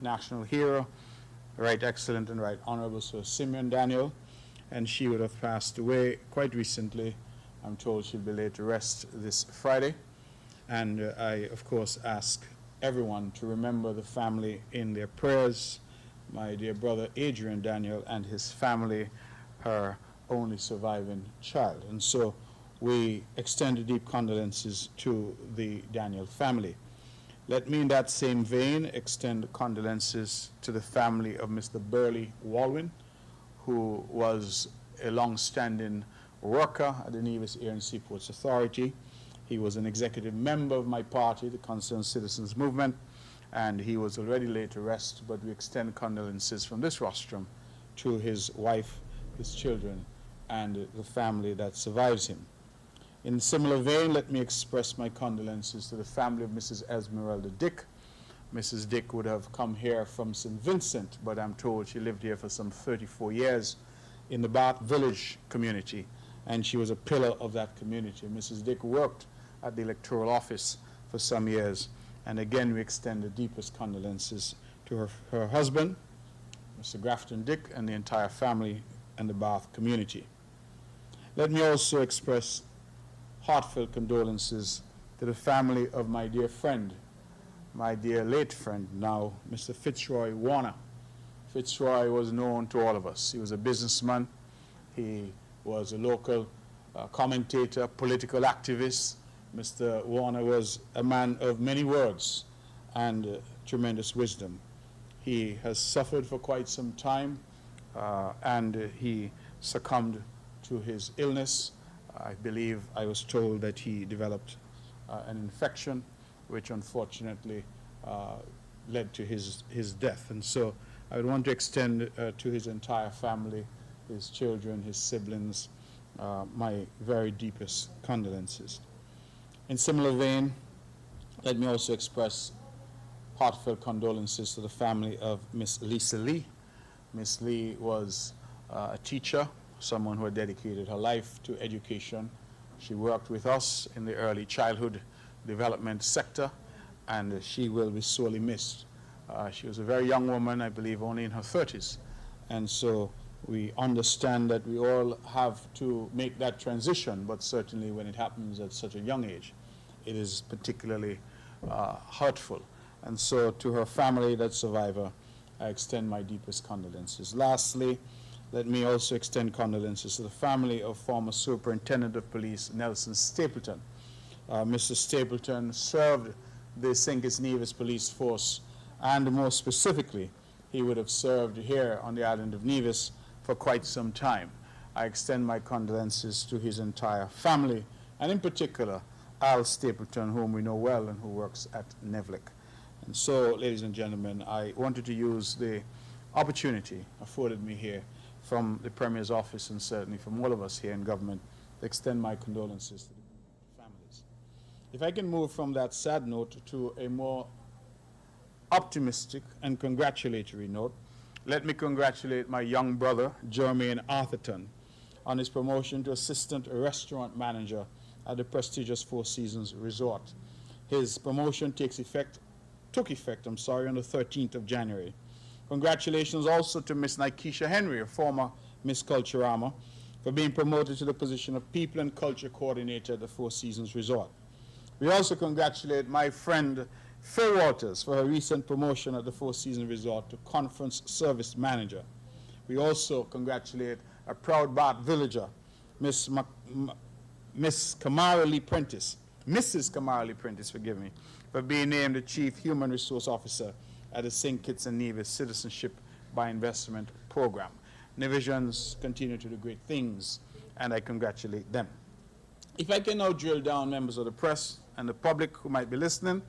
national hero, Right Excellent and Right Honorable Sir Simeon Daniel, and she would have passed away quite recently. I'm told she'll be laid to rest this Friday. And I, of course, ask everyone to remember the family in their prayers. My dear brother Adrian Daniel and his family, her only surviving child. And so we extend deep condolences to the Daniel family. Let me, in that same vein, extend condolences to the family of Mr. Burley Walwyn, who was a long-standing worker at the Nevis Air and Seaports Authority. He was an executive member of my party, the Concerned Citizens Movement, and he was already laid to rest, but we extend condolences from this rostrum to his wife, his children, and the family that survives him. In a similar vein, let me express my condolences to the family of Mrs. Esmeralda Dick. Mrs. Dick would have come here from St. Vincent, but I'm told she lived here for some 34 years in the Bath Village community, and she was a pillar of that community. Mrs. Dick worked at the electoral office for some years, and again we extend the deepest condolences to her husband, Mr. Grafton Dick, and the entire family and the Bath community. Let me also express heartfelt condolences to the family of my dear friend, my dear late friend now, Mr. Fitzroy Warner. Fitzroy was known to all of us. He was a businessman. He was a local commentator, political activist. Mr. Warner was a man of many words and tremendous wisdom. He has suffered for quite some time, and he succumbed to his illness. I believe I was told that he developed an infection, which unfortunately led to his death. And so I would want to extend to his entire family, his children, his siblings, my very deepest condolences. In similar vein, let me also express heartfelt condolences to the family of Miss Lisa Lee. Miss Lee was a teacher, someone who had dedicated her life to education. She worked with us in the early childhood development sector, and she will be sorely missed. She was a very young woman, I believe only in her 30s, and so we understand that we all have to make that transition, but certainly when it happens at such a young age, it is particularly hurtful. And so to her family, that survivor, I extend my deepest condolences. Lastly, let me also extend condolences to the family of former Superintendent of Police Nelson Stapleton. Mr. Stapleton served the St. Kitts Nevis Police Force, and more specifically, he would have served here on the island of Nevis for quite some time. I extend my condolences to his entire family, and in particular, Al Stapleton, whom we know well and who works at Nevlik. And so, ladies and gentlemen, I wanted to use the opportunity afforded me here from the Premier's office and certainly from all of us here in government to extend my condolences to the families. If I can move from that sad note to a more optimistic and congratulatory note, let me congratulate my young brother, Jermaine Arthurton, on his promotion to Assistant Restaurant Manager at the prestigious Four Seasons Resort. His promotion took effect on the 13th of January. Congratulations also to Miss Nikesha Henry, a former Miss Culturama, for being promoted to the position of People and Culture Coordinator at the Four Seasons Resort. We also congratulate my friend Faye Walters for her recent promotion at the Four Seasons Resort to Conference Service Manager. We also congratulate a proud Bath villager, Mrs. Kamara Lee Prentice, forgive me, for being named the Chief Human Resource Officer at the St. Kitts and Nevis Citizenship by Investment Program. Nevisians continue to do great things, and I congratulate them. If I can now drill down, members of the press and the public who might be listening,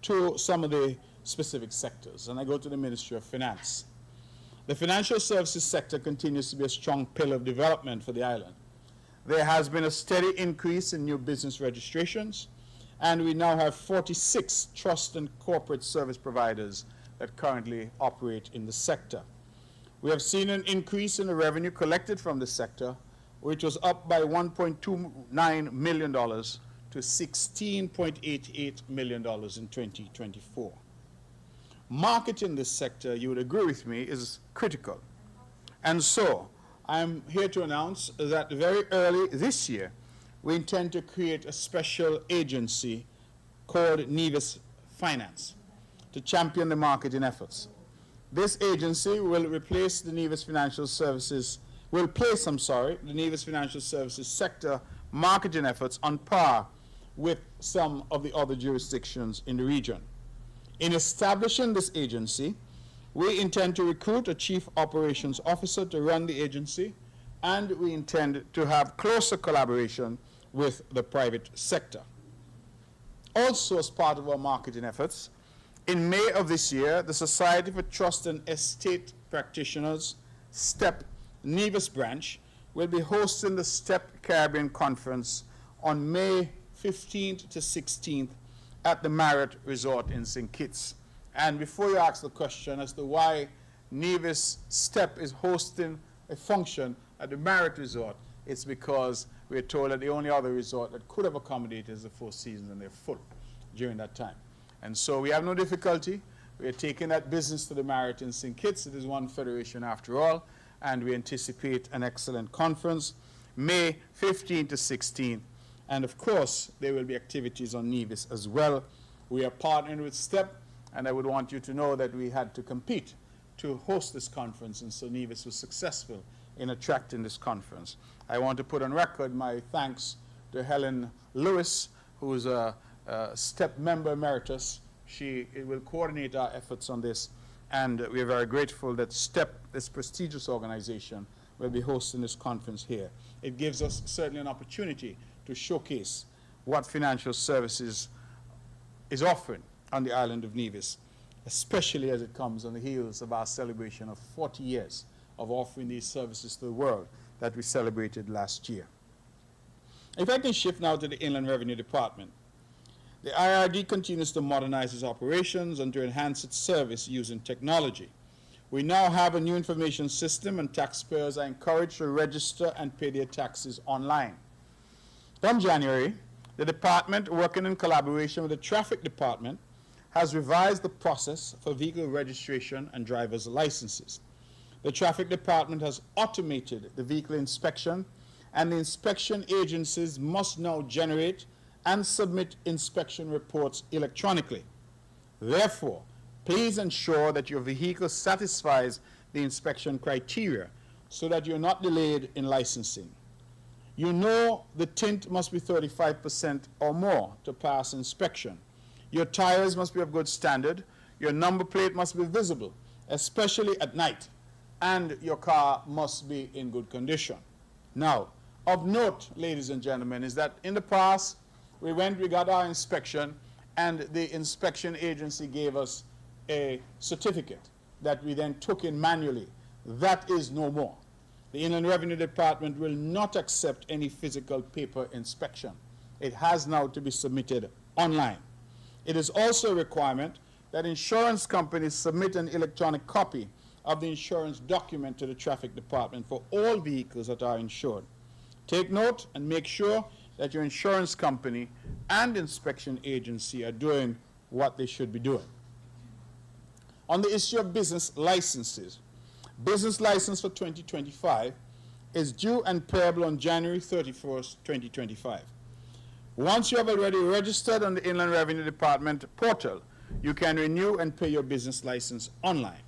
to some of the specific sectors, and I go to the Ministry of Finance. The financial services sector continues to be a strong pillar of development for the island. There has been a steady increase in new business registrations, and we now have 46 trust and corporate service providers that currently operate in the sector. We have seen an increase in the revenue collected from the sector, which was up by $1.29 million to $16.88 million in 2024. marketing this sector, you would agree with me, is critical. And so I'm here to announce that very early this year, we intend to create a special agency called Nevis Finance to champion the marketing efforts. This agency will replace the Nevis Financial Services, will place, the Nevis Financial Services sector marketing efforts on par with some of the other jurisdictions in the region. In establishing this agency, we intend to recruit a chief operations officer to run the agency, and we intend to have closer collaboration with the private sector. Also, as part of our marketing efforts, in May of this year, the Society for Trust and Estate Practitioners, STEP Nevis branch, will be hosting the STEP Caribbean Conference on May 15th to 16th at the Marriott Resort in St. Kitts. And before you ask the question as to why Nevis STEP is hosting a function at the Marriott Resort, it's because we're told that the only other resort that could have accommodated is the Four Seasons, and they're full during that time. And so we have no difficulty. We're taking that business to the Marriott in St. Kitts. It is one federation after all, and we anticipate an excellent conference, May 15th to 16th. And of course, there will be activities on Nevis as well. We are partnering with STEP, and I would want you to know that we had to compete to host this conference, and so Nevis was successful in attracting this conference. I want to put on record my thanks to Helen Lewis, who is a STEP member emeritus. She will coordinate our efforts on this, and we are very grateful that STEP, this prestigious organization, will be hosting this conference here. It gives us certainly an opportunity to showcase what financial services is offering on the island of Nevis, especially as it comes on the heels of our celebration of 40 years of offering these services to the world that we celebrated last year. If I can shift now to the Inland Revenue Department. The IRD continues to modernize its operations and to enhance its service using technology. We now have a new information system, and taxpayers are encouraged to register and pay their taxes online. From January, the department, working in collaboration with the Traffic Department, has revised the process for vehicle registration and driver's licenses. The Traffic Department has automated the vehicle inspection, and the inspection agencies must now generate and submit inspection reports electronically. Therefore, please ensure that your vehicle satisfies the inspection criteria so that you're not delayed in licensing. You know the tint must be 35% or more to pass inspection. Your tires must be of good standard. Your number plate must be visible, especially at night, and your car must be in good condition. Now, of note, ladies and gentlemen, is that in the past, we got our inspection, and the inspection agency gave us a certificate that we then took in manually. That is no more. The Inland Revenue Department will not accept any physical paper inspection. It has now to be submitted online. It is also a requirement that insurance companies submit an electronic copy of the insurance document to the Traffic Department for all vehicles that are insured. Take note and make sure that your insurance company and inspection agency are doing what they should be doing. On the issue of business licenses, business license for 2025 is due and payable on January 31st, 2025. Once you have already registered on the Inland Revenue Department portal, you can renew and pay your business license online.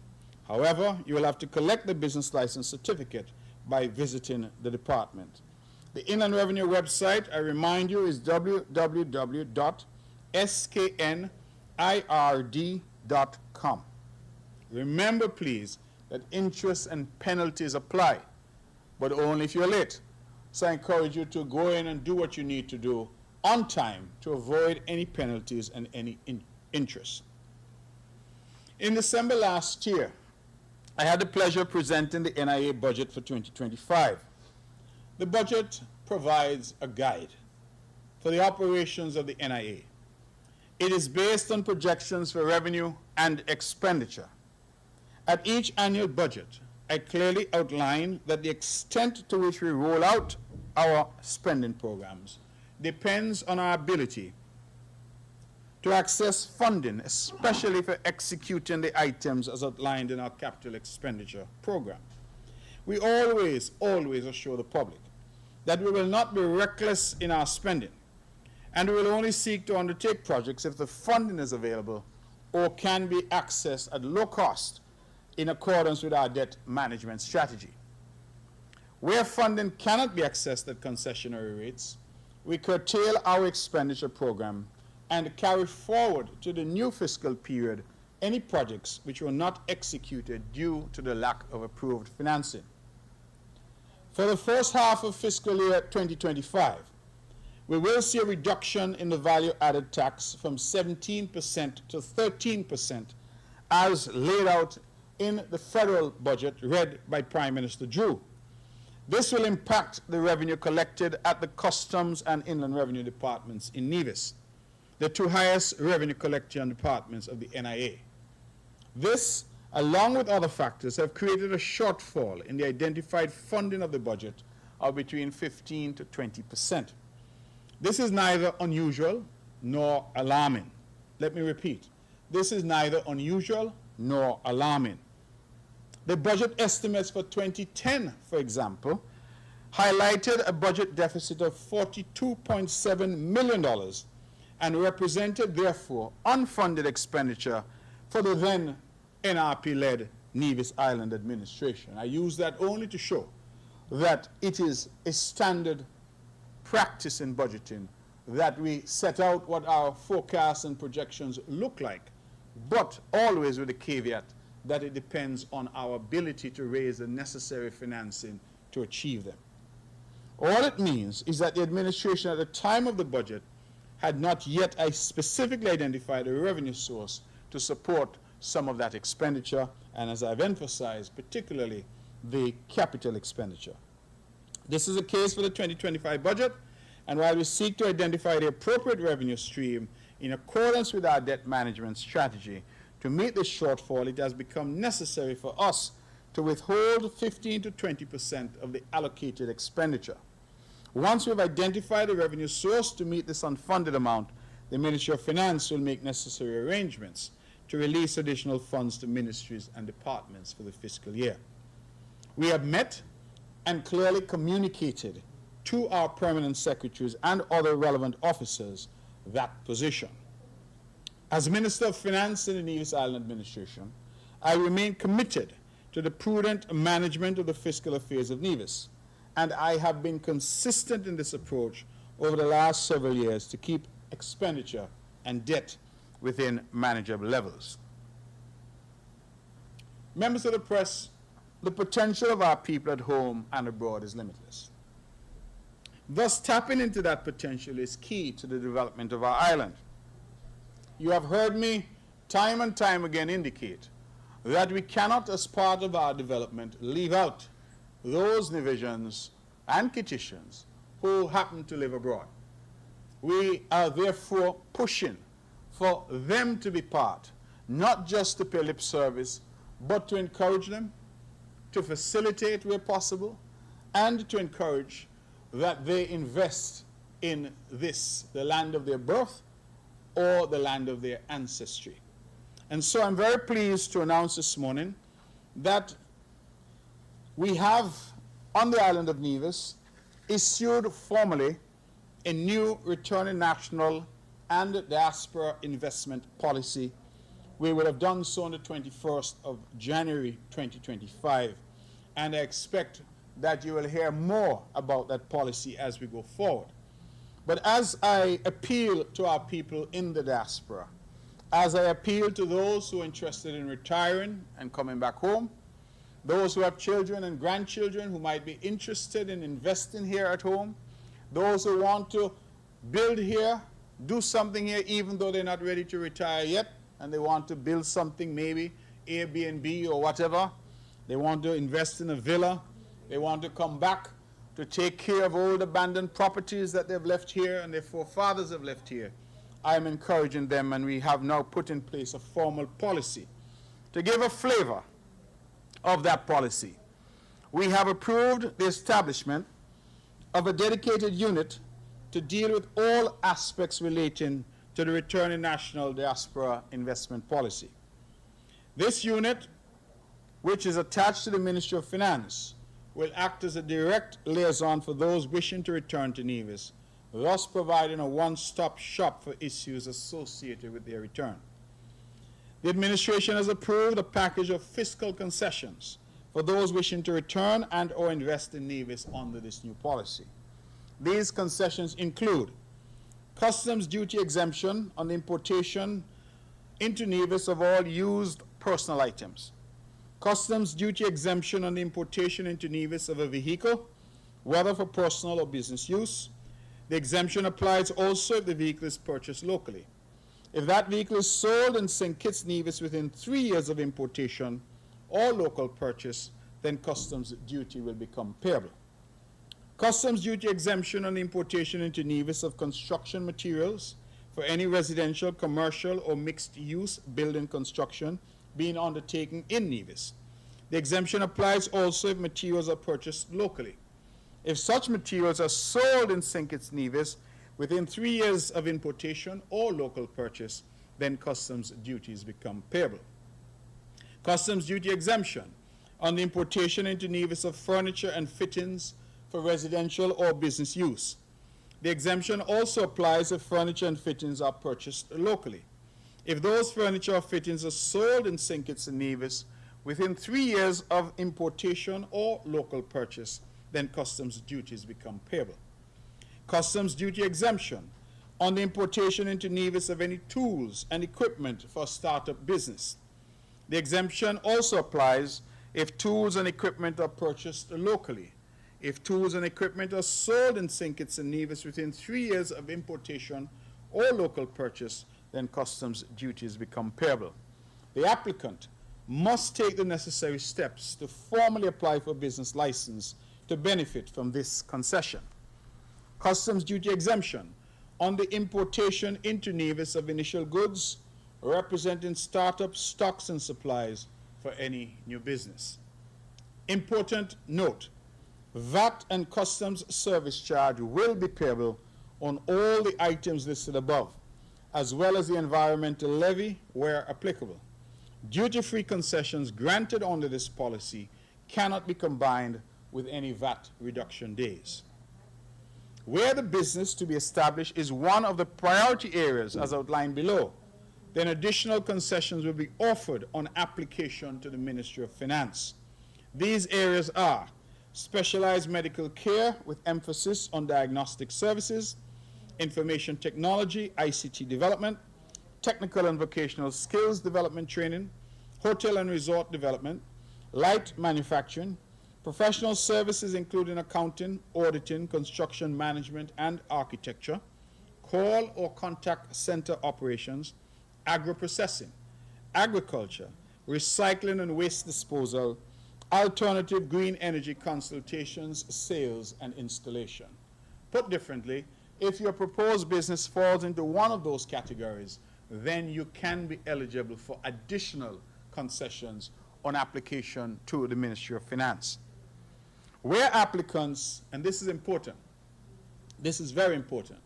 However, you will have to collect the business license certificate by visiting the department. The Inland Revenue website, I remind you, is www.sknird.com. Remember, please, that interest and penalties apply, but only if you're late. So I encourage you to go in and do what you need to do on time to avoid any penalties and any interest. In December last year, I had the pleasure of presenting the NIA budget for 2025. The budget provides a guide for the operations of the NIA. It is based on projections for revenue and expenditure. At each annual budget, I clearly outline that the extent to which we roll out our spending programs depends on our ability to access funding, especially for executing the items as outlined in our capital expenditure program. We always assure the public that we will not be reckless in our spending, and we will only seek to undertake projects if the funding is available or can be accessed at low cost in accordance with our debt management strategy. Where funding cannot be accessed at concessionary rates, we curtail our expenditure program and carry forward to the new fiscal period any projects which were not executed due to the lack of approved financing. For the first half of fiscal year 2025, we will see a reduction in the value-added tax from 17% to 13% as laid out in the federal budget read by Prime Minister Drew. This will impact the revenue collected at the Customs and Inland Revenue Departments in Nevis, the two highest revenue collection departments of the NIA. This, along with other factors, have created a shortfall in the identified funding of the budget of between 15 to 20%. This is neither unusual nor alarming. Let me repeat. This is neither unusual nor alarming. The budget estimates for 2010, for example, highlighted a budget deficit of $42.7 million and represented, therefore, unfunded expenditure for the then NRP-led Nevis Island administration. I use that only to show that it is a standard practice in budgeting that we set out what our forecasts and projections look like, but always with the caveat that it depends on our ability to raise the necessary financing to achieve them. All it means is that the administration at the time of the budget had not yet specifically identified a revenue source to support some of that expenditure, and as I've emphasized, particularly the capital expenditure. This is the case for the 2025 budget, and while we seek to identify the appropriate revenue stream in accordance with our debt management strategy, to meet this shortfall, it has become necessary for us to withhold 15 to 20% of the allocated expenditure. Once we've identified a revenue source to meet this unfunded amount, the Ministry of Finance will make necessary arrangements to release additional funds to ministries and departments for the fiscal year. We have met and clearly communicated to our permanent secretaries and other relevant officers that position. As Minister of Finance in the Nevis Island Administration, I remain committed to the prudent management of the fiscal affairs of Nevis, and I have been consistent in this approach over the last several years to keep expenditure and debt within manageable levels. Members of the press, the potential of our people at home and abroad is limitless. Thus, tapping into that potential is key to the development of our island. You have heard me time and time again indicate that we cannot, as part of our development, leave out those Nevisians and Kittians who happen to live abroad. We are therefore pushing for them to be part, not just to pay lip service, but to encourage them, to facilitate where possible, and to encourage that they invest in this, the land of their birth or the land of their ancestry. And so I'm very pleased to announce this morning that we have, on the island of Nevis, issued formally a new returning national and diaspora investment policy. We would have done so on the 21st of January 2025, and I expect that you will hear more about that policy as we go forward. But as I appeal to our people in the diaspora, as I appeal to those who are interested in retiring and coming back home, those who have children and grandchildren who might be interested in investing here at home, those who want to build here, do something here even though they're not ready to retire yet, and they want to build something, maybe Airbnb or whatever, they want to invest in a villa, they want to come back to take care of old abandoned properties that they've left here and their forefathers have left here. I'm encouraging them, and we have now put in place a formal policy. To give a flavor of that policy, we have approved the establishment of a dedicated unit to deal with all aspects relating to the Returning National Diaspora Investment Policy. This unit, which is attached to the Ministry of Finance, will act as a direct liaison for those wishing to return to Nevis, thus providing a one-stop shop for issues associated with their return. The administration has approved a package of fiscal concessions for those wishing to return and or invest in Nevis under this new policy. These concessions include customs duty exemption on the importation into Nevis of all used personal items, customs duty exemption on the importation into Nevis of a vehicle, whether for personal or business use. The exemption applies also if the vehicle is purchased locally. If that vehicle is sold in St. Kitts, Nevis within 3 years of importation or local purchase, then customs duty will become payable. Customs duty exemption on the importation into Nevis of construction materials for any residential, commercial, or mixed-use building construction being undertaken in Nevis. The exemption applies also if materials are purchased locally. If such materials are sold in St. Kitts, Nevis within 3 years of importation or local purchase, then customs duties become payable. Customs duty exemption on the importation into Nevis of furniture and fittings for residential or business use. The exemption also applies if furniture and fittings are purchased locally. If those furniture or fittings are sold in St. Kitts and Nevis within 3 years of importation or local purchase, then customs duties become payable. Customs duty exemption on the importation into Nevis of any tools and equipment for startup business. The exemption also applies if tools and equipment are purchased locally. If tools and equipment are sold in St. Kitts and Nevis within 3 years of importation or local purchase, then customs duties become payable. The applicant must take the necessary steps to formally apply for a business license to benefit from this concession. Customs duty exemption on the importation into Nevis of initial goods representing startup stocks and supplies for any new business. Important note, VAT and customs service charge will be payable on all the items listed above, as well as the environmental levy where applicable. Duty-free concessions granted under this policy cannot be combined with any VAT reduction days. Where the business to be established is one of the priority areas as outlined below, then additional concessions will be offered on application to the Ministry of Finance. These areas are specialized medical care with emphasis on diagnostic services, information technology, ICT development, technical and vocational skills development training, hotel and resort development, light manufacturing, professional services including accounting, auditing, construction management, and architecture, call or contact center operations, agro-processing, agriculture, recycling and waste disposal, alternative green energy consultations, sales, and installation. Put differently, if your proposed business falls into one of those categories, then you can be eligible for additional concessions on application to the Ministry of Finance. Where applicants, and this is important, this is very important,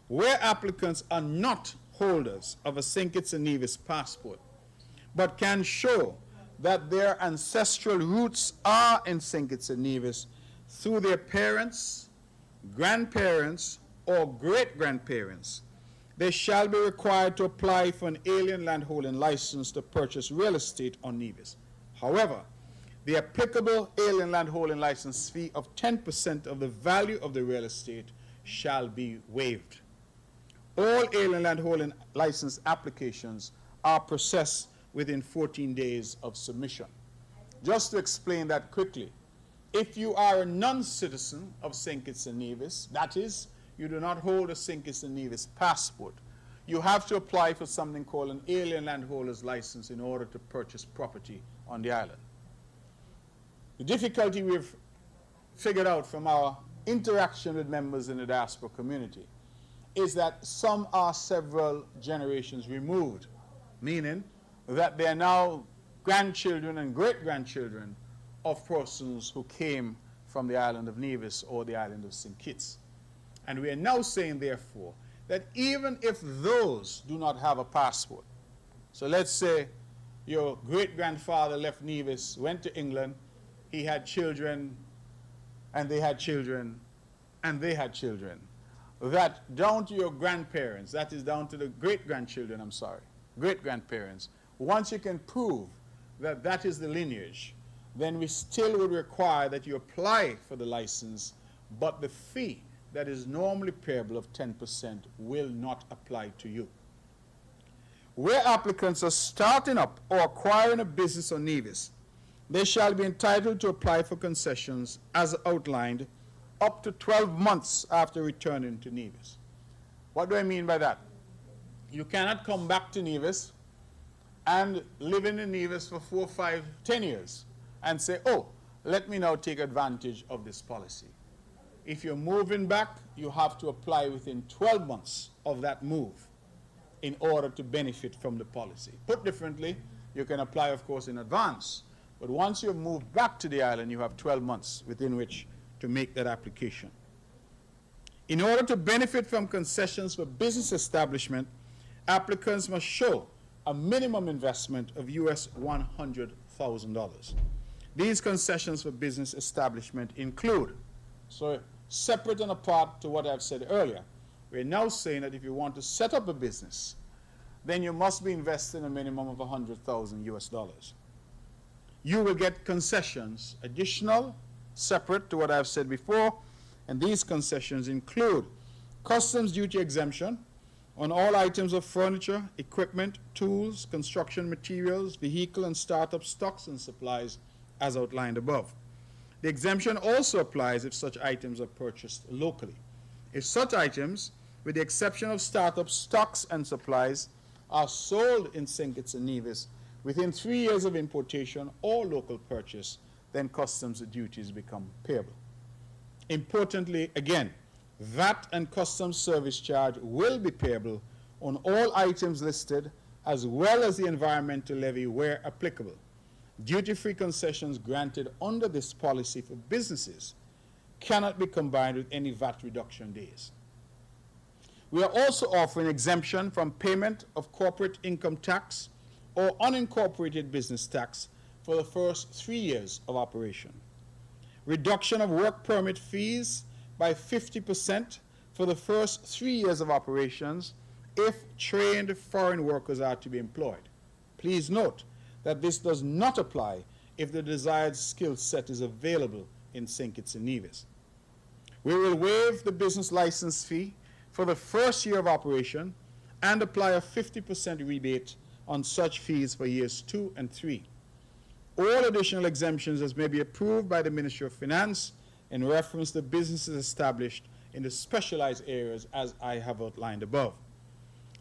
where applicants are not holders of a St. Kitts and Nevis passport, but can show that their ancestral roots are in St. Kitts and Nevis through their parents, grandparents, or great-grandparents, they shall be required to apply for an alien landholding license to purchase real estate on Nevis. However, the applicable alien landholding license fee of 10% of the value of the real estate shall be waived. All alien landholding license applications are processed within 14 days of submission. Just to explain that quickly, if you are a non-citizen of St. Kitts and Nevis, that is, you do not hold a St. Kitts and Nevis passport, you have to apply for something called an alien landholder's license in order to purchase property on the island. The difficulty we've figured out from our interaction with members in the diaspora community is that some are several generations removed, meaning that they are now grandchildren and great-grandchildren of persons who came from the island of Nevis or the island of St. Kitts. And we are now saying, therefore, that even if those do not have a passport, so let's say your great-grandfather left Nevis, went to England, he had children, and they had children, and they had children, that down to your grandparents, that is down to the great-grandchildren, I'm sorry, great-grandparents, once you can prove that that is the lineage, then we still would require that you apply for the license, but the fee that is normally payable of 10% will not apply to you. Where applicants are starting up or acquiring a business on Nevis, they shall be entitled to apply for concessions as outlined up to 12 months after returning to Nevis. What do I mean by that? You cannot come back to Nevis and live in Nevis for 4, 5, 10 years and say, oh, let me now take advantage of this policy. If you're moving back, you have to apply within 12 months of that move in order to benefit from the policy. Put differently, you can apply, of course, in advance, but once you've moved back to the island, you have 12 months within which to make that application. In order to benefit from concessions for business establishment, applicants must show a minimum investment of US $100,000. These concessions for business establishment include, so separate and apart to what I've said earlier, we're now saying that if you want to set up a business, then you must be investing a minimum of 100,000 US dollars. You will get concessions, additional, separate to what I've said before, and these concessions include customs duty exemption on all items of furniture, equipment, tools, construction materials, vehicle and startup stocks and supplies as outlined above. The exemption also applies if such items are purchased locally. If such items, with the exception of startup stocks and supplies, are sold in St. Kitts and Nevis within 3 years of importation or local purchase, then customs duties become payable. Importantly, again, VAT and customs service charge will be payable on all items listed, as well as the environmental levy where applicable. Duty-free concessions granted under this policy for businesses cannot be combined with any VAT reduction days. We are also offering exemption from payment of corporate income tax or unincorporated business tax for the first 3 years of operation. Reduction of work permit fees by 50% for the first 3 years of operations if trained foreign workers are to be employed. Please note that this does not apply if the desired skill set is available in St. Kitts and Nevis. We will waive the business license fee for the first year of operation and apply a 50% rebate on such fees for years 2 and 3. All additional exemptions as may be approved by the Ministry of Finance in reference to businesses established in the specialized areas as I have outlined above.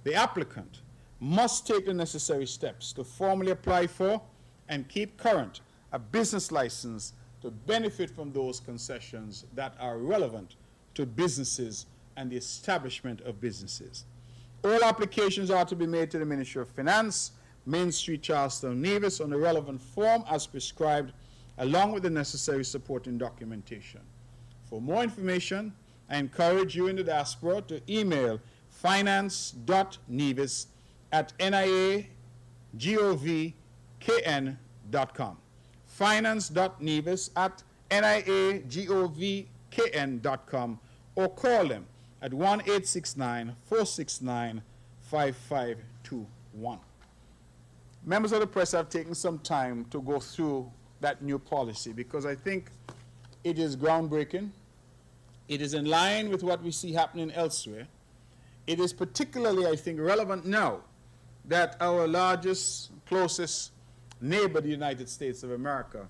The applicant must take the necessary steps to formally apply for and keep current a business license to benefit from those concessions that are relevant to businesses and the establishment of businesses. All applications are to be made to the Ministry of Finance, Main Street, Charlestown, Nevis, on the relevant form as prescribed, along with the necessary supporting documentation. For more information, I encourage you in the diaspora to email finance.nevis@niagovkn.com. finance.nevis@niagovkn.com, or call them at 1-869-469-5521. Members of the press have taken some time to go through that new policy because I think it is groundbreaking. It is in line with what we see happening elsewhere. It is particularly, I think, relevant now that our largest, closest neighbor, the United States of America,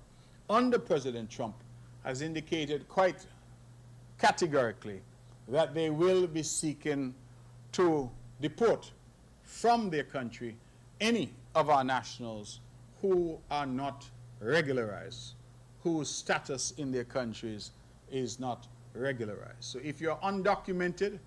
under President Trump, has indicated quite categorically that they will be seeking to deport from their country any of our nationals who are not regularized, whose status in their countries is not regularized. So if you're undocumented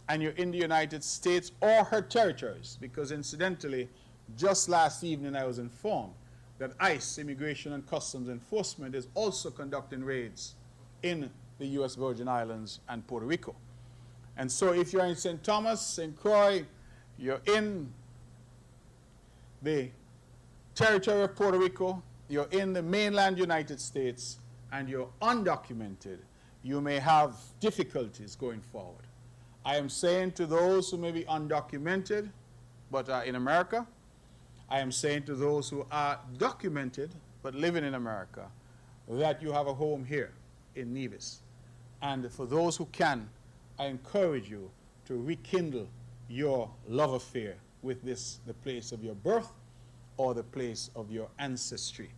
and you're in the United States or her territories, because incidentally, just last evening I was informed that ICE, Immigration and Customs Enforcement, is also conducting raids in the U.S. Virgin Islands and Puerto Rico. And so if you're in St. Thomas, St. Croix, you're in the territory of Puerto Rico, you're in the mainland United States, and you're undocumented, you may have difficulties going forward. I am saying to those who may be undocumented but are in America, I am saying to those who are documented but living in America, that you have a home here in Nevis. And for those who can, I encourage you to rekindle your love affair with this, the place of your birth or the place of your ancestry.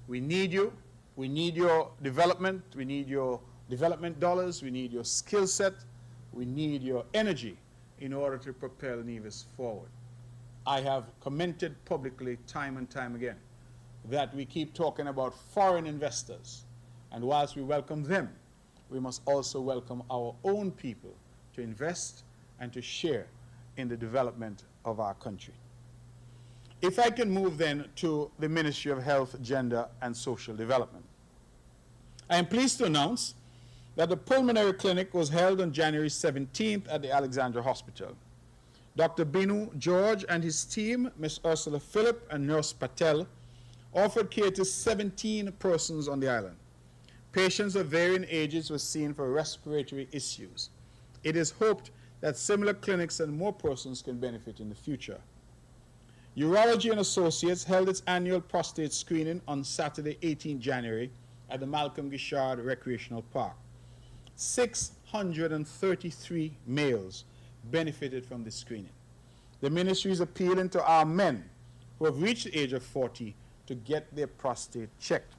We need you. We need your development. We need your development dollars. We need your skill set. We need your energy in order to propel Nevis forward. I have commented publicly time and time again that we keep talking about foreign investors. And whilst we welcome them, we must also welcome our own people to invest and to share in the development of our country. If I can move then to the Ministry of Health, Gender, and Social Development. I am pleased to announce that the pulmonary clinic was held on January 17th at the Alexandra Hospital. Dr. Binu George and his team, Ms. Ursula Phillip and Nurse Patel, offered care to 17 persons on the island. Patients of varying ages were seen for respiratory issues. It is hoped that similar clinics and more persons can benefit in the future. Urology and Associates held its annual prostate screening on Saturday, 18 January at the Malcolm Gishard Recreational Park. 633 males benefited from this screening. The ministry is appealing to our men who have reached the age of 40 to get their prostate checked.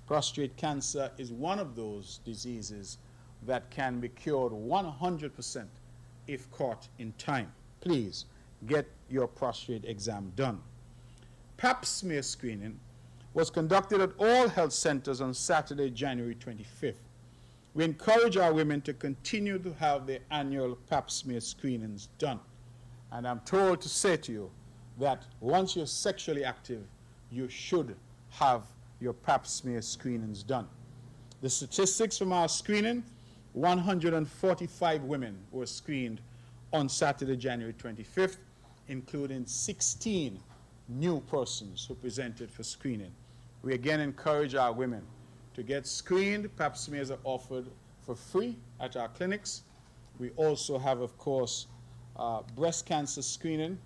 Prostate cancer is one of those diseases that can be cured 100% if caught in time. Please get your prostate exam done. Pap smear screening was conducted at all health centers on Saturday, January 25th. We encourage our women to continue to have their annual pap smear screenings done. And I'm told to say to you that once you're sexually active, you should have your pap smear screenings done. The statistics from our screening, 145 women were screened on Saturday, January 25th, including 16 new persons who presented for screening. We again encourage our women to get screened. Pap smears are offered for free at our clinics. We also have, of course, breast cancer screening.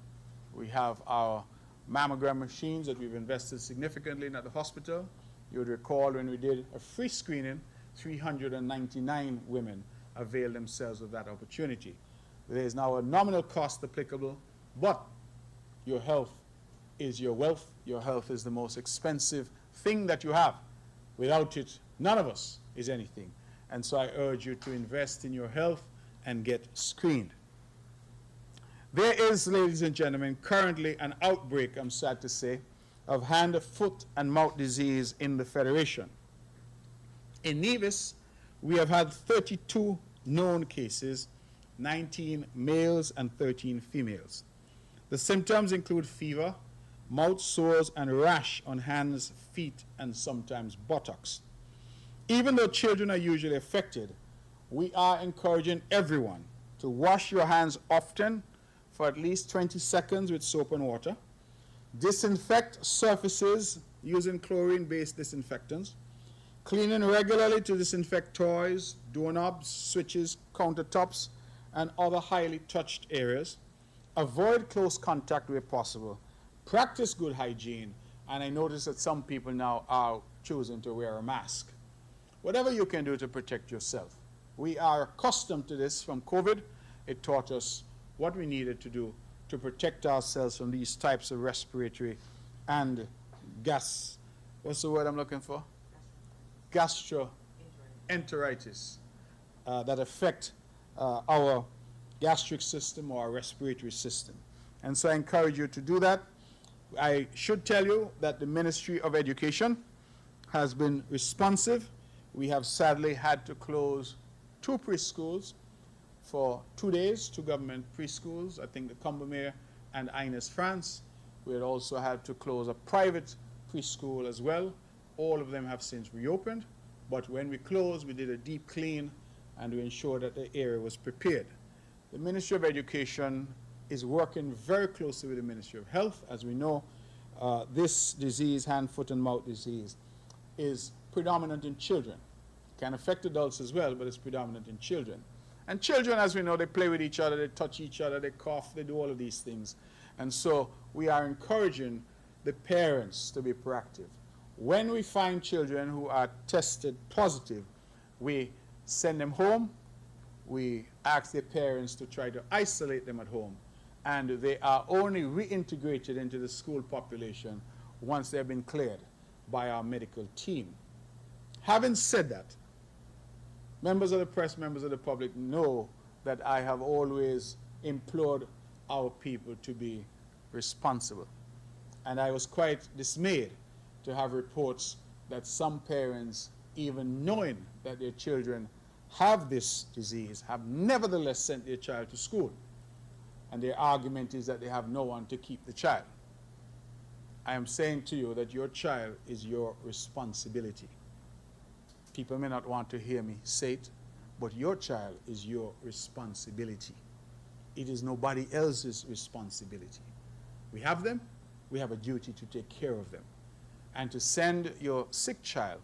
We have our mammogram machines that we've invested significantly in at the hospital. You would recall when we did a free screening, 399 women availed themselves of that opportunity. There is now a nominal cost applicable, but your health is your wealth. Your health is the most expensive thing that you have. Without it, none of us is anything. And so I urge you to invest in your health and get screened. There is, ladies and gentlemen, currently an outbreak, I'm sad to say, of hand, foot, and mouth disease in the Federation. In Nevis, we have had 32 known cases, 19 males and 13 females. The symptoms include fever, mouth sores, and rash on hands, feet, and sometimes buttocks. Even though children are usually affected, we are encouraging everyone to wash your hands often for at least 20 seconds with soap and water. Disinfect surfaces using chlorine-based disinfectants. Cleaning regularly to disinfect toys, doorknobs, switches, countertops, and other highly touched areas. Avoid close contact where possible. Practice good hygiene, and I notice that some people now are choosing to wear a mask. Whatever you can do to protect yourself. We are accustomed to this from COVID. It taught us what we needed to do to protect ourselves from these types of respiratory and what's the word I'm looking for? Gastroenteritis that affect our gastric system or our respiratory system. And so I encourage you to do that. I should tell you that the Ministry of Education has been responsive. We have sadly had to close 2 preschools for 2 days, 2 government preschools, I think the Combermere and Ines France. We had also had to close a private preschool as well. All of them have since reopened, but when we closed, we did a deep clean and to ensure that the area was prepared. The Ministry of Education is working very closely with the Ministry of Health. As we know, this disease, hand, foot, and mouth disease, is predominant in children. It can affect adults as well, but it's predominant in children. And children, as we know, they play with each other, they touch each other, they cough, they do all of these things. And so we are encouraging the parents to be proactive. When we find children who are tested positive, we send them home, we ask their parents to try to isolate them at home, and they are only reintegrated into the school population once they've been cleared by our medical team. Having said that, members of the press, members of the public know that I have always implored our people to be responsible. And I was quite dismayed to have reports that some parents, even knowing that their children have this disease, have nevertheless sent their child to school. And their argument is that they have no one to keep the child. I am saying to you that your child is your responsibility. People may not want to hear me say it, but your child is your responsibility. It is nobody else's responsibility. We have them, we have a duty to take care of them. And to send your sick child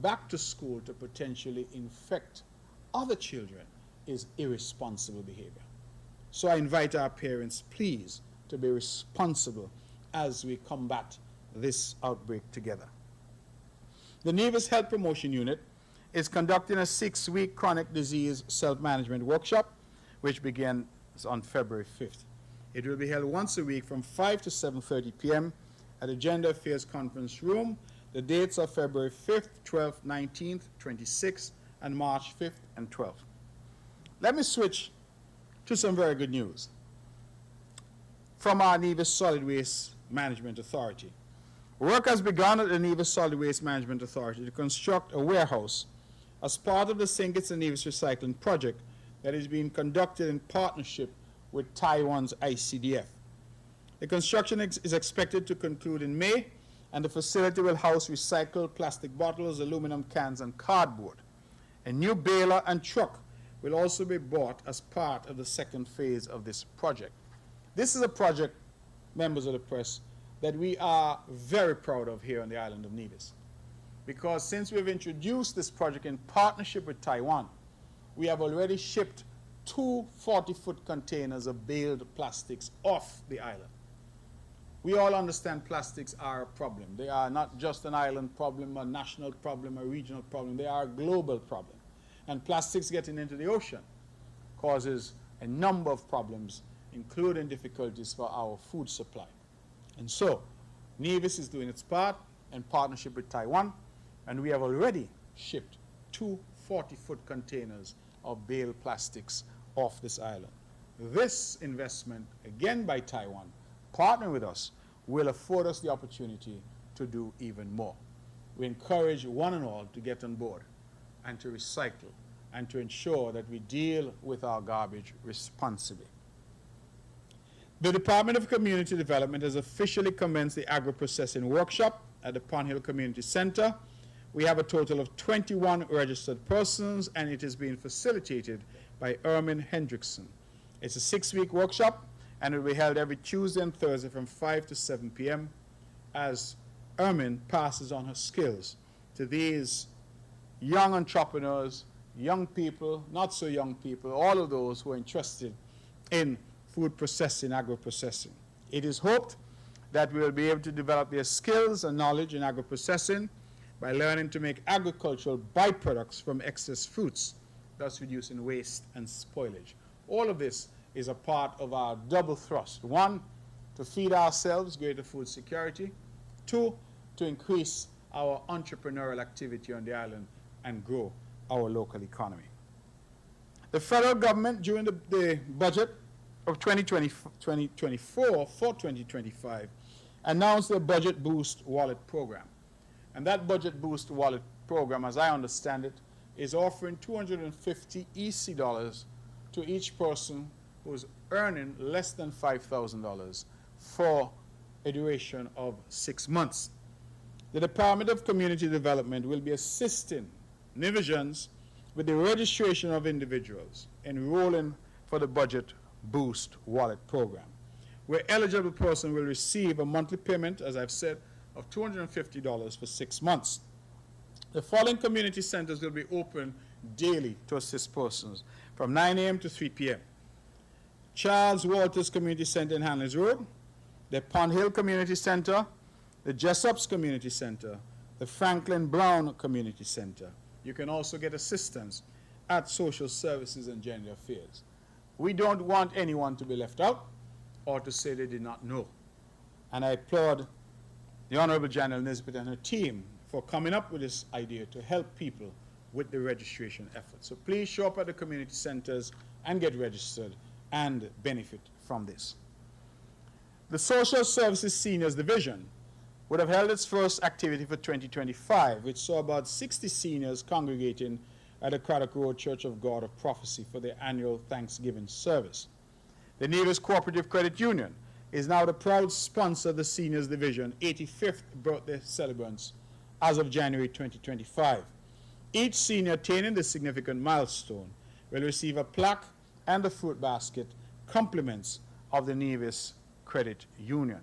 back to school to potentially infect other children is irresponsible behavior. So I invite our parents, please, to be responsible as we combat this outbreak together. The Nevis Health Promotion Unit is conducting a 6-week chronic disease self-management workshop, which begins on February 5th. It will be held once a week from 5 to 7:30 p.m. at the Gender Affairs Conference Room. The dates are February 5th, 12th, 19th, 26th, and March 5th and 12th. Let me switch to some very good news from our Nevis Solid Waste Management Authority. Work has begun at the Nevis Solid Waste Management Authority to construct a warehouse as part of the St. Kitts and Nevis Recycling Project that is being conducted in partnership with Taiwan's ICDF. The construction is expected to conclude in May, and the facility will house recycled plastic bottles, aluminum cans, and cardboard. A new baler and truck will also be bought as part of the second phase of this project. This is a project, members of the press, that we are very proud of here on the island of Nevis. Because since we've introduced this project in partnership with Taiwan, we have already shipped 2 40-foot containers of baled plastics off the island. We all understand plastics are a problem. They are not just an island problem, a national problem, a regional problem. They are a global problem. And plastics getting into the ocean causes a number of problems, including difficulties for our food supply. And so, Nevis is doing its part in partnership with Taiwan, and we have already shipped 2 40-foot containers of baled plastics off this island. This investment, again by Taiwan, partnering with us, will afford us the opportunity to do even more. We encourage one and all to get on board and to recycle and to ensure that we deal with our garbage responsibly. The Department of Community Development has officially commenced the agro-processing workshop at the Pond Hill Community Center. We have a total of 21 registered persons, and it is being facilitated by Ermin Hendrickson. It's a 6-week workshop, and it will be held every Tuesday and Thursday from 5 to 7 p.m. as Ermin passes on her skills to these young entrepreneurs, young people, not so young people, all of those who are interested in food processing, agro-processing. It is hoped that we will be able to develop their skills and knowledge in agro-processing by learning to make agricultural byproducts from excess fruits, thus reducing waste and spoilage. All of this is a part of our double thrust. 1, to feed ourselves, greater food security. 2, to increase our entrepreneurial activity on the island and grow our local economy. The federal government, during the budget of 2024 for 2025, announced the Budget Boost Wallet Program. And that Budget Boost Wallet Program, as I understand it, is offering $250 EC to each person who's earning less than $5,000 for a duration of 6 months. The Department of Community Development will be assisting Nevisians with the registration of individuals enrolling for the Budget Boost Wallet program, where eligible person will receive a monthly payment, as I've said, of $250 for 6 months. The following community centers will be open daily to assist persons from 9 a.m. to 3 p.m. Charles Walters Community Center in Hanley's Road, the Pond Hill Community Center, the Jessups Community Center, the Franklin Brown Community Center. You can also get assistance at Social Services and Gender Affairs. We don't want anyone to be left out or to say they did not know. And I applaud the Honorable Janet Nisbet and her team for coming up with this idea to help people with the registration effort. So please show up at the community centers and get registered and benefit from this. The Social Services Seniors Division would have held its first activity for 2025, which saw about 60 seniors congregating at the Craddock Road Church of God of Prophecy for their annual Thanksgiving service. The Nevis Cooperative Credit Union is now the proud sponsor of the Seniors Division 85th birthday celebrants as of January 2025. Each senior attaining this significant milestone will receive a plaque and a fruit basket, compliments of the Nevis Credit Union.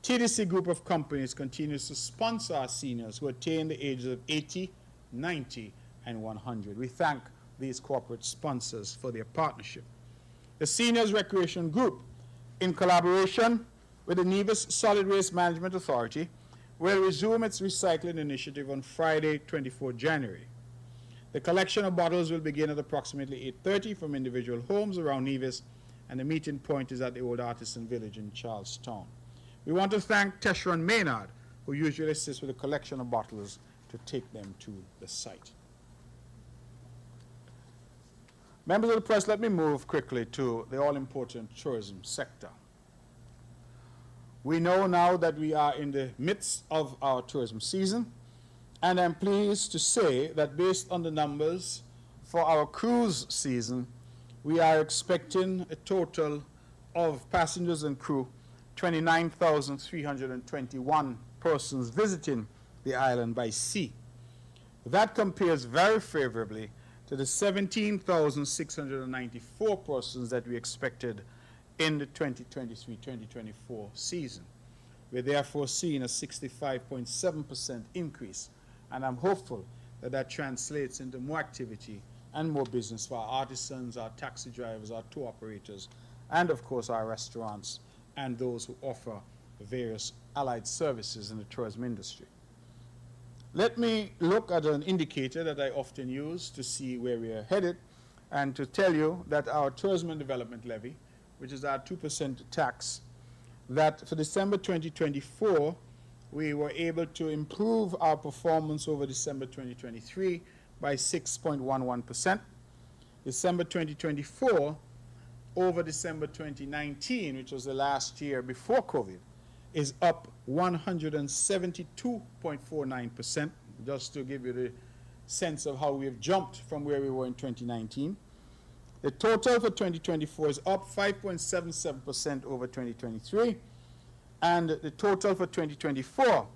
TDC Group of Companies continues to sponsor our seniors who attain the ages of 80, 90, and 100. We thank these corporate sponsors for their partnership. The Seniors Recreation Group, in collaboration with the Nevis Solid Waste Management Authority, will resume its recycling initiative on Friday, 24 January. The collection of bottles will begin at approximately 8:30 from individual homes around Nevis, and the meeting point is at the Old Artisan Village in Charlestown. We want to thank Teshron Maynard, who usually assists with the collection of bottles to take them to the site. Members of the press, let me move quickly to the all-important tourism sector. We know now that we are in the midst of our tourism season, and I'm pleased to say that based on the numbers for our cruise season, we are expecting a total of passengers and crew 29,321 persons visiting the island by sea. That compares very favorably to the 17,694 persons that we expected in the 2023-2024 season. We're therefore seeing a 65.7% increase, and I'm hopeful that that translates into more activity and more business for our artisans, our taxi drivers, our tour operators, and of course our restaurants and those who offer various allied services in the tourism industry. Let me look at an indicator that I often use to see where we are headed, and to tell you that our Tourism and Development Levy, which is our 2% tax, that for December 2024, we were able to improve our performance over December 2023 by 6.11%. December 2024 over December 2019, which was the last year before COVID, is up 172.49%, just to give you the sense of how we have jumped from where we were in 2019. The total for 2024 is up 5.77% over 2023, and the total for 2024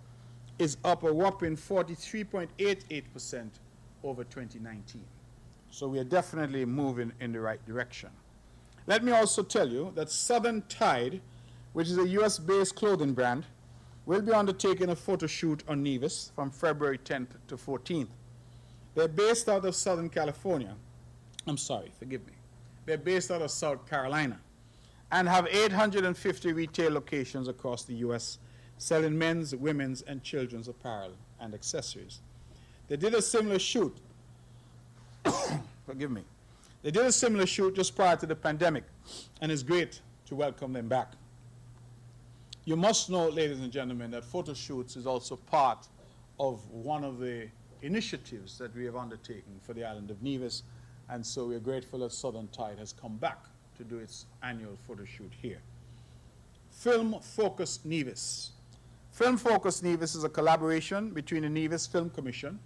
is up a whopping 43.88% over 2019. So we are definitely moving in the right direction. Let me also tell you that Southern Tide, which is a US-based clothing brand, will be undertaking a photo shoot on Nevis from February 10th to 14th. They're based out of Southern California. I'm sorry, forgive me. They're based out of South Carolina and have 850 retail locations across the US, selling men's, women's, and children's apparel and accessories. They did a similar shoot, forgive me. They did a similar shoot just prior to the pandemic, and it's great to welcome them back. You must know, ladies and gentlemen, that photo shoots is also part of one of the initiatives that we have undertaken for the island of Nevis, and so we're grateful that Southern Tide has come back to do its annual photo shoot here. Film Focus Nevis. Film Focus Nevis is a collaboration between the Nevis Film Commission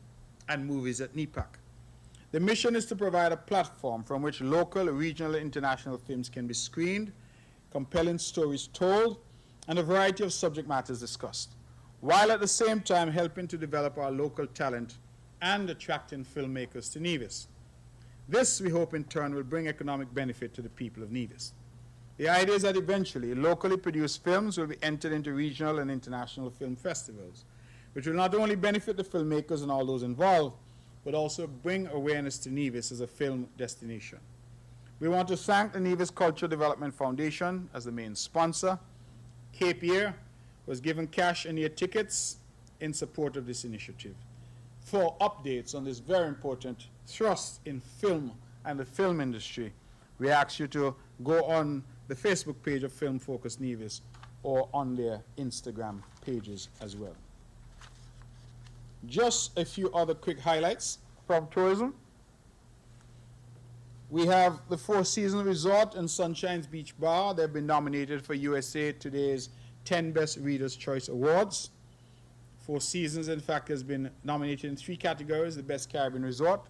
and Movies at NEPAC. The mission is to provide a platform from which local, regional, and international films can be screened, compelling stories told, and a variety of subject matters discussed, while at the same time helping to develop our local talent and attracting filmmakers to Nevis. This, we hope, in turn, will bring economic benefit to the people of Nevis. The idea is that eventually locally produced films will be entered into regional and international film festivals, which will not only benefit the filmmakers and all those involved, but also bring awareness to Nevis as a film destination. We want to thank the Nevis Cultural Development Foundation as the main sponsor. Cape Year was given cash and air tickets in support of this initiative. For updates on this very important thrust in film and the film industry, we ask you to go on the Facebook page of Film Focus Nevis or on their Instagram pages as well. Just a few other quick highlights from tourism. We have the Four Seasons Resort and Sunshine's Beach Bar. They've been nominated for USA Today's 10 Best Reader's Choice Awards. Four Seasons, in fact, has been nominated in 3 categories: the Best Caribbean Resort,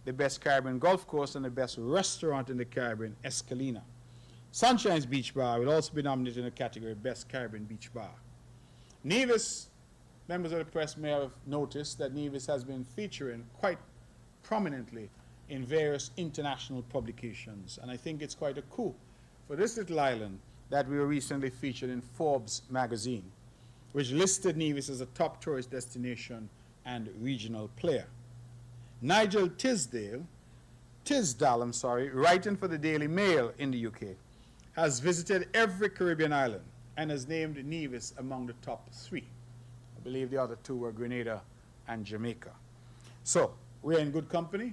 the Best Caribbean Golf Course, and the Best Restaurant in the Caribbean, Escalina. Sunshine's Beach Bar will also be nominated in the category Best Caribbean Beach Bar. Nevis, members of the press may have noticed that Nevis has been featuring quite prominently in various international publications, and I think it's quite a coup for this little island that we were recently featured in Forbes magazine, which listed Nevis as a top tourist destination and regional player. Nigel Tisdale, writing for the Daily Mail in the UK, has visited every Caribbean island and has named Nevis among the top 3. I believe the other 2 were Grenada and Jamaica. So we're in good company,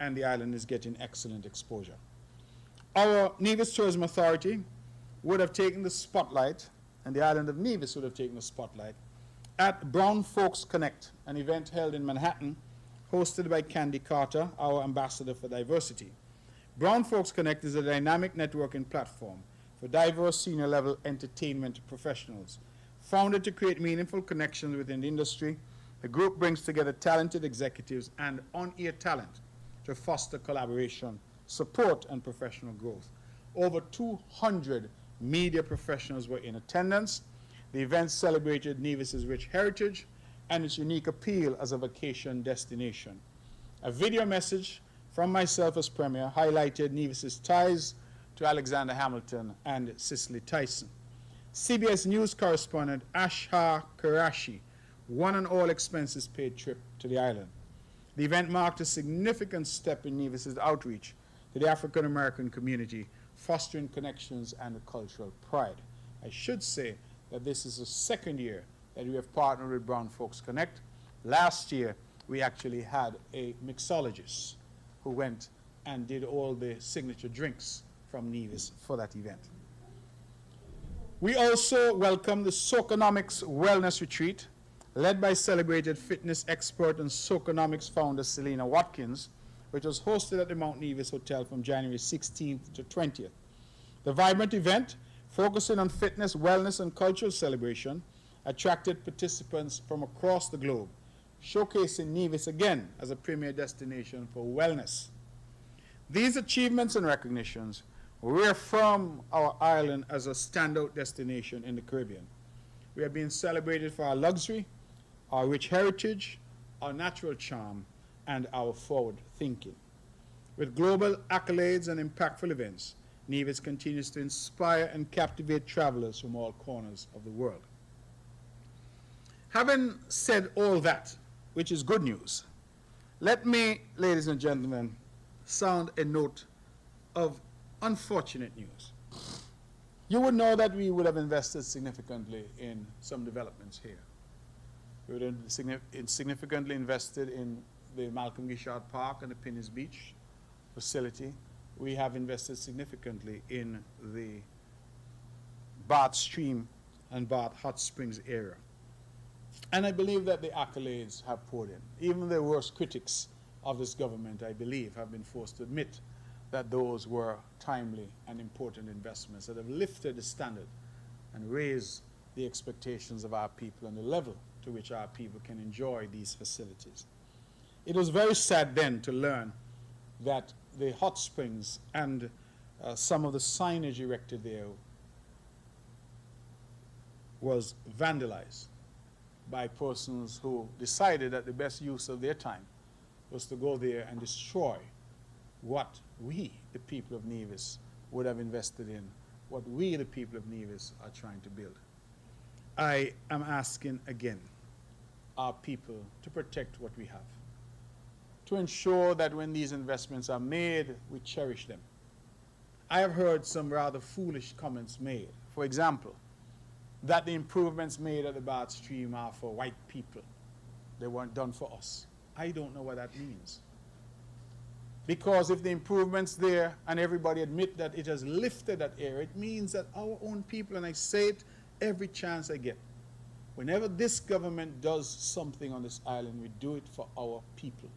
and the island is getting excellent exposure. Our Nevis Tourism Authority would have taken the spotlight, and the island of Nevis would have taken the spotlight, at Brown Folks Connect, an event held in Manhattan, hosted by Candy Carter, our ambassador for diversity. Brown Folks Connect is a dynamic networking platform for diverse senior-level entertainment professionals. Founded to create meaningful connections within the industry, the group brings together talented executives and on-air talent to foster collaboration, support, and professional growth. Over 200 media professionals were in attendance. The event celebrated Nevis's rich heritage and its unique appeal as a vacation destination. A video message from myself as Premier highlighted Nevis's ties to Alexander Hamilton and Cicely Tyson. CBS News correspondent Ashha Karashi won an all-expenses-paid trip to the island. The event marked a significant step in Nevis's outreach to the African-American community, fostering connections and cultural pride. I should say that this is the 2nd year that we have partnered with Brown Folks Connect. Last year, we actually had a mixologist who went and did all the signature drinks from Nevis for that event. We also welcome the Soconomics Wellness Retreat, led by celebrated fitness expert and Soconomics founder Selena Watkins, which was hosted at the Mount Nevis Hotel from January 16th to 20th. The vibrant event, focusing on fitness, wellness, and cultural celebration, attracted participants from across the globe, showcasing Nevis again as a premier destination for wellness. These achievements and recognitions reaffirm our island as a standout destination in the Caribbean. We have been celebrated for our luxury, our rich heritage, our natural charm, and our forward thinking. With global accolades and impactful events, Nevis continues to inspire and captivate travelers from all corners of the world. Having said all that, which is good news, let me, ladies and gentlemen, sound a note of unfortunate news. You would know that we would have invested significantly in some developments here. We would have significantly invested in the Malcolm Gishard Park and the Pinnis Beach facility. We have invested significantly in the Bath Stream and Bath Hot Springs area. And I believe that the accolades have poured in. Even the worst critics of this government, I believe, have been forced to admit that those were timely and important investments that have lifted the standard and raised the expectations of our people and the level to which our people can enjoy these facilities. It was very sad then to learn that the hot springs and some of the signage erected there was vandalized by persons who decided that the best use of their time was to go there and destroy what we, the people of Nevis, would have invested in, what we, the people of Nevis, are trying to build. I am asking again our people to protect what we have, to ensure that when these investments are made, we cherish them. I have heard some rather foolish comments made. For example, that the improvements made at the Bath Stream are for white people. They weren't done for us. I don't know what that means. Because if the improvements there and everybody admit that it has lifted that area, it means that our own people, and I say it every chance I get, whenever this government does something on this island, we do it for our people.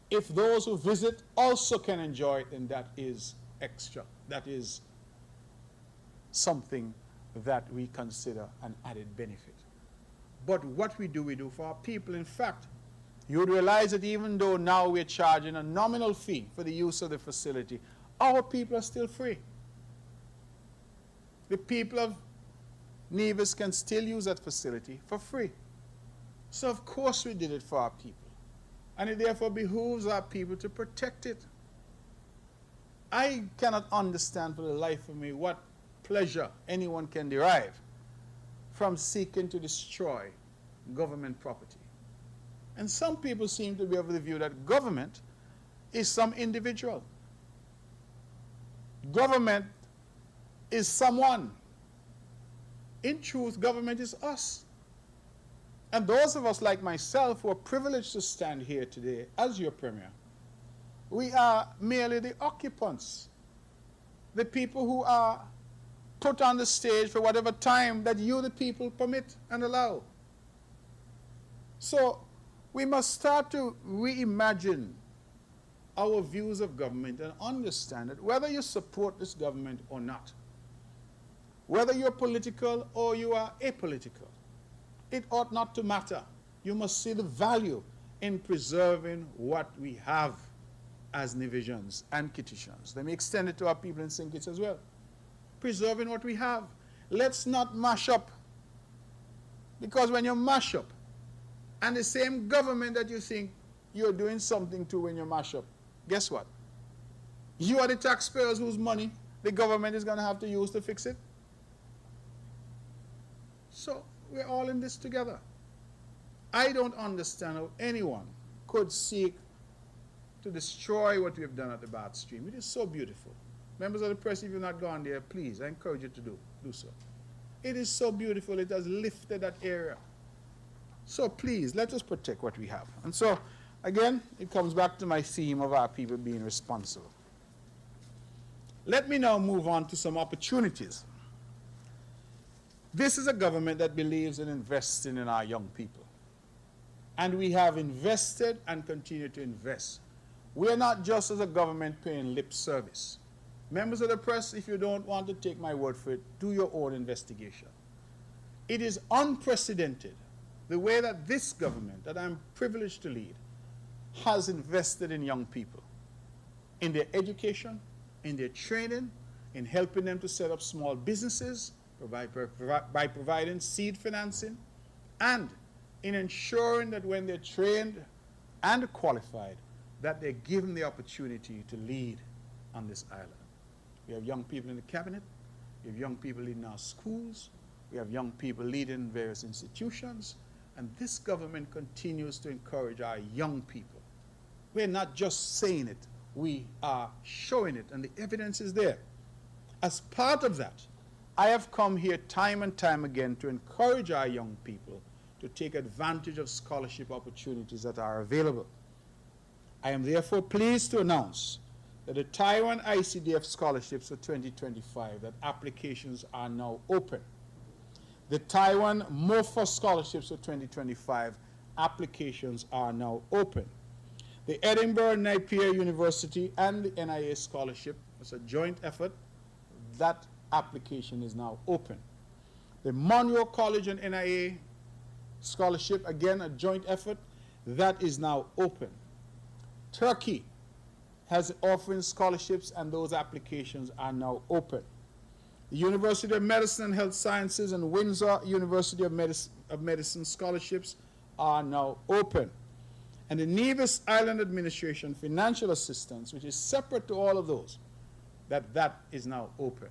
If those who visit also can enjoy it, then that is extra. That is something that we consider an added benefit. But what we do for our people. In fact, you would realize that even though now we're charging a nominal fee for the use of the facility, our people are still free. The people of Nevis can still use that facility for free. So of course we did it for our people. And it therefore behooves our people to protect it. I cannot understand for the life of me what pleasure anyone can derive from seeking to destroy government property. And some people seem to be of the view that government is some individual. Government is someone. In truth, government is us. And those of us like myself who are privileged to stand here today as your premier, we are merely the occupants, the people who are put on the stage for whatever time that you, the people, permit and allow. So we must start to reimagine our views of government and understand that whether you support this government or not, whether you're political or you are apolitical, it ought not to matter. You must see the value in preserving what we have as Nevisians and Kittitians. Let me extend it to our people in St. Kitts as well. Preserving what we have. Let's not mash up. Because when you mash up, and the same government that you think you're doing something to when you mash up, guess what? You are the taxpayers whose money the government is going to have to use to fix it. So we're all in this together. I don't understand how anyone could seek to destroy what we have done at the Bath Stream. It is so beautiful. Members of the press, if you've not gone there, please, I encourage you to do so. It is so beautiful. It has lifted that area. So please, let us protect what we have. And so, again, it comes back to my theme of our people being responsible. Let me now move on to some opportunities. This is a government that believes in investing in our young people. And we have invested and continue to invest. We are not just as a government paying lip service. Members of the press, if you don't want to take my word for it, do your own investigation. It is unprecedented the way that this government, that I'm privileged to lead, has invested in young people, in their education, in their training, in helping them to set up small businesses, by providing seed financing, and in ensuring that when they're trained and qualified, that they're given the opportunity to lead on this island. We have young people in the cabinet, we have young people leading our schools, we have young people leading various institutions, and this government continues to encourage our young people. We're not just saying it, we are showing it, and the evidence is there. As part of that, I have come here time and time again to encourage our young people to take advantage of scholarship opportunities that are available. I am therefore pleased to announce that the Taiwan ICDF scholarships for 2025, that applications are now open. The Taiwan MOFA scholarships for 2025, applications are now open. The Edinburgh Napier University and the NIA scholarship, it's a joint effort, that application is now open. The Monroe College and NIA scholarship, again a joint effort, that is now open. Turkey has offering scholarships and those applications are now open. The University of Medicine and Health Sciences and Windsor University of Medicine scholarships are now open. and the Nevis Island Administration financial assistance, which is separate to all of those, that is now open.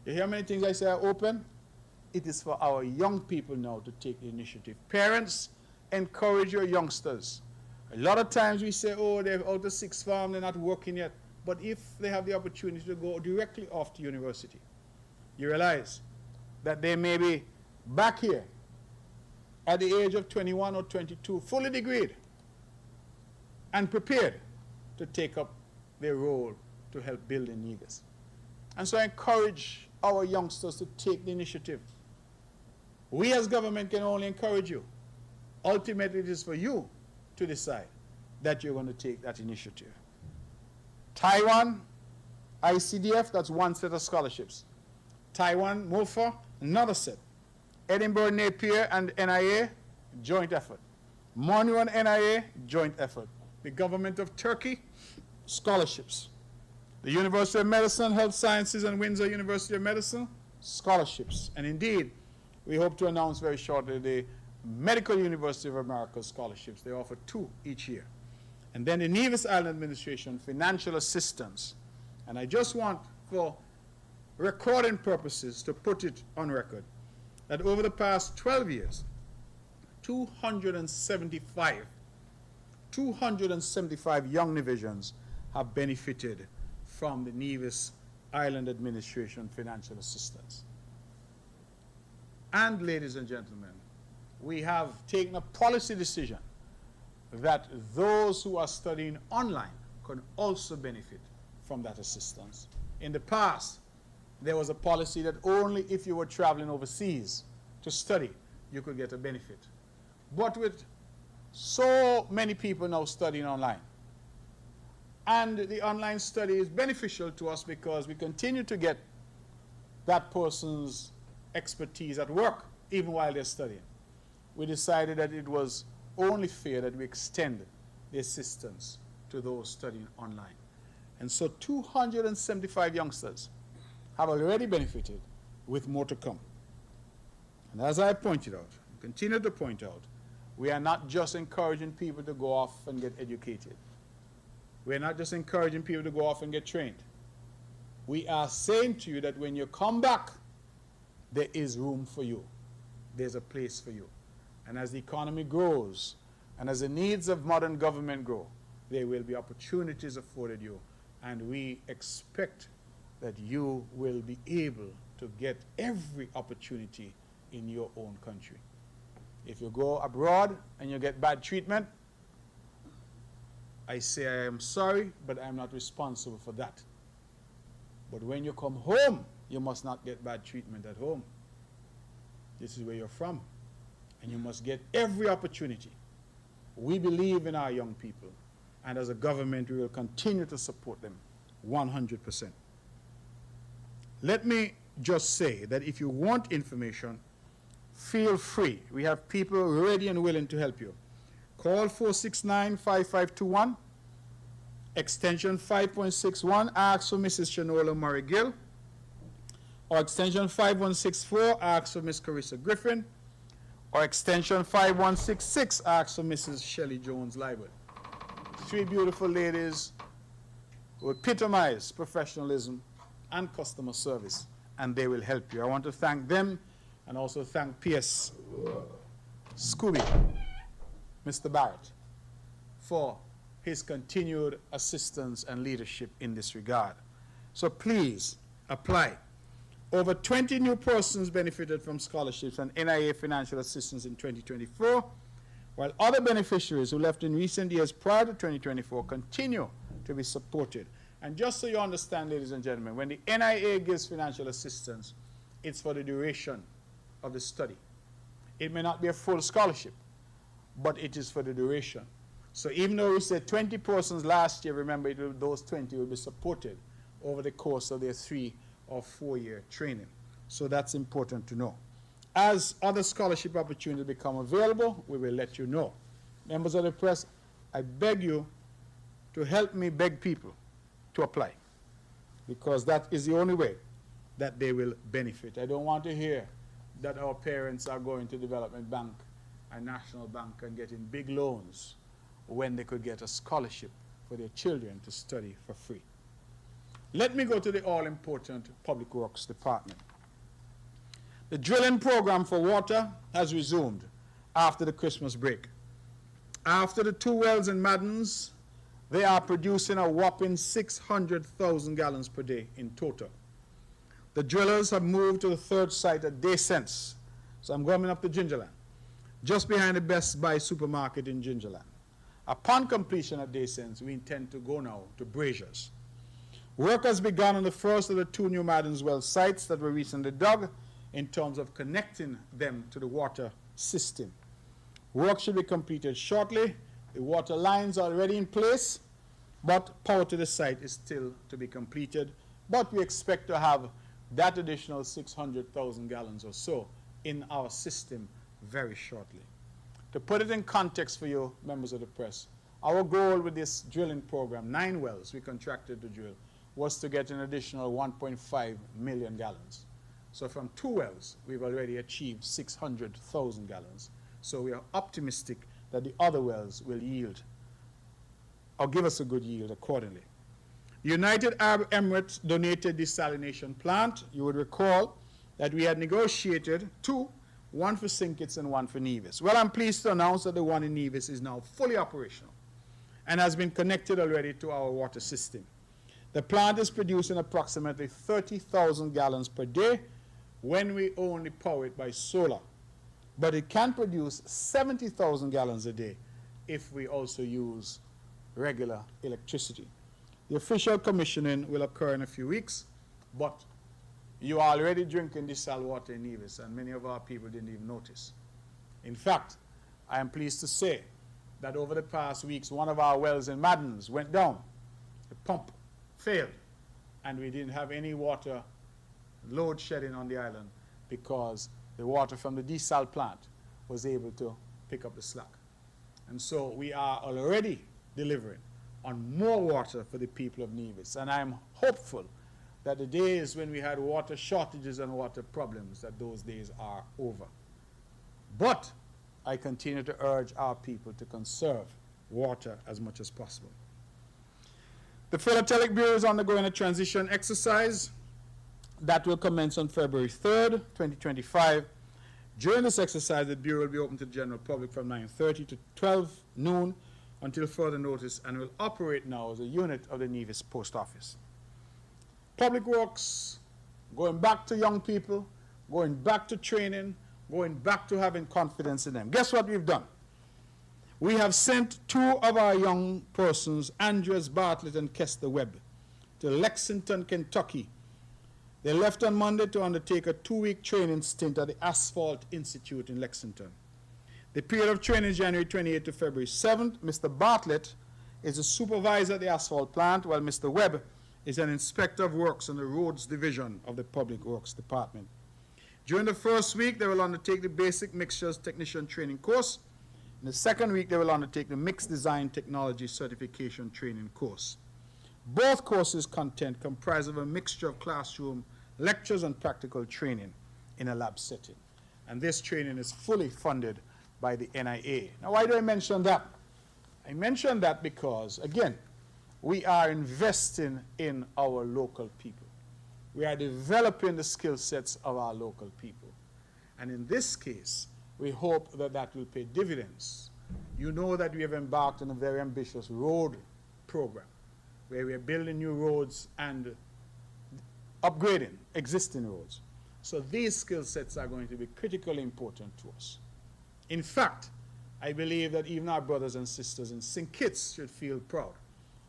You hear how many things I say are open? It is for our young people now to take the initiative. Parents, encourage your youngsters. A lot of times we say, oh, they're out of sixth form, they're not working yet. But if they have the opportunity to go directly off to university, you realize that they may be back here at the age of 21 or 22, fully degreed and prepared to take up their role to help build in Nevis. And so I encourage our youngsters to take the initiative. We as government can only encourage you. Ultimately, it is for you to decide that you're going to take that initiative. Taiwan, ICDF, that's one set of scholarships. Taiwan, MOFA, another set. Edinburgh, Napier, and NIA, joint effort. Monroe and NIA, joint effort. The government of Turkey, scholarships. The University of Medicine, Health Sciences, and Windsor University of Medicine, scholarships. And indeed, we hope to announce very shortly the Medical University of America scholarships. They offer 2 each year. And then the Nevis Island Administration, financial assistance. And I just want, for recording purposes, to put it on record, that over the past 12 years, 275 young Nevisians have benefited from the Nevis Island Administration financial assistance. And, ladies and gentlemen, we have taken a policy decision that those who are studying online can also benefit from that assistance. In the past, there was a policy that only if you were traveling overseas to study, you could get a benefit. But with so many people now studying online, and the online study is beneficial to us because we continue to get that person's expertise at work, even while they're studying. We decided that it was only fair that we extend the assistance to those studying online. And so 275 youngsters have already benefited, with more to come. And as I pointed out, continue to point out, we are not just encouraging people to go off and get educated. We are not just encouraging people to go off and get trained. We are saying to you that when you come back, there is room for you. There's a place for you. And as the economy grows, and as the needs of modern government grow, there will be opportunities afforded you. And we expect that you will be able to get every opportunity in your own country. If you go abroad and you get bad treatment, I say I am sorry, but I'm not responsible for that. But when you come home, you must not get bad treatment at home. This is where you're from. And you must get every opportunity. We believe in our young people. And as a government, we will continue to support them 100%. Let me just say that if you want information, feel free. We have people ready and willing to help you. Call 469-5521, extension 5.61, ask for Mrs. Shanola Murray Gill, or extension 5164, ask for Miss Carissa Griffin, or extension 5166, ask for Mrs. Shelley Jones Liebert. 3 beautiful ladies who epitomize professionalism and customer service, and they will help you. I want to thank them and also thank P.S. Scooby, Mr. Barrett, for his continued assistance and leadership in this regard. So please apply. Over 20 new persons benefited from scholarships and NIA financial assistance in 2024, while other beneficiaries who left in recent years prior to 2024 continue to be supported. And just so you understand, ladies and gentlemen, when the NIA gives financial assistance, it's for the duration of the study. It may not be a full scholarship, but it is for the duration. So even though we said 20 persons last year, remember those 20 will be supported over the course of their 3 or 4-year training. So that's important to know. As other scholarship opportunities become available, we will let you know. Members of the press, I beg you to help me beg people to apply, because that is the only way that they will benefit. I don't want to hear that our parents are going to Development Bank and National Bank and getting big loans when they could get a scholarship for their children to study for free. Let me go to the all-important Public Works Department. The drilling program for water has resumed after the Christmas break. After the 2 wells in Maddens, they are producing a whopping 600,000 gallons per day in total. The drillers have moved to the 3rd site at Daysense. So I'm coming up to Gingerland, just behind the Best Buy supermarket in Gingerland. Upon completion at Daysense, we intend to go now to Braziers. Work has begun on the first of the 2 new Maddens well sites that were recently dug in terms of connecting them to the water system. Work should be completed shortly. The water lines are already in place, but power to the site is still to be completed. But we expect to have that additional 600,000 gallons or so in our system very shortly. To put it in context for you, members of the press, our goal with this drilling program, 9 wells we contracted to drill, was to get an additional 1.5 million gallons. So from 2 wells, we've already achieved 600,000 gallons. So we are optimistic that the other wells will yield or give us a good yield accordingly. The United Arab Emirates donated desalination plant. You would recall that we had negotiated 2, one for St. Kitts and one for Nevis. Well, I'm pleased to announce that the one in Nevis is now fully operational and has been connected already to our water system. The plant is producing approximately 30,000 gallons per day when we only power it by solar. But it can produce 70,000 gallons a day if we also use regular electricity. The official commissioning will occur in a few weeks, but you are already drinking desal water in Nevis, and many of our people didn't even notice. In fact, I am pleased to say that over the past weeks, one of our wells in Maddens went down. The pump failed, and we didn't have any water load shedding on the island because the water from the desal plant was able to pick up the slack. And so we are already delivering on more water for the people of Nevis. And I'm hopeful that the days when we had water shortages and water problems, that those days are over. But I continue to urge our people to conserve water as much as possible. The Philatelic Bureau is undergoing a transition exercise that will commence on February 3rd, 2025. During this exercise, the Bureau will be open to the general public from 9:30 to 12 noon until further notice, and will operate now as a unit of the Nevis Post Office. Public Works, going back to young people, going back to training, going back to having confidence in them. Guess what we've done? We have sent 2 of our young persons, Andreas Bartlett and Kester Webb, to Lexington, Kentucky. They left on Monday to undertake a 2-week training stint at the Asphalt Institute in Lexington. The period of training is January 28 to February 7th. Mr. Bartlett is a supervisor at the asphalt plant, while Mr. Webb is an inspector of works in the roads division of the Public Works Department. During the first week, they will undertake the basic mixtures technician training course. In the second week, they will undertake the mixed design technology certification training course. Both courses' content comprise of a mixture of classroom lectures and practical training in a lab setting. And this training is fully funded by the NIA. Now, why do I mention that? I mention that because, again, we are investing in our local people. We are developing the skill sets of our local people. And in this case, we hope that that will pay dividends. You know that we have embarked on a very ambitious road program where we are building new roads and upgrading existing roads. So these skill sets are going to be critically important to us. In fact, I believe that even our brothers and sisters in St. Kitts should feel proud,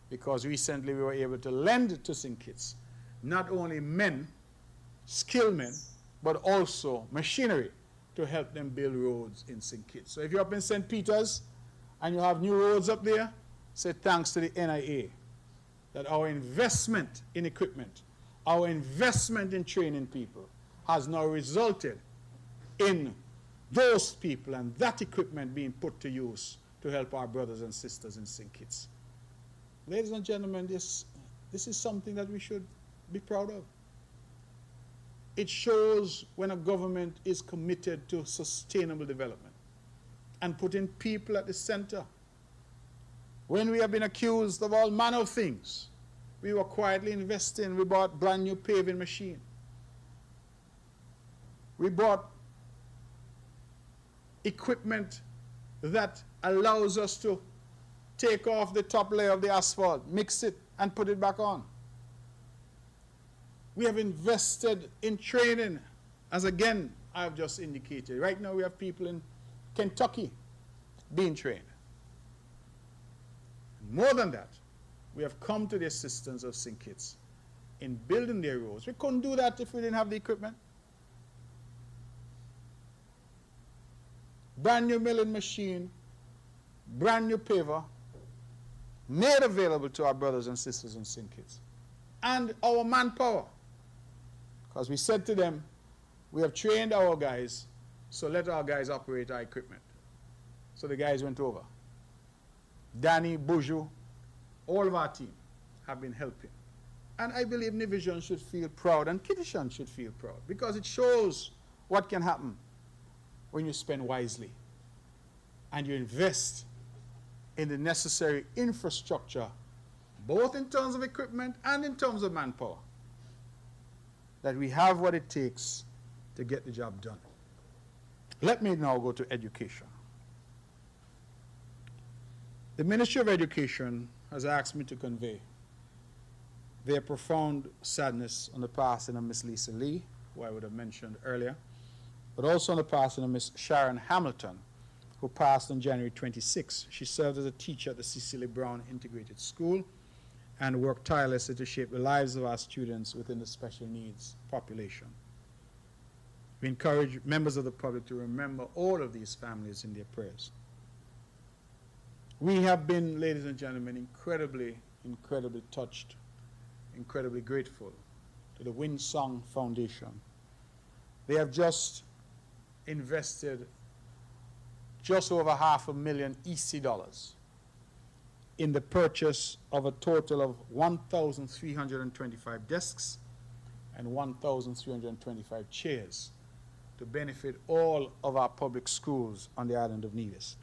because recently we were able to lend to St. Kitts not only men, skilled men, but also machinery to help them build roads in St. Kitts. So if you're up in St. Peter's and you have new roads up there, say thanks to the NIA, that our investment in equipment, our investment in training people has now resulted in those people and that equipment being put to use to help our brothers and sisters in St. Kitts. Ladies and gentlemen, this is something that we should be proud of. It shows when a government is committed to sustainable development and putting people at the center. When we have been accused of all manner of things, we were quietly investing. We bought brand new paving machine. We bought equipment that allows us to take off the top layer of the asphalt, mix it, and put it back on. We have invested in training, as again I have just indicated. Right now we have people in Kentucky being trained. More than that, we have come to the assistance of St. Kitts in building their roads. We couldn't do that if we didn't have the equipment. Brand new milling machine, brand new paver, made available to our brothers and sisters in St. Kitts. And our manpower. Because we said to them, we have trained our guys, so let our guys operate our equipment. So the guys went over. Danny, Buju, all of our team have been helping. And I believe Nivision should feel proud, and Kitishan should feel proud, because it shows what can happen when you spend wisely and you invest in the necessary infrastructure, both in terms of equipment and in terms of manpower, that we have what it takes to get the job done. Let me now go to education. The Ministry of Education has asked me to convey their profound sadness on the passing of Miss Lisa Lee, who I would have mentioned earlier, but also on the passing of Miss Sharon Hamilton, who passed on January 26. She served as a teacher at the Cecily Brown Integrated School and worked tirelessly to shape the lives of our students within the special needs population. We encourage members of the public to remember all of these families in their prayers. We have been, ladies and gentlemen, incredibly touched, incredibly grateful to the Winsong Foundation. They have just invested just over $500,000 EC dollars in the purchase of a total of 1,325 desks and 1,325 chairs to benefit all of our public schools on the island of Nevis.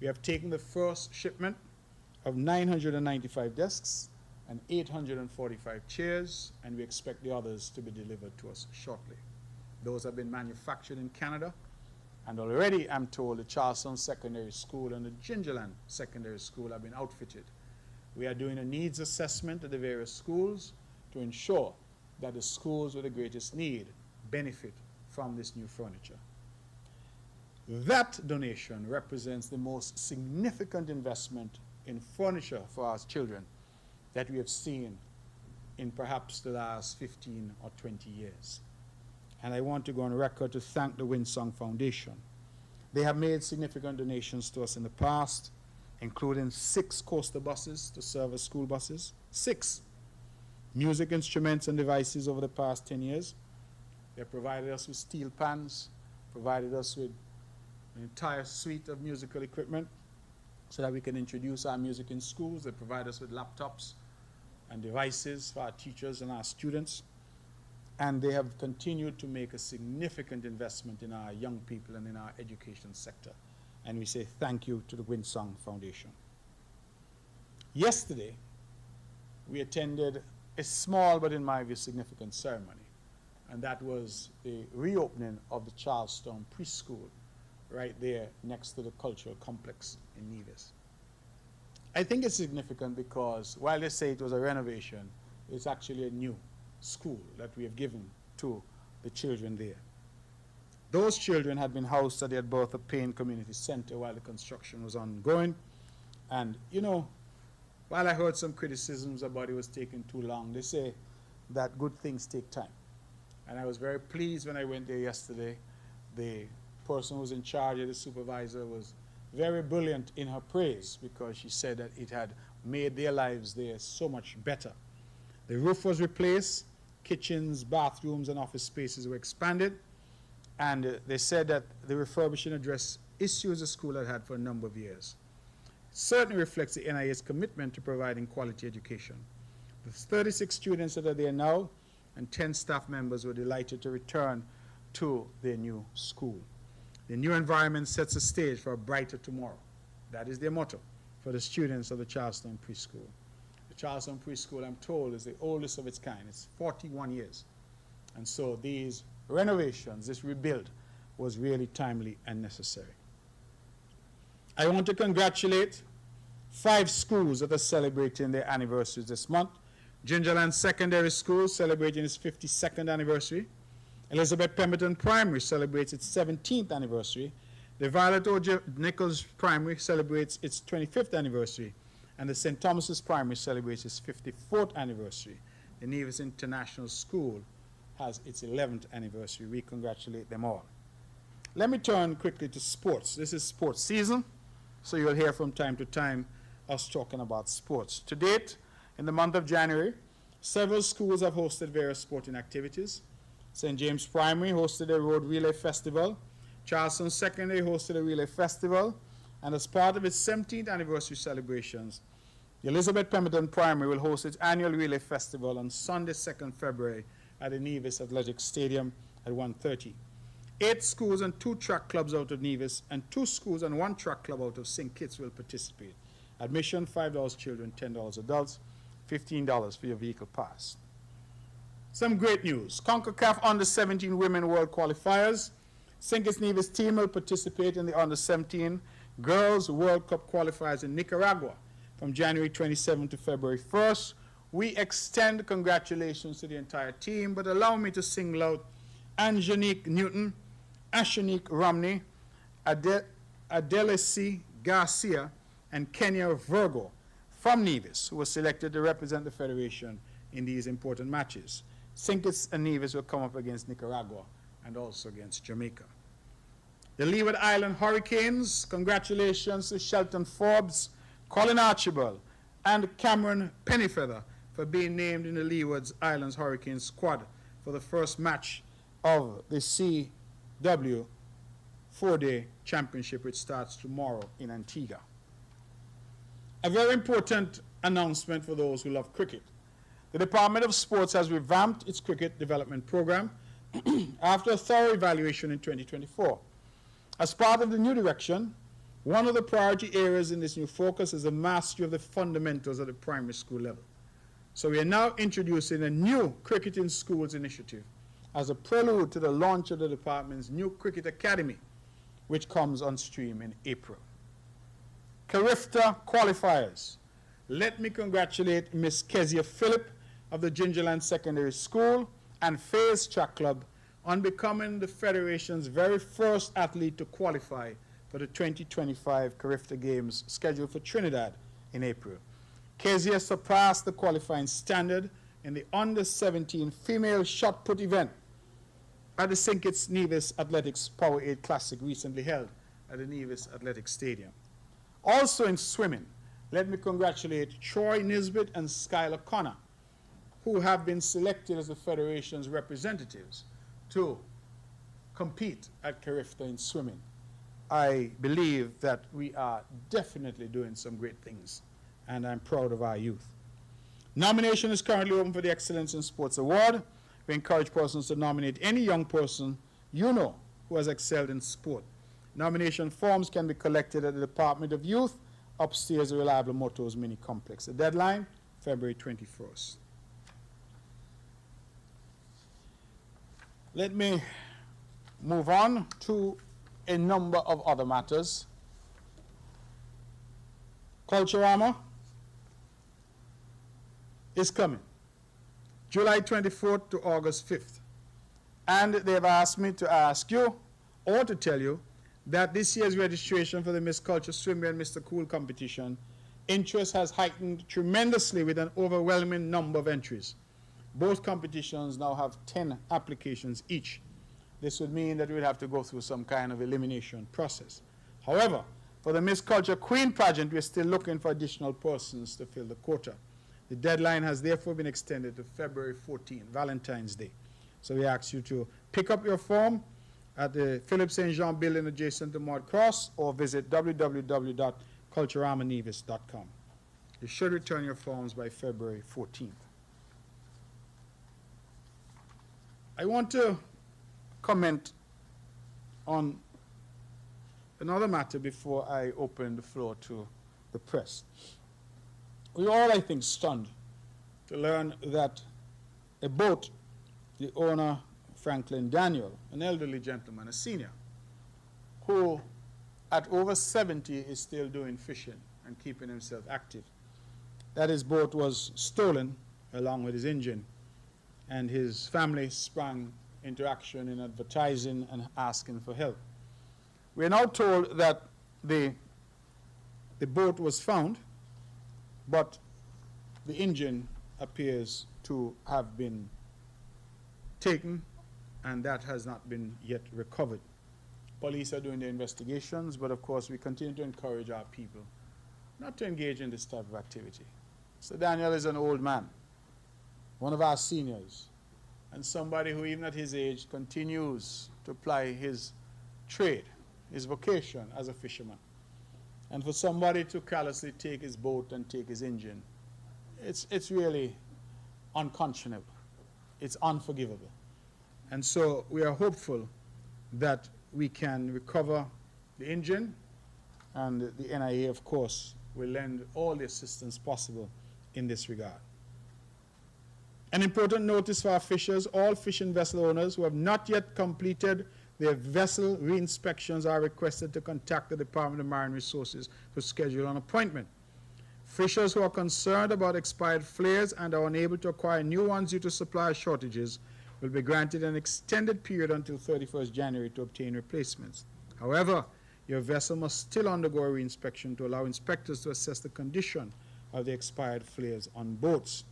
We have taken the first shipment of 995 desks and 845 chairs, and we expect the others to be delivered to us shortly. Those have been manufactured in Canada, and already I'm told the Charleston Secondary School and the Gingerland Secondary School have been outfitted. We are doing a needs assessment at the various schools to ensure that the schools with the greatest need benefit from this new furniture. That donation represents the most significant investment in furniture for our children that we have seen in perhaps the last 15 or 20 years. And I want to go on record to thank the Winsong Foundation. They have made significant donations to us in the past, including 6 coaster buses to serve as school buses, 6 music instruments and devices over the past 10 years. They provided us with steel pans, provided us with an entire suite of musical equipment so that we can introduce our music in schools. They provide us with laptops and devices for our teachers and our students. And they have continued to make a significant investment in our young people and in our education sector. And we say thank you to the Winsong Foundation. Yesterday, we attended a small but in my view significant ceremony, and that was the reopening of the Charlestown Preschool right there next to the cultural complex in Nevis. I think it's significant because while they say it was a renovation, it's actually a new school that we have given to the children there. Those children had been housed at the Bertha Payne Community Center while the construction was ongoing. And, you know, while I heard some criticisms about it was taking too long, they say that good things take time. And I was very pleased when I went there yesterday. The person who was in charge of the supervisor was very brilliant in her praise because she said that it had made their lives there so much better. The roof was replaced, kitchens, bathrooms, and office spaces were expanded, and they said that the refurbishing addressed issues the school had had for a number of years. It certainly reflects the NIA's commitment to providing quality education. The 36 students that are there now and 10 staff members were delighted to return to their new school. The new environment sets the stage for a brighter tomorrow. That is their motto. for the students of the Charlestown Preschool. The Charlestown Preschool, I'm told, is the oldest of its kind. It's 41 years. And so these renovations, this rebuild, was really timely and necessary. I want to congratulate 5 schools that are celebrating their anniversaries this month. Gingerland Secondary School celebrating its 52nd anniversary. Elizabeth Pemberton Primary celebrates its 17th anniversary. The Violet O. Nichols Primary celebrates its 25th anniversary. And the St. Thomas's Primary celebrates its 54th anniversary. The Nevis International School has its 11th anniversary. We congratulate them all. Let me turn quickly to sports. This is sports season, so you'll hear from time to time us talking about sports. To date, in the month of January, several schools have hosted various sporting activities. St. James Primary hosted a road relay festival. Charleston Secondary hosted a relay festival. And as part of its 17th anniversary celebrations, the Elizabeth Pemberton Primary will host its annual relay festival on Sunday, 2nd February at the Nevis Athletic Stadium at 1:30. 8 schools and 2 track clubs out of Nevis and 2 schools and 1 track club out of St. Kitts will participate. Admission, $5 children, $10 adults, $15 for your vehicle pass. Some great news. CONCACAF Under-17 Women World Qualifiers. St. Kitts Nevis team will participate in the Under-17 Girls World Cup Qualifiers in Nicaragua from January 27 to February 1st. We extend congratulations to the entire team, but allow me to single out Angenique Newton, Ashanique Romney, Adelisi Garcia, and Kenya Virgo from Nevis, who was selected to represent the Federation in these important matches. St. Kitts and Nevis will come up against Nicaragua and also against Jamaica. The Leeward Island Hurricanes, congratulations to Shelton Forbes, Colin Archibald, and Cameron Pennyfeather for being named in the Leeward Islands Hurricanes squad for the first match of the CW 4-day championship, which starts tomorrow in Antigua. A very important announcement for those who love cricket. The Department of Sports has revamped its cricket development program after a thorough evaluation in 2024. As part of the new direction, one of the priority areas in this new focus is the mastery of the fundamentals at the primary school level. So we are now introducing a new Cricket in Schools initiative as a prelude to the launch of the department's new Cricket Academy, which comes on stream in April. Carifta qualifiers. Let me congratulate Miss Kezia Phillip of the Gingerland Secondary School and Faye's Track Club on becoming the Federation's very first athlete to qualify for the 2025 Carifta Games scheduled for Trinidad in April. Kezia surpassed the qualifying standard in the Under-17 female shot put event at the St. Kitts Nevis Athletics Powerade Classic recently held at the Nevis Athletic Stadium. Also in swimming, let me congratulate Troy Nisbet and Skylar Connor, who have been selected as the Federation's representatives to compete at Carifta in swimming. I believe that we are definitely doing some great things, and I'm proud of our youth. Nomination is currently open for the Excellence in Sports Award. We encourage persons to nominate any young person you know who has excelled in sport. Nomination forms can be collected at the Department of Youth, upstairs the Reliable Motors Mini Complex. The deadline, February 21st. Let me move on to a number of other matters. Culturama is coming, July 24th to August 5th. And they've asked me to ask you, or to tell you, that this year's registration for the Miss Culture Swimwear and Mr. Cool competition, interest has heightened tremendously with an overwhelming number of entries. Both competitions now have 10 applications each. This would mean that we'd have to go through some kind of elimination process. However, for the Miss Culture Queen pageant, we're still looking for additional persons to fill the quota. The deadline has therefore been extended to February 14, Valentine's Day. So we ask you to pick up your form at the Philip St. Jean building adjacent to Maud Cross, or visit www.culturamanevis.com. You should return your forms by February 14th. I want to comment on another matter before I open the floor to the press. We were all, I think, stunned to learn that a boat, the owner, Franklin Daniel, an elderly gentleman, a senior, who at over 70 is still doing fishing and keeping himself active, that his boat was stolen along with his engine, and his family sprang into action in advertising and asking for help. We are now told that the boat was found, but the engine appears to have been taken, and that has not been yet recovered. Police are doing their investigations, but of course we continue to encourage our people not to engage in this type of activity. So Daniel is an old man, one of our seniors, and somebody who even at his age continues to ply his trade, his vocation as a fisherman. And for somebody to callously take his boat and take his engine, it's really unconscionable. It's unforgivable. And so we are hopeful that we can recover the engine, and the NIA, of course, will lend all the assistance possible in this regard. An important notice for our fishers: all fishing vessel owners who have not yet completed their vessel re-inspections are requested to contact the Department of Marine Resources to schedule an appointment. Fishers who are concerned about expired flares and are unable to acquire new ones due to supply shortages will be granted an extended period until 31st January to obtain replacements. However, your vessel must still undergo a re-inspection to allow inspectors to assess the condition of the expired flares on boats.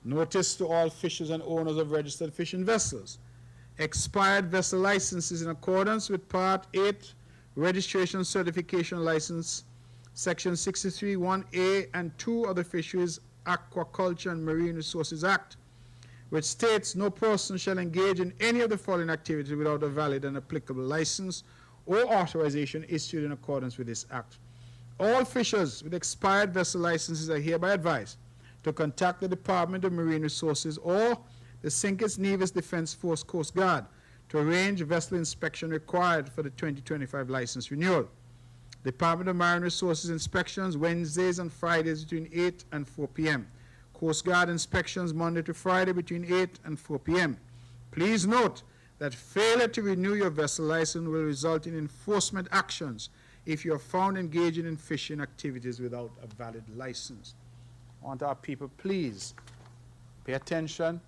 Notice to all fishers and owners of registered fishing vessels: expired vessel licenses in accordance with Part 8 Registration Certification License, Section 63, 1A and 2 of the Fisheries, Aquaculture and Marine Resources Act, which states no person shall engage in any of the following activities without a valid and applicable license or authorization issued in accordance with this act. All fishers with expired vessel licenses are hereby advised to contact the Department of Marine Resources or the St. Kitts Nevis Defense Force Coast Guard to arrange vessel inspection required for the 2025 license renewal. Department of Marine Resources inspections Wednesdays and Fridays between 8 and 4 p.m. Coast Guard inspections Monday to Friday between 8 and 4 p.m. Please note that failure to renew your vessel license will result in enforcement actions if you are found engaging in fishing activities without a valid license. I want our people, please pay attention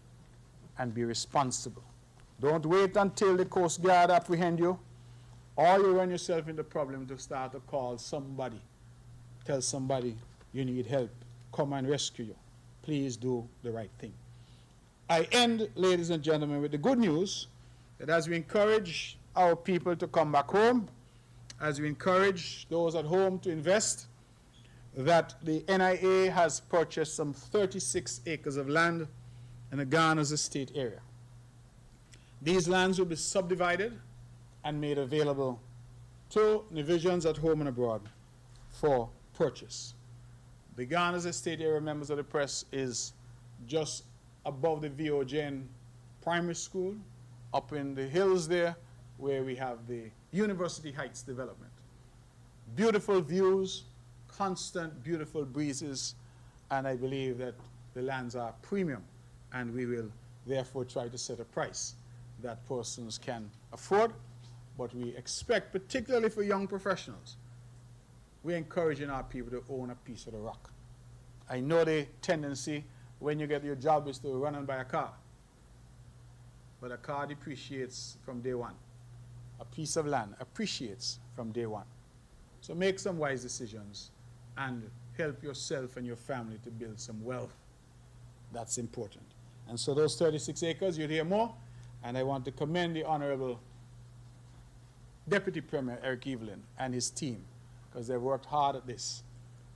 and be responsible. Don't wait until the Coast Guard apprehend you, or you run yourself into problem to start to call somebody, tell somebody you need help, come and rescue you. Please do the right thing. I end, ladies and gentlemen, with the good news that as we encourage our people to come back home, as we encourage those at home to invest, that the NIA has purchased some 36 acres of land in the Ghana's estate area. These lands will be subdivided and made available to Nevisians at home and abroad for purchase. The Ghana's estate area, members of the press, is just above the VOJN primary school, up in the hills there, where we have the University Heights development. Beautiful views, constant beautiful breezes, and I believe that the lands are premium, and we will therefore try to set a price that persons can afford. But we expect, particularly for young professionals, we're encouraging our people to own a piece of the rock. I know the tendency when you get your job is to run and buy a car, but a car depreciates from day one. A piece of land appreciates from day one. So make some wise decisions and help yourself and your family to build some wealth. That's important. And so those 36 acres, you'll hear more, and I want to commend the Honorable Deputy Premier Eric Evelyn and his team, because they've worked hard at this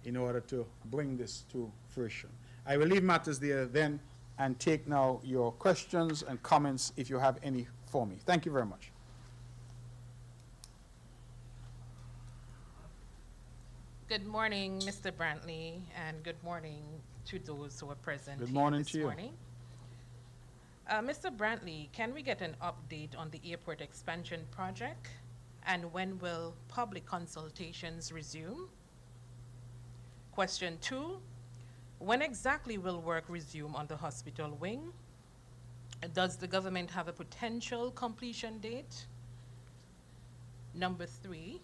in order to bring this to fruition. I will leave matters there then and take now your questions and comments if you have any for me. Thank you very much. Good morning, Mr. Brantley, and good morning to those who are present Good morning this to you. morning. Mr. Brantley, can we get an update on the airport expansion project, and when will public consultations resume? Question 2, when exactly will work resume on the hospital wing? Does the government have a potential completion date? Number 3,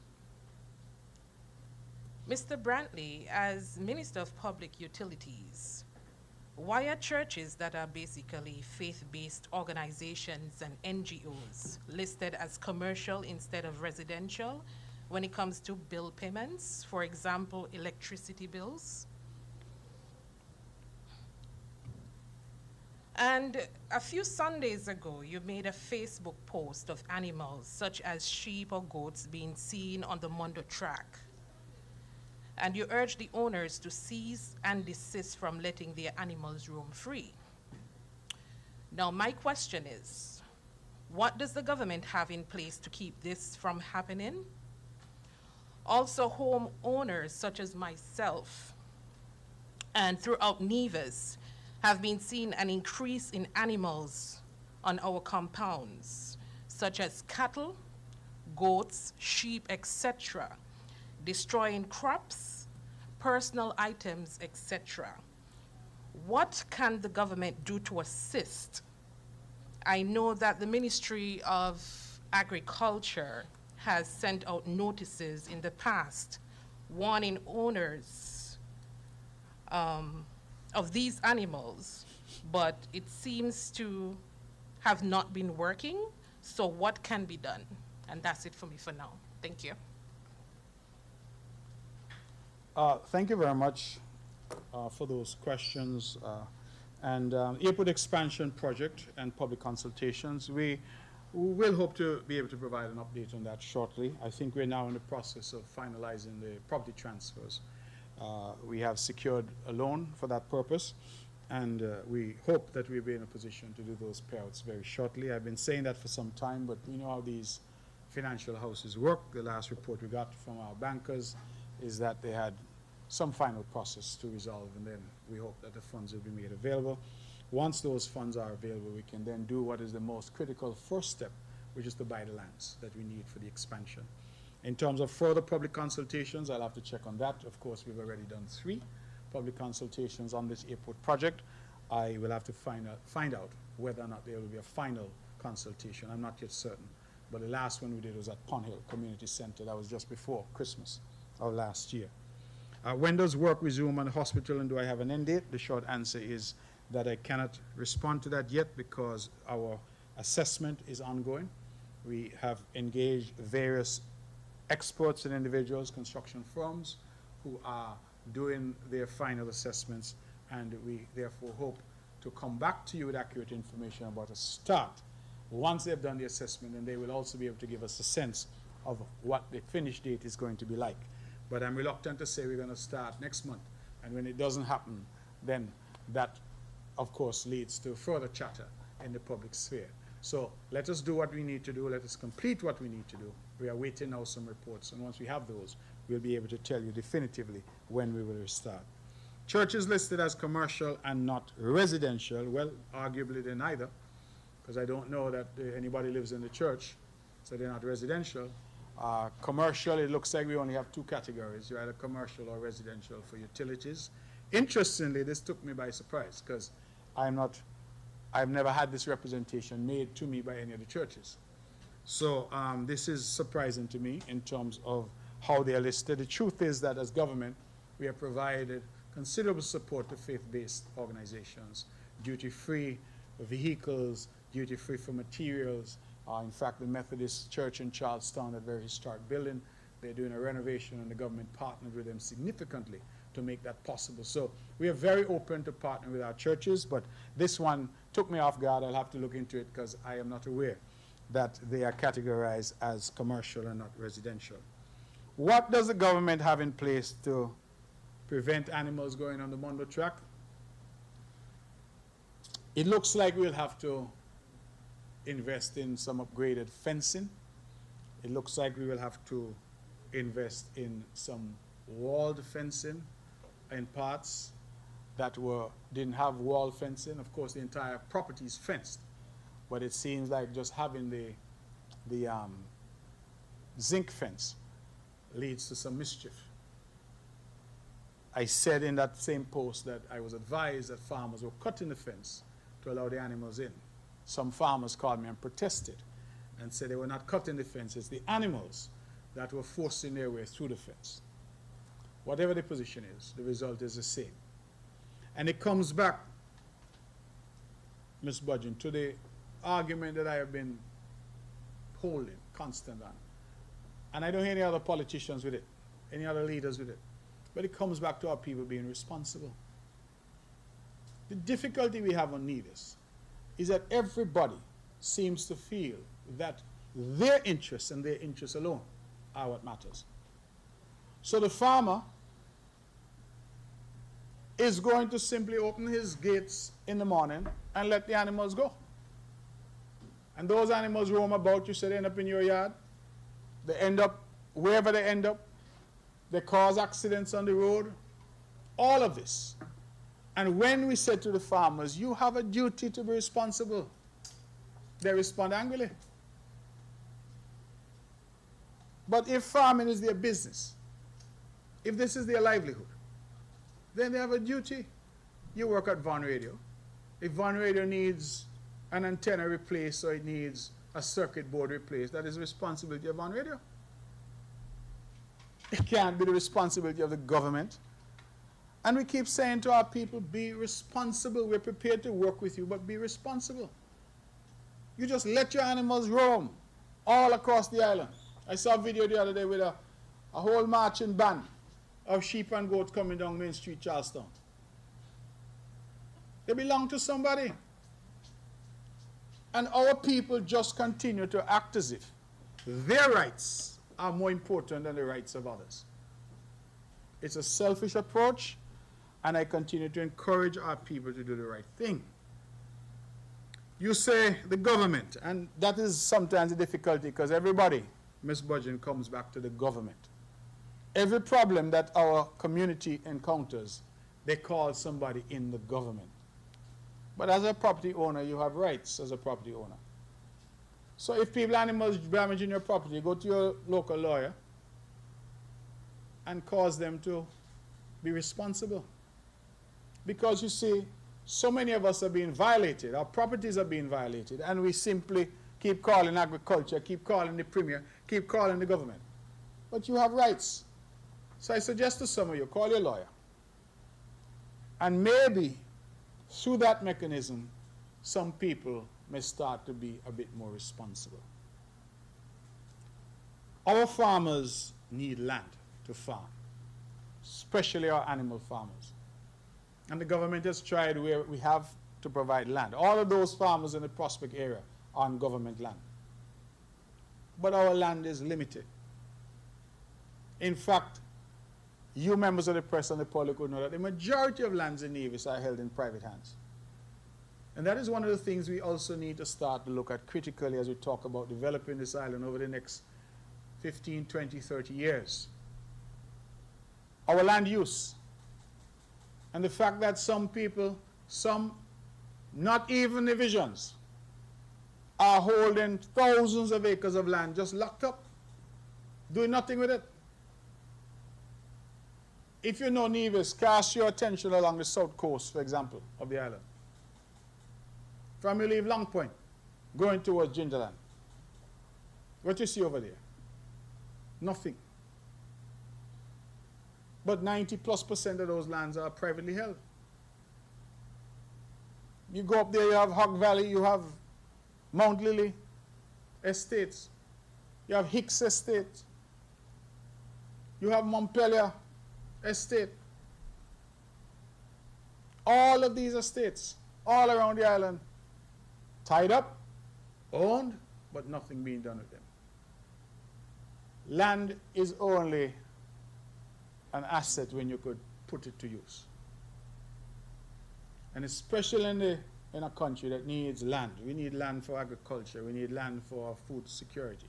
Mr. Brantley, as Minister of Public Utilities, why are churches that are basically faith-based organizations and NGOs listed as commercial instead of residential when it comes to bill payments, for example, electricity bills? And a few Sundays ago, you made a Facebook post of animals such as sheep or goats being seen on the Mondo track. And you urged the owners to cease and desist from letting their animals roam free. Now, my question is, what does the government have in place to keep this from happening? Also, homeowners such as myself and throughout Nevis have been seeing an increase in animals on our compounds, such as cattle, goats, sheep, etc., destroying crops, personal items, etc. What can the government do to assist? I know that the Ministry of Agriculture has sent out notices in the past warning owners of these animals, but it seems to have not been working. So what can be done? And that's it for me for now. Thank you. Thank you very much for those questions. Airport expansion project and public consultations, we will hope to be able to provide an update on that shortly. I think we're now in the process of finalizing the property transfers. We have secured a loan for that purpose, and we hope that we'll be in a position to do those payouts very shortly. I've been saying that for some time, but we know how these financial houses work. The last report we got from our bankers is that they had some final process to resolve, and then we hope that the funds will be made available. Once those funds are available, we can then do what is the most critical first step, which is to buy the lands that we need for the expansion. In terms of further public consultations, I'll have to check on that. Of course, we've already done 3 public consultations on this airport project. I will have to find out whether or not there will be a final consultation. I'm not yet certain. But the last one we did was at Pond Hill Community Center. That was just before Christmas of last year. When does work resume on the hospital, and do I have an end date? The short answer is that I cannot respond to that yet because our assessment is ongoing. We have engaged various experts and individuals, construction firms, who are doing their final assessments, and we therefore hope to come back to you with accurate information about a start once they've done the assessment, and they will also be able to give us a sense of what the finish date is going to be like. But I'm reluctant to say we're going to start next month, and when it doesn't happen, then that, of course, leads to further chatter in the public sphere. So let us do what we need to do. Let us complete what we need to do. We are waiting now some reports, and once we have those, we'll be able to tell you definitively when we will restart. Churches listed as commercial and not residential, well, arguably they're neither, because I don't know that anybody lives in the church, so they're not residential. Commercial, it looks like we only have 2 categories. You're either commercial or residential for utilities. Interestingly, this took me by surprise, because I've never had this representation made to me by any of the churches. So this is surprising to me in terms of how they are listed. The truth is that as government, we have provided considerable support to faith-based organizations, duty-free vehicles, duty-free for materials. In fact, the Methodist Church in Charlestown, a very historic building, they're doing a renovation, and the government partnered with them significantly to make that possible. So we are very open to partner with our churches, but this one took me off guard. I'll have to look into it because I am not aware that they are categorized as commercial and not residential. What does the government have in place to prevent animals going on the Mondo track? It looks like we'll have to invest in some upgraded fencing. It looks like we will have to invest in some walled fencing in parts that didn't have wall fencing. Of course, the entire property is fenced, but it seems like just having the zinc fence leads to some mischief. I said in that same post that I was advised that farmers were cutting the fence to allow the animals in. Some farmers called me and protested and said they were not cutting the fence, it's the animals that were forcing their way through the fence. Whatever the position is, the result is the same. And it comes back, Ms. Budgeon, to the argument that I have been holding constant on. And I don't hear any other politicians with it, any other leaders with it. But it comes back to our people being responsible. The difficulty we have on Nevis is that everybody seems to feel that their interests and their interests alone are what matters. So the farmer is going to simply open his gates in the morning and let the animals go. And those animals roam about, you said they end up in your yard. They end up wherever they end up. They cause accidents on the road. All of this. And when we said to the farmers, you have a duty to be responsible, they respond angrily. But if farming is their business, if this is their livelihood, then they have a duty. You work at Von Radio. If Von Radio needs an antenna replaced or it needs a circuit board replaced, that is the responsibility of Von Radio. It can't be the responsibility of the government. And we keep saying to our people, be responsible. We're prepared to work with you, but be responsible. You just let your animals roam all across the island. I saw a video the other day with a whole marching band of sheep and goats coming down Main Street, Charlestown. They belong to somebody. And our people just continue to act as if their rights are more important than the rights of others. It's a selfish approach, and I continue to encourage our people to do the right thing. You say the government, and that is sometimes a difficulty because everybody, Ms. Budgeon, comes back to the government. Every problem that our community encounters, they call somebody in the government. But as a property owner, you have rights as a property owner. So if people, animals damaging your property, go to your local lawyer and cause them to be responsible. Because you see, so many of us are being violated, our properties are being violated, and we simply keep calling agriculture, keep calling the premier, keep calling the government. But you have rights. So I suggest to some of you, call your lawyer. And maybe through that mechanism, some people may start to be a bit more responsible. Our farmers need land to farm, especially our animal farmers. And the government has tried where we have to provide land. All of those farmers in the Prospect area are on government land. But our land is limited. In fact, you members of the press and the public would know that the majority of lands in Nevis are held in private hands. And that is one of the things we also need to start to look at critically as we talk about developing this island over the next 15, 20, 30 years. Our land use. And the fact that some people, some not even divisions, are holding thousands of acres of land just locked up, doing nothing with it. If you know Nevis, cast your attention along the south coast, for example, of the island. From you leave Long Point, going towards Gingerland. What you see over there? Nothing. But 90+% of those lands are privately held. You go up there, you have Hog Valley, you have Mount Lily estates, you have Hicks estate, you have Montpelier estate. All of these estates, all around the island, tied up, owned, but nothing being done with them. Land is only an asset when you could put it to use. And especially in a country that needs land. We need land for agriculture. We need land for food security.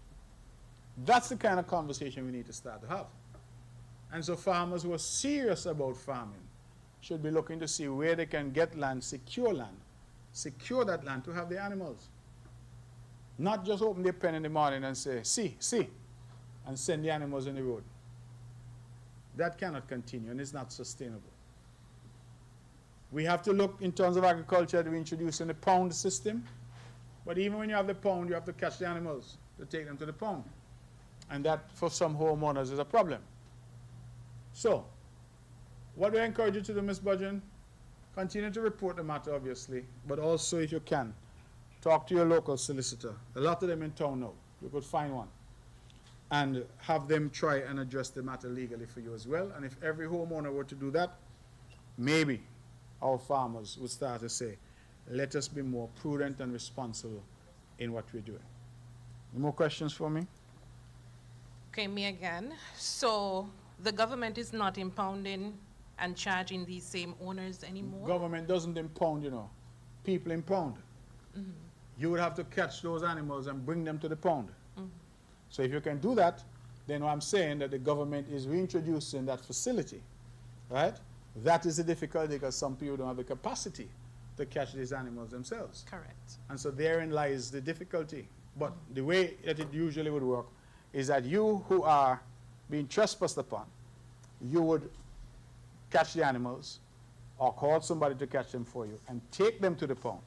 That's the kind of conversation we need to start to have. And so farmers who are serious about farming should be looking to see where they can get land, secure that land to have the animals. Not just open their pen in the morning and say, see, and send the animals in the road. That cannot continue, and it's not sustainable. We have to look in terms of agriculture to introducing the pound system. But even when you have the pound, you have to catch the animals to take them to the pound. And that, for some homeowners, is a problem. So, what do I encourage you to do, Ms. Budgeon? Continue to report the matter, obviously, but also, if you can, talk to your local solicitor. A lot of them in town know. You could find one. And have them try and address the matter legally for you as well. And if every homeowner were to do that, maybe our farmers would start to say, let us be more prudent and responsible in what we're doing. Any more questions for me? Okay, me again. So the government is not impounding and charging these same owners anymore? Government doesn't impound, you know. People impound. Mm-hmm. You would have to catch those animals and bring them to the pound. Mm-hmm. So if you can do that, then what I'm saying that the government is reintroducing that facility, right? That is the difficulty because some people don't have the capacity to catch these animals themselves. Correct. And so therein lies the difficulty. But the way that it usually would work is that you who are being trespassed upon, you would catch the animals or call somebody to catch them for you and take them to the pound.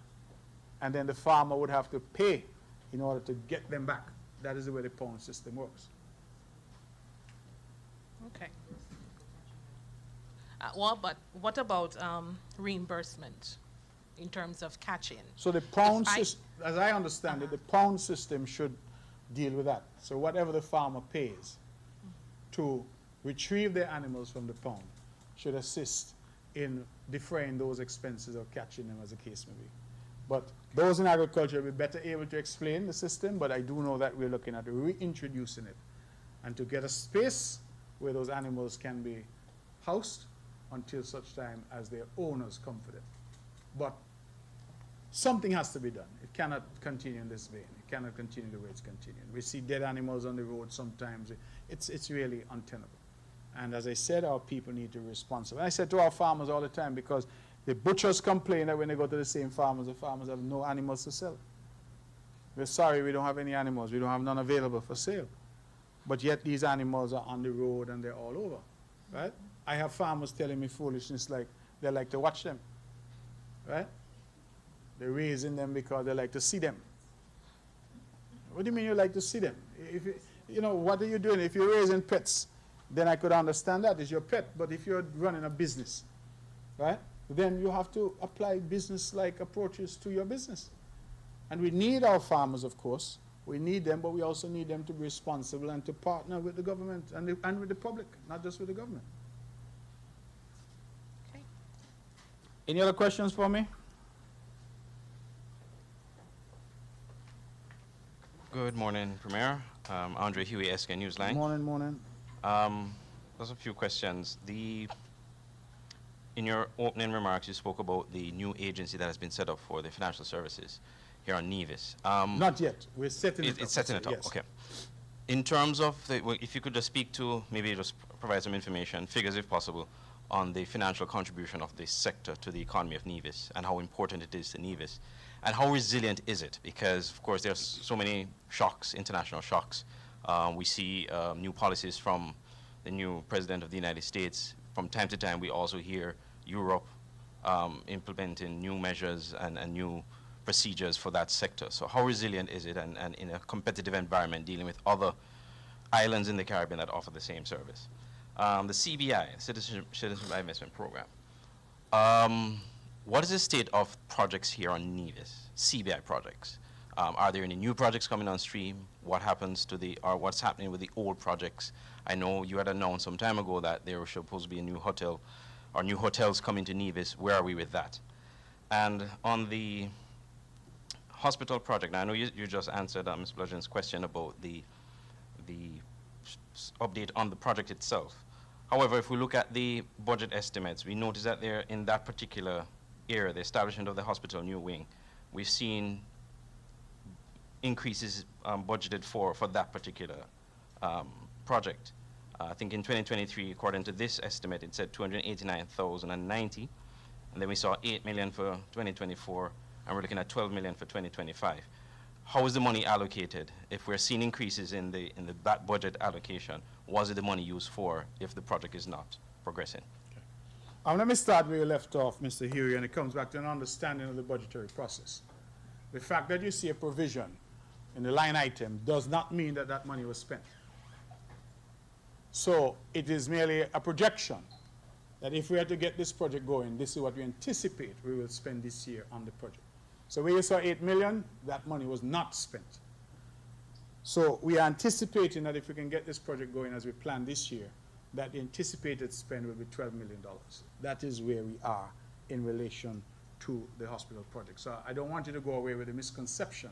And then the farmer would have to pay in order to get them back. That is the way the pound system works. Okay. Well, but what about reimbursement in terms of catching? So the pound system, as I understand it, the pound system should deal with that. So whatever the farmer pays to retrieve their animals from the pound should assist in defraying those expenses or catching them, as the case may be. But those in agriculture will be better able to explain the system, but I do know that we're looking at reintroducing it and to get a space where those animals can be housed until such time as their owners come for them. But something has to be done. It cannot continue in this vein. It cannot continue the way it's continuing. We see dead animals on the road sometimes. It's really untenable. And as I said, our people need to be responsible. I said to our farmers all the time, because the butchers complain that when they go to the same farmers, the farmers have no animals to sell. We're sorry, we don't have any animals. We don't have none available for sale. But yet these animals are on the road and they're all over, right? I have farmers telling me foolishness like they like to watch them, right? They're raising them because they like to see them. What do you mean you like to see them? If you know, what are you doing? If you're raising pets, then I could understand that it's your pet. But if you're running a business, right, then you have to apply business-like approaches to your business. And we need our farmers, of course. We need them, but we also need them to be responsible and to partner with the government and with the public, not just with the government. Okay. Any other questions for me? Good morning, Premier. Andre Huey, SK Newsline. Morning, morning. There's a few questions. In your opening remarks, you spoke about the new agency that has been set up for the financial services here on Nevis. Not yet. We're setting it up. It's setting it up, yes. Okay. In terms of, if you could just speak to, maybe just provide some information, figures if possible, on the financial contribution of this sector to the economy of Nevis and how important it is to Nevis. And how resilient is it? Because, of course, there's so many shocks, international shocks. We see new policies from the new President of the United States. From time to time, we also hear Europe implementing new measures and new procedures for that sector. So how resilient is it, and in a competitive environment dealing with other islands in the Caribbean that offer the same service? The CBI, Citizenship Investment Program. What is the state of projects here on Nevis, CBI projects? Are there any new projects coming on stream? What happens to or what's happening with the old projects? I know you had announced some time ago that there was supposed to be a new hotel, or new hotels coming to Nevis. Where are we with that? And on the hospital project, now I know you just answered Ms. Bludgeon's question about the update on the project itself. However, if we look at the budget estimates, we notice that there, in that particular area, the establishment of the hospital new wing, we've seen increases budgeted for that particular project. I think in 2023, according to this estimate, it said 289,090, and then we saw 8 million for 2024, and we're looking at 12 million for 2025. how is the money allocated? If we're seeing increases in the budget allocation, what is the money used for if the project is not progressing? Let me start where you left off, Mr. Huey, and it comes back to an understanding of the budgetary process. The fact that you see a provision in the line item does not mean that that money was spent. So it is merely a projection that if we are to get this project going, this is what we anticipate we will spend this year on the project. So where you saw 8 million, that money was not spent. So we are anticipating that if we can get this project going as we planned this year, that the anticipated spend will be $12 million. That is where we are in relation to the hospital project. So I don't want you to go away with the misconception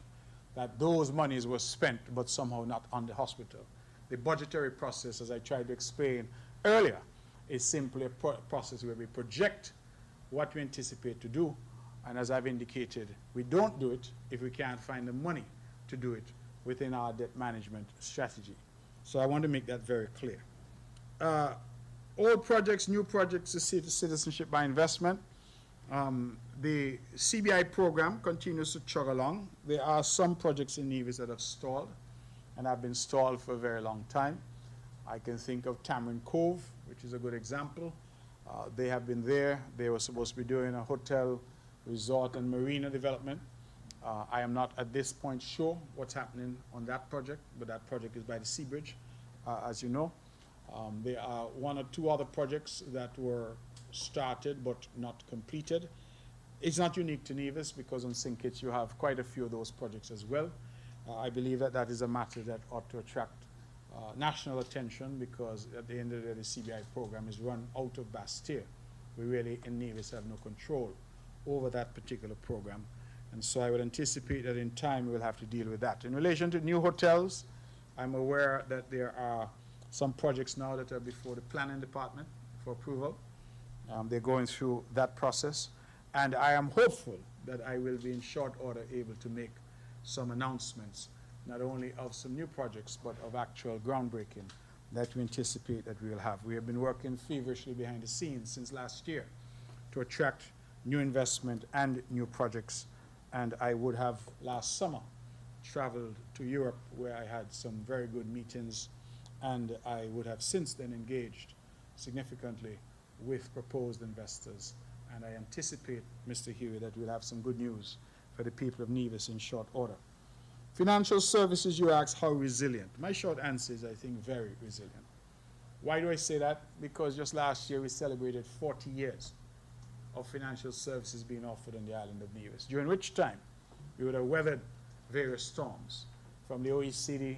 that those monies were spent but somehow not on the hospital. The budgetary process, as I tried to explain earlier, is simply a process where we project what we anticipate to do, and as I've indicated, we don't do it if we can't find the money to do it within our debt management strategy. So I want to make that very clear. Old projects, new projects, citizenship by investment. The CBI program continues to chug along. There are some projects in Nevis that have stalled and have been stalled for a very long time. I can think of Tamarind Cove, which is a good example. They have been there. They were supposed to be doing a hotel, resort, and marina development. I am not at this point sure what's happening on that project, but that project is by the Sea Bridge, as you know. There are one or two other projects that were started but not completed. It's not unique to Nevis because on St. Kitts you have quite a few of those projects as well. I believe that that is a matter that ought to attract national attention because at the end of the day the CBI program is run out of Bastille. We really in Nevis have no control over that particular program, and so I would anticipate that in time we will have to deal with that. In relation to new hotels, I'm aware that there are some projects now that are before the planning department for approval. They're going through that process, and I am hopeful that I will be in short order able to make some announcements, not only of some new projects, but of actual groundbreaking that we anticipate that we will have. We have been working feverishly behind the scenes since last year to attract new investment and new projects, and I would have last summer traveled to Europe where I had some very good meetings, and I would have since then engaged significantly with proposed investors, and I anticipate, Mr. Huey, that we'll have some good news for the people of Nevis in short order. Financial services, you ask how resilient. My short answer is I think very resilient. Why do I say that? Because just last year we celebrated 40 years of financial services being offered on the island of Nevis, during which time we would have weathered various storms from the OECD,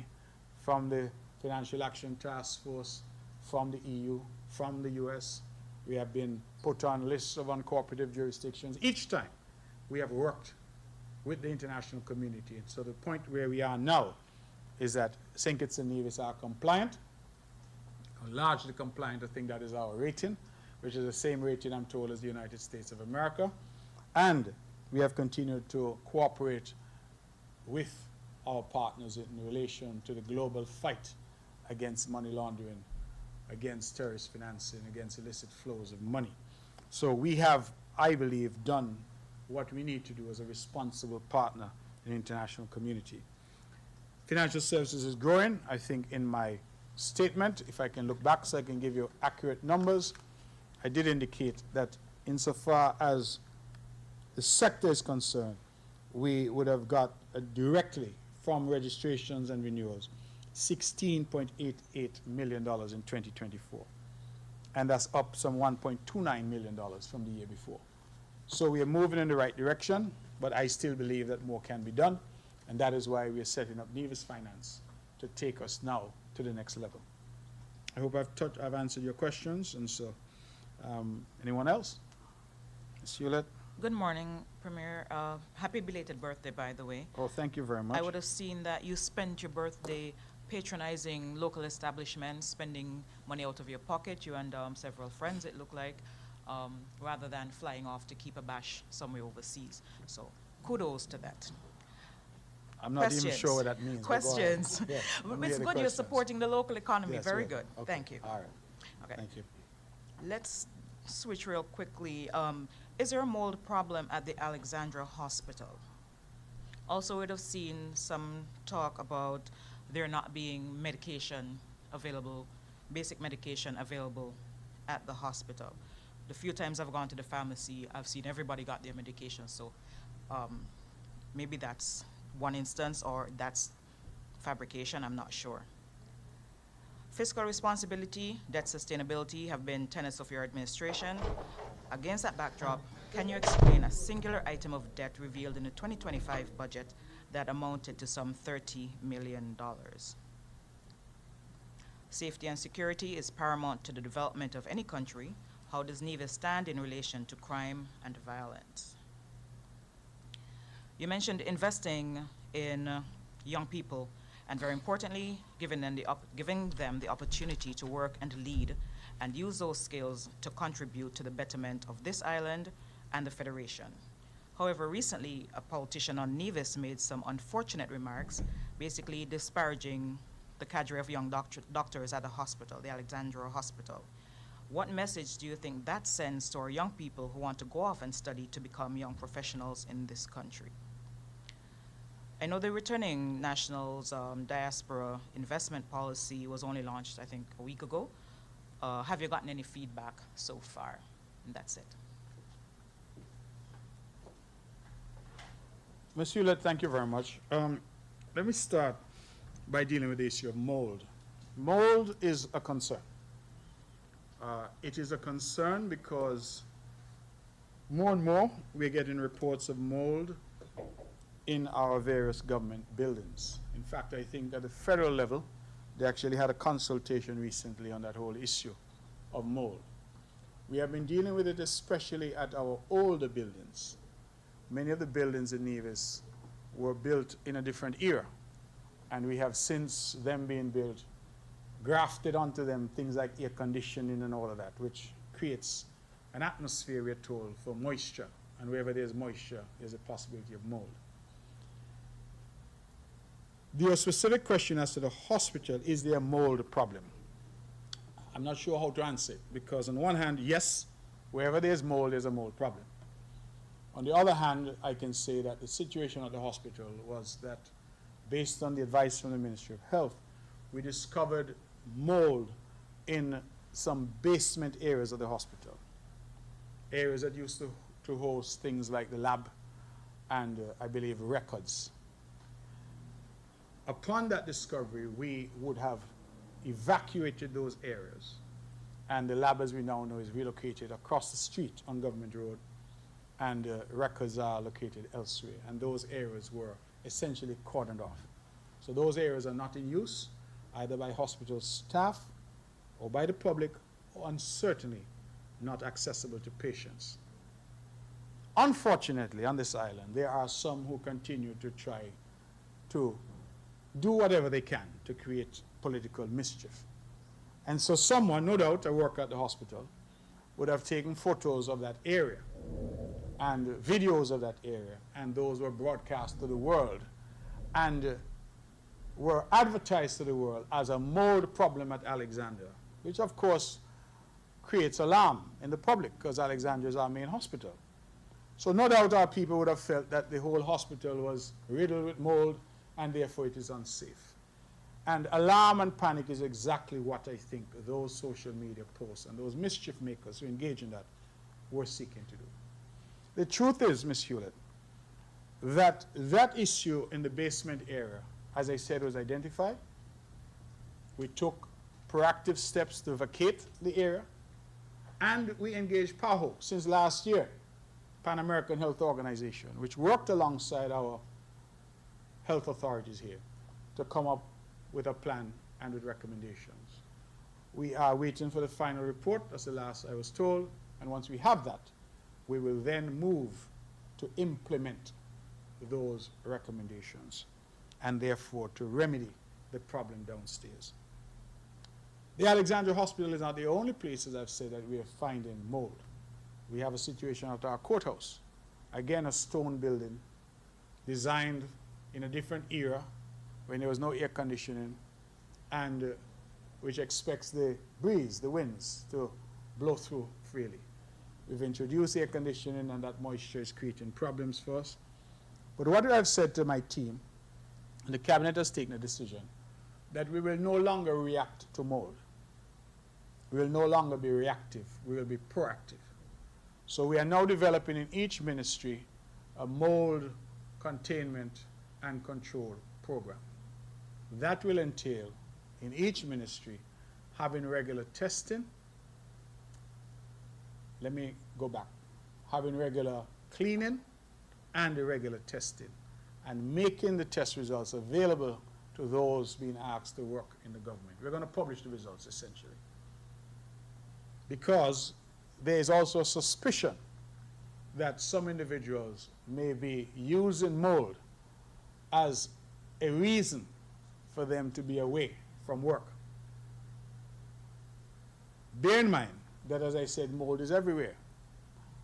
from the Financial Action Task Force, from the EU, from the US. We have been put on lists of uncooperative jurisdictions. Each time we have worked with the international community. And so the point where we are now is that St. Kitts and Nevis are compliant, largely compliant. I think that is our rating, which is the same rating I'm told as the United States of America. And we have continued to cooperate with our partners in relation to the global fight against money laundering, against terrorist financing, against illicit flows of money. So we have, I believe, done what we need to do as a responsible partner in the international community. Financial services is growing. I think in my statement, if I can look back so I can give you accurate numbers, I did indicate that insofar as the sector is concerned, we would have got directly from registrations and renewals $16.88 million in 2024. And that's up some $1.29 million from the year before. So we are moving in the right direction, but I still believe that more can be done, and that is why we are setting up Nevis Finance to take us now to the next level. I hope I've answered your questions, and so anyone else? Ms. Hewlett? Good morning, Premier. Happy belated birthday, by the way. Oh, thank you very much. I would have seen that you spent your birthday patronizing local establishments, spending money out of your pocket, you and several friends, it looked like, rather than flying off to keep a bash somewhere overseas. So kudos to that. I'm not even sure what that means. Questions. Yeah, It's good you're supporting the local economy. Yes, Very right. good. Okay. Thank you. All right. Okay. Thank you. Let's switch real quickly. Is there a mold problem at the Alexandra Hospital? Also, would have seen some talk about there not being medication available, basic medication available at the hospital. The few times I've gone to the pharmacy, I've seen everybody got their medication. So maybe that's one instance, or that's fabrication, I'm not sure. Fiscal responsibility, debt sustainability have been tenets of your administration. Against that backdrop, can you explain a singular item of debt revealed in the 2025 budget that amounted to some $30 million? Safety and security is paramount to the development of any country. How does Nevis stand in relation to crime and violence? You mentioned investing in young people, and very importantly, giving them the opportunity to work and lead and use those skills to contribute to the betterment of this island and the Federation. However, recently, a politician on Nevis made some unfortunate remarks, basically disparaging the cadre of young doctors at the hospital, the Alexandra Hospital. What message do you think that sends to our young people who want to go off and study to become young professionals in this country? I know the returning nationals diaspora investment policy was only launched, I think, a week ago. Have you gotten any feedback so far? And that's it. Ms. Hewlett, thank you very much. Let me start by dealing with the issue of mold. Mold is a concern. It is a concern because more and more we're getting reports of mold in our various government buildings. In fact, I think at the federal level, they actually had a consultation recently on that whole issue of mold. We have been dealing with it especially at our older buildings. Many of the buildings in Nevis were built in a different era, and we have, since them being built, grafted onto them things like air conditioning and all of that, which creates an atmosphere, we're told, for moisture. And wherever there's moisture, there's a possibility of mold. Your specific question as to the hospital, is there a mold problem? I'm not sure how to answer it, because on one hand, yes, wherever there's a mold problem. On the other hand, I can say that the situation at the hospital was that, based on the advice from the Ministry of Health, we discovered mold in some basement areas of the hospital, areas that used to host things like the lab and, I believe, records. Upon that discovery, we would have evacuated those areas, and the lab, as we now know, is relocated across the street on Government Road, and records are located elsewhere, and those areas were essentially cordoned off. So those areas are not in use, either by hospital staff or by the public, and certainly not accessible to patients. Unfortunately, on this island, there are some who continue to try to do whatever they can to create political mischief. And so someone, no doubt a worker at the hospital, would have taken photos of that area and videos of that area, and those were broadcast to the world and were advertised to the world as a mold problem at Alexandria, which of course creates alarm in the public, because Alexandria is our main hospital. So no doubt our people would have felt that the whole hospital was riddled with mold, and therefore it is unsafe. And alarm and panic is exactly what I think those social media posts and those mischief makers who engage in that were seeking to do. The truth is, Ms. Hewlett, that that issue in the basement area, as I said, was identified. We took proactive steps to vacate the area, and we engaged PAHO since last year, Pan American Health Organization, which worked alongside our health authorities here to come up with a plan and with recommendations. We are waiting for the final report, that's the last I was told, and once we have that, we will then move to implement those recommendations and therefore to remedy the problem downstairs. The Alexandria Hospital is not the only place, as I've said, that we are finding mold. We have a situation at our courthouse. Again, a stone building designed in a different era when there was no air conditioning, and which expects the breeze, the winds, to blow through freely. We've introduced air conditioning, and that moisture is creating problems for us. But what I've said to my team, and the cabinet has taken a decision, that we will no longer react to mold. We will no longer be reactive. We will be proactive. So we are now developing in each ministry a mold containment and control program. That will entail in each ministry having regular testing. Let me go back. Having regular cleaning and the regular testing, and making the test results available to those being asked to work in the government. We're going to publish the results essentially, because there is also a suspicion that some individuals may be using mold as a reason for them to be away from work. Bear in mind that, as I said, mold is everywhere.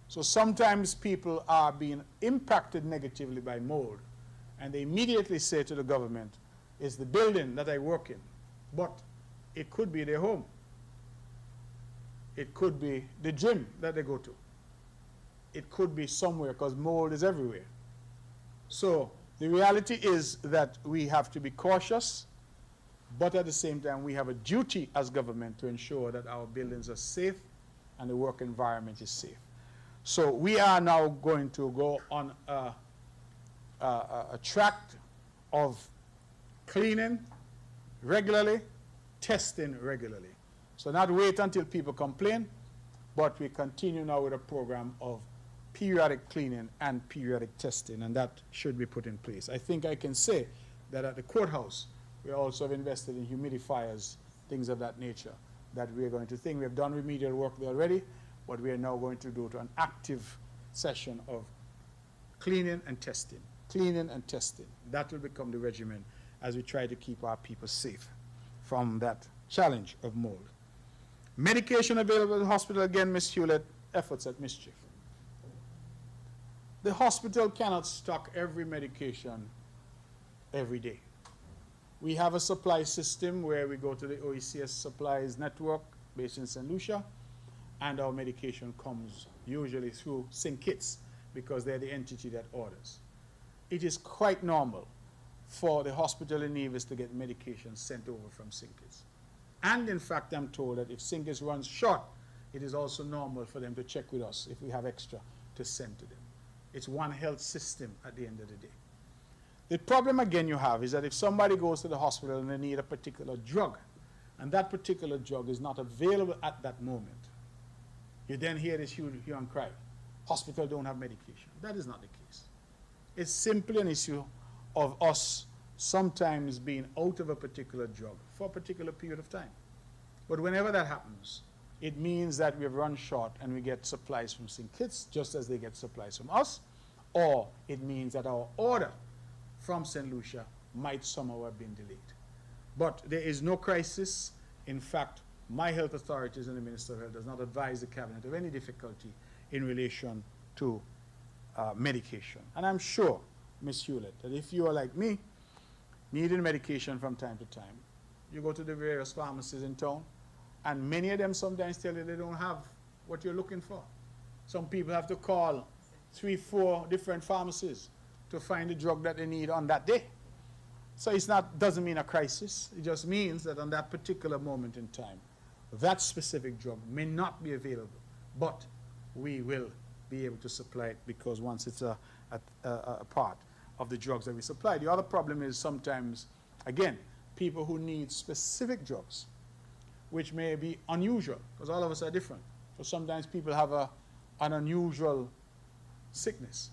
So sometimes people are being impacted negatively by mold, and they immediately say to the government, it's the building that I work in. But it could be their home. It could be the gym that they go to. It could be somewhere, because mold is everywhere. So the reality is that we have to be cautious, but at the same time we have a duty as government to ensure that our buildings are safe and the work environment is safe. So we are now going to go on a track of cleaning regularly, testing regularly. So not wait until people complain, but we continue now with a program of periodic cleaning and periodic testing, and that should be put in place. I think I can say that at the courthouse, we also have invested in humidifiers, things of that nature, that we are going to think. We have done remedial work there already, but we are now going to do to an active session of cleaning and testing. Cleaning and testing. That will become the regimen as we try to keep our people safe from that challenge of mold. Medication available at the hospital, again, Ms. Hewlett, efforts at mischief. The hospital cannot stock every medication every day. We have a supply system where we go to the OECS supplies network based in St. Lucia, and our medication comes usually through St. Kitts because they're the entity that orders. It is quite normal for the hospital in Nevis to get medication sent over from St. Kitts. And in fact, I'm told that if St. Kitts runs short, it is also normal for them to check with us if we have extra to send to them. It's one health system at the end of the day. The problem again you have is that if somebody goes to the hospital and they need a particular drug, and that particular drug is not available at that moment, you then hear this hue and cry, hospital don't have medication. That is not the case. It's simply an issue of us sometimes being out of a particular drug for a particular period of time. But whenever that happens, it means that we've run short and we get supplies from St. Kitts just as they get supplies from us, or it means that our order from St. Lucia might somehow have been delayed. But there is no crisis. In fact, my health authorities and the Minister of Health does not advise the Cabinet of any difficulty in relation to medication. And I'm sure, Ms. Hewlett, that if you are like me, needing medication from time to time, you go to the various pharmacies in town, and many of them sometimes tell you they don't have what you're looking for. Some people have to call 3, 4 different pharmacies to find the drug that they need on that day. So it's not, doesn't mean a crisis. It just means that on that particular moment in time, that specific drug may not be available, but we will be able to supply it because once it's a part of the drugs that we supply. The other problem is sometimes, again, people who need specific drugs, which may be unusual, because all of us are different. So sometimes people have an unusual sickness,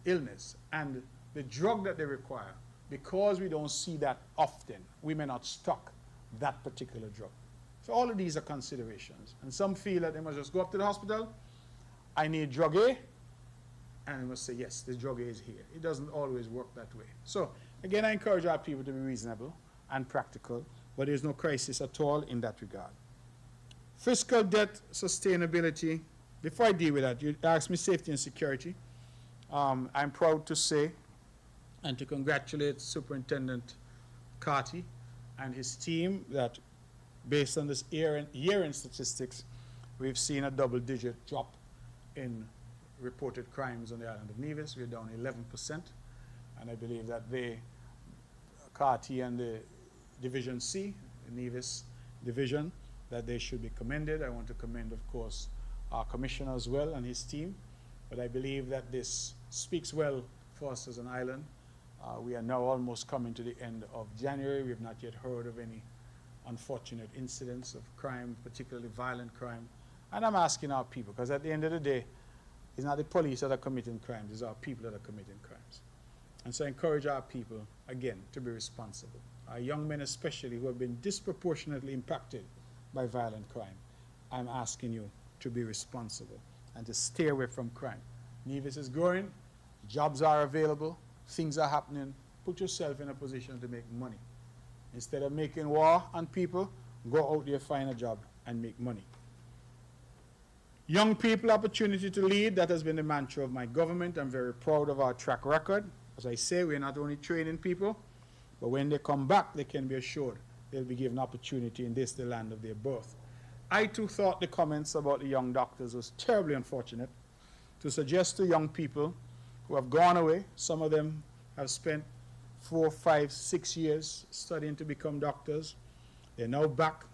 illness, and the drug that they require, because we don't see that often, we may not stock that particular drug. So all of these are considerations. And some feel that they must just go up to the hospital, I need drug A, and they must say, yes, the drug A is here. It doesn't always work that way. So again, I encourage our people to be reasonable and practical, but there's no crisis at all in that regard. Fiscal debt sustainability. Before I deal with that, you asked me safety and security. I'm proud to say and to congratulate Superintendent Carty and his team that based on this year-end statistics, we've seen a double-digit drop in reported crimes on the island of Nevis. We're down 11%. And I believe that they, CARTI and the Division C, the Nevis Division, that they should be commended. I want to commend, of course, our commissioner as well and his team. But I believe that this speaks well for us as an island. We are now almost coming to the end of January. We have not yet heard of any unfortunate incidents of crime, particularly violent crime. And I'm asking our people, because at the end of the day, it's not the police that are committing crimes, it's our people that are committing crimes. And so I encourage our people, again, to be responsible. Our young men especially, who have been disproportionately impacted by violent crime, I'm asking you to be responsible and to stay away from crime. Nevis is growing, jobs are available, things are happening. Put yourself in a position to make money. Instead of making war on people, go out there, find a job, and make money. Young people, opportunity to lead, that has been the mantra of my government. I'm very proud of our track record. As I say, we're not only training people, but when they come back, they can be assured they'll be given opportunity in this, the land of their birth. I too thought the comments about the young doctors was terribly unfortunate. To suggest to young people who have gone away, some of them have spent 4, 5, 6 years studying to become doctors. They're now back.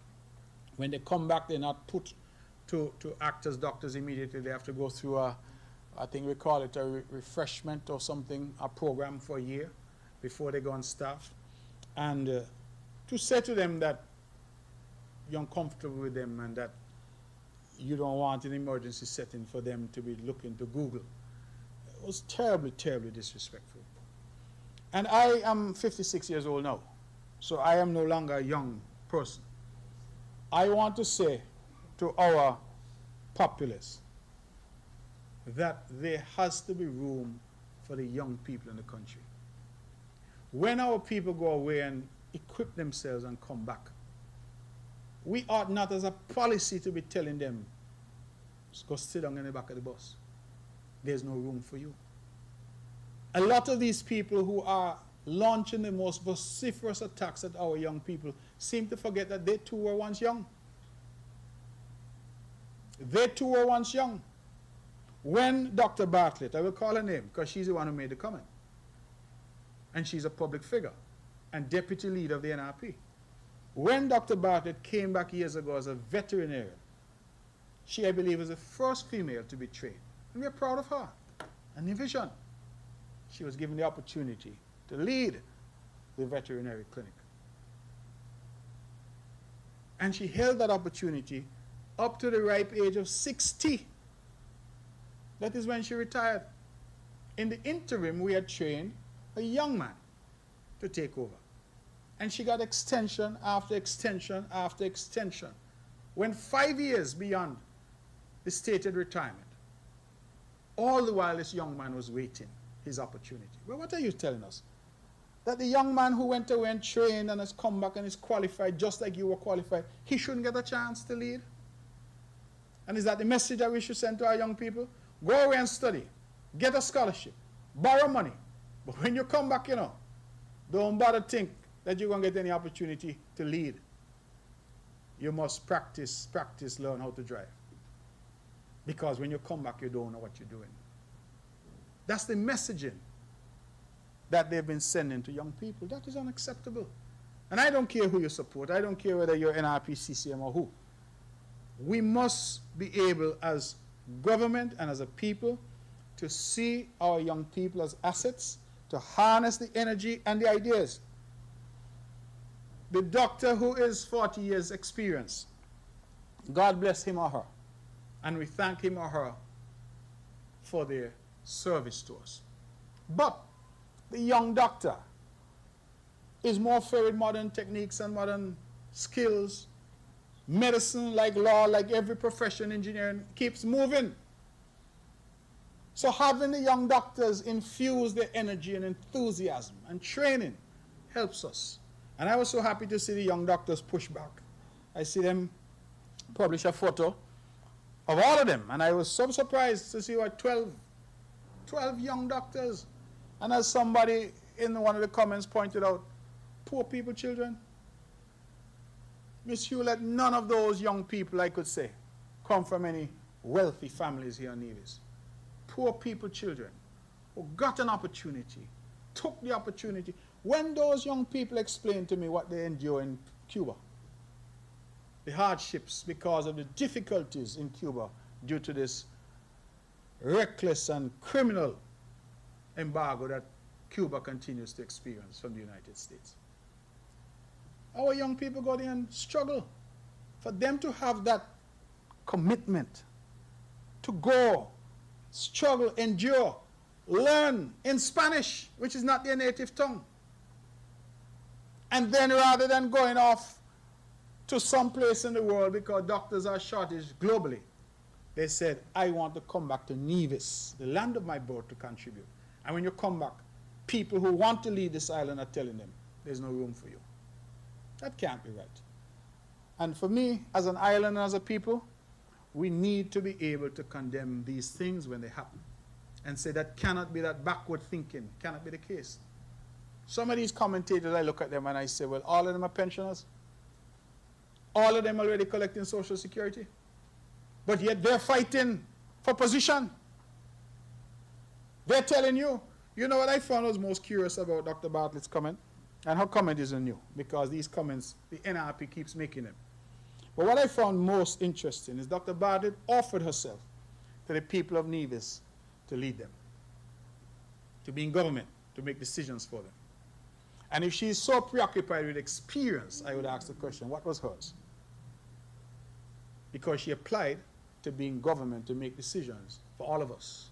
When they come back, they're not put to act as doctors immediately. They have to go through a, I think we call it a refreshment or something, a program for a year before they go on staff. And to say to them that you're uncomfortable with them and that you don't want an emergency setting for them to be looking to Google, it was terribly, terribly disrespectful. And I am 56 years old now, so I am no longer a young person. I want to say to our populace that there has to be room for the young people in the country. When our people go away and equip themselves and come back, we ought not as a policy to be telling them, just go sit down in the back of the bus. There's no room for you. A lot of these people who are launching the most vociferous attacks at our young people seem to forget that they too were once young. They too were once young. When Dr. Bartlett, I will call her name because she's the one who made the comment, and she's a public figure and deputy leader of the NRP. When Dr. Bartlett came back years ago as a veterinarian, she, I believe, was the first female to be trained. And we're proud of her. And the vision. She was given the opportunity to lead the veterinary clinic. And she held that opportunity up to the ripe age of 60. That is when she retired. In the interim, we had trained a young man to take over. And she got extension after extension after extension. Went 5 years beyond the stated retirement. All the while this young man was waiting his opportunity. Well, what are you telling us? That the young man who went away and trained and has come back and is qualified just like you were qualified, he shouldn't get a chance to lead? And is that the message that we should send to our young people? Go away and study. Get a scholarship. Borrow money. But when you come back, don't bother think that you're going to get any opportunity to lead. You must practice, learn how to drive. Because when you come back, you don't know what you're doing. That's the messaging that they've been sending to young people. That is unacceptable. And I don't care who you support. I don't care whether you're NRP, CCM, or who. We must be able as government and as a people to see our young people as assets, to harness the energy and the ideas. The doctor who is 40 years experience, God bless him or her, and we thank him or her for their service to us. But the young doctor is more fair with modern techniques and modern skills. Medicine, like law, like every profession, engineering, keeps moving. So having the young doctors infuse their energy and enthusiasm and training helps us. And I was so happy to see the young doctors push back. I see them publish a photo of all of them, and I was so surprised to see what 12 young doctors. And as somebody in one of the comments pointed out, poor people, children. Miss Hewlett, none of those young people, I could say, come from any wealthy families here in Nevis. Poor people, children, who got an opportunity took the opportunity. When those young people explained to me what they endure in Cuba, the hardships because of the difficulties in Cuba due to this reckless and criminal embargo that Cuba continues to experience from the United States. Our young people go there and struggle. For them to have that commitment to go, struggle, endure, learn in Spanish, which is not their native tongue. And then rather than going off to some place in the world because doctors are shortage globally, they said, I want to come back to Nevis, the land of my birth, to contribute. And when you come back, people who want to leave this island are telling them, there's no room for you. That can't be right. And for me, as an island and as a people, we need to be able to condemn these things when they happen and say that cannot be, that backward thinking cannot be the case. Some of these commentators, I look at them and I say, well, all of them are pensioners. All of them already collecting Social Security. But yet they're fighting for position. They're telling you. You know what I found was most curious about Dr. Bartlett's comment? And her comment isn't new, because these comments, the NRP keeps making them. But what I found most interesting is Dr. Bartlett offered herself to the people of Nevis to lead them, to be in government, to make decisions for them. And if she's so preoccupied with experience, I would ask the question, what was hers? Because she applied to be in government to make decisions for all of us.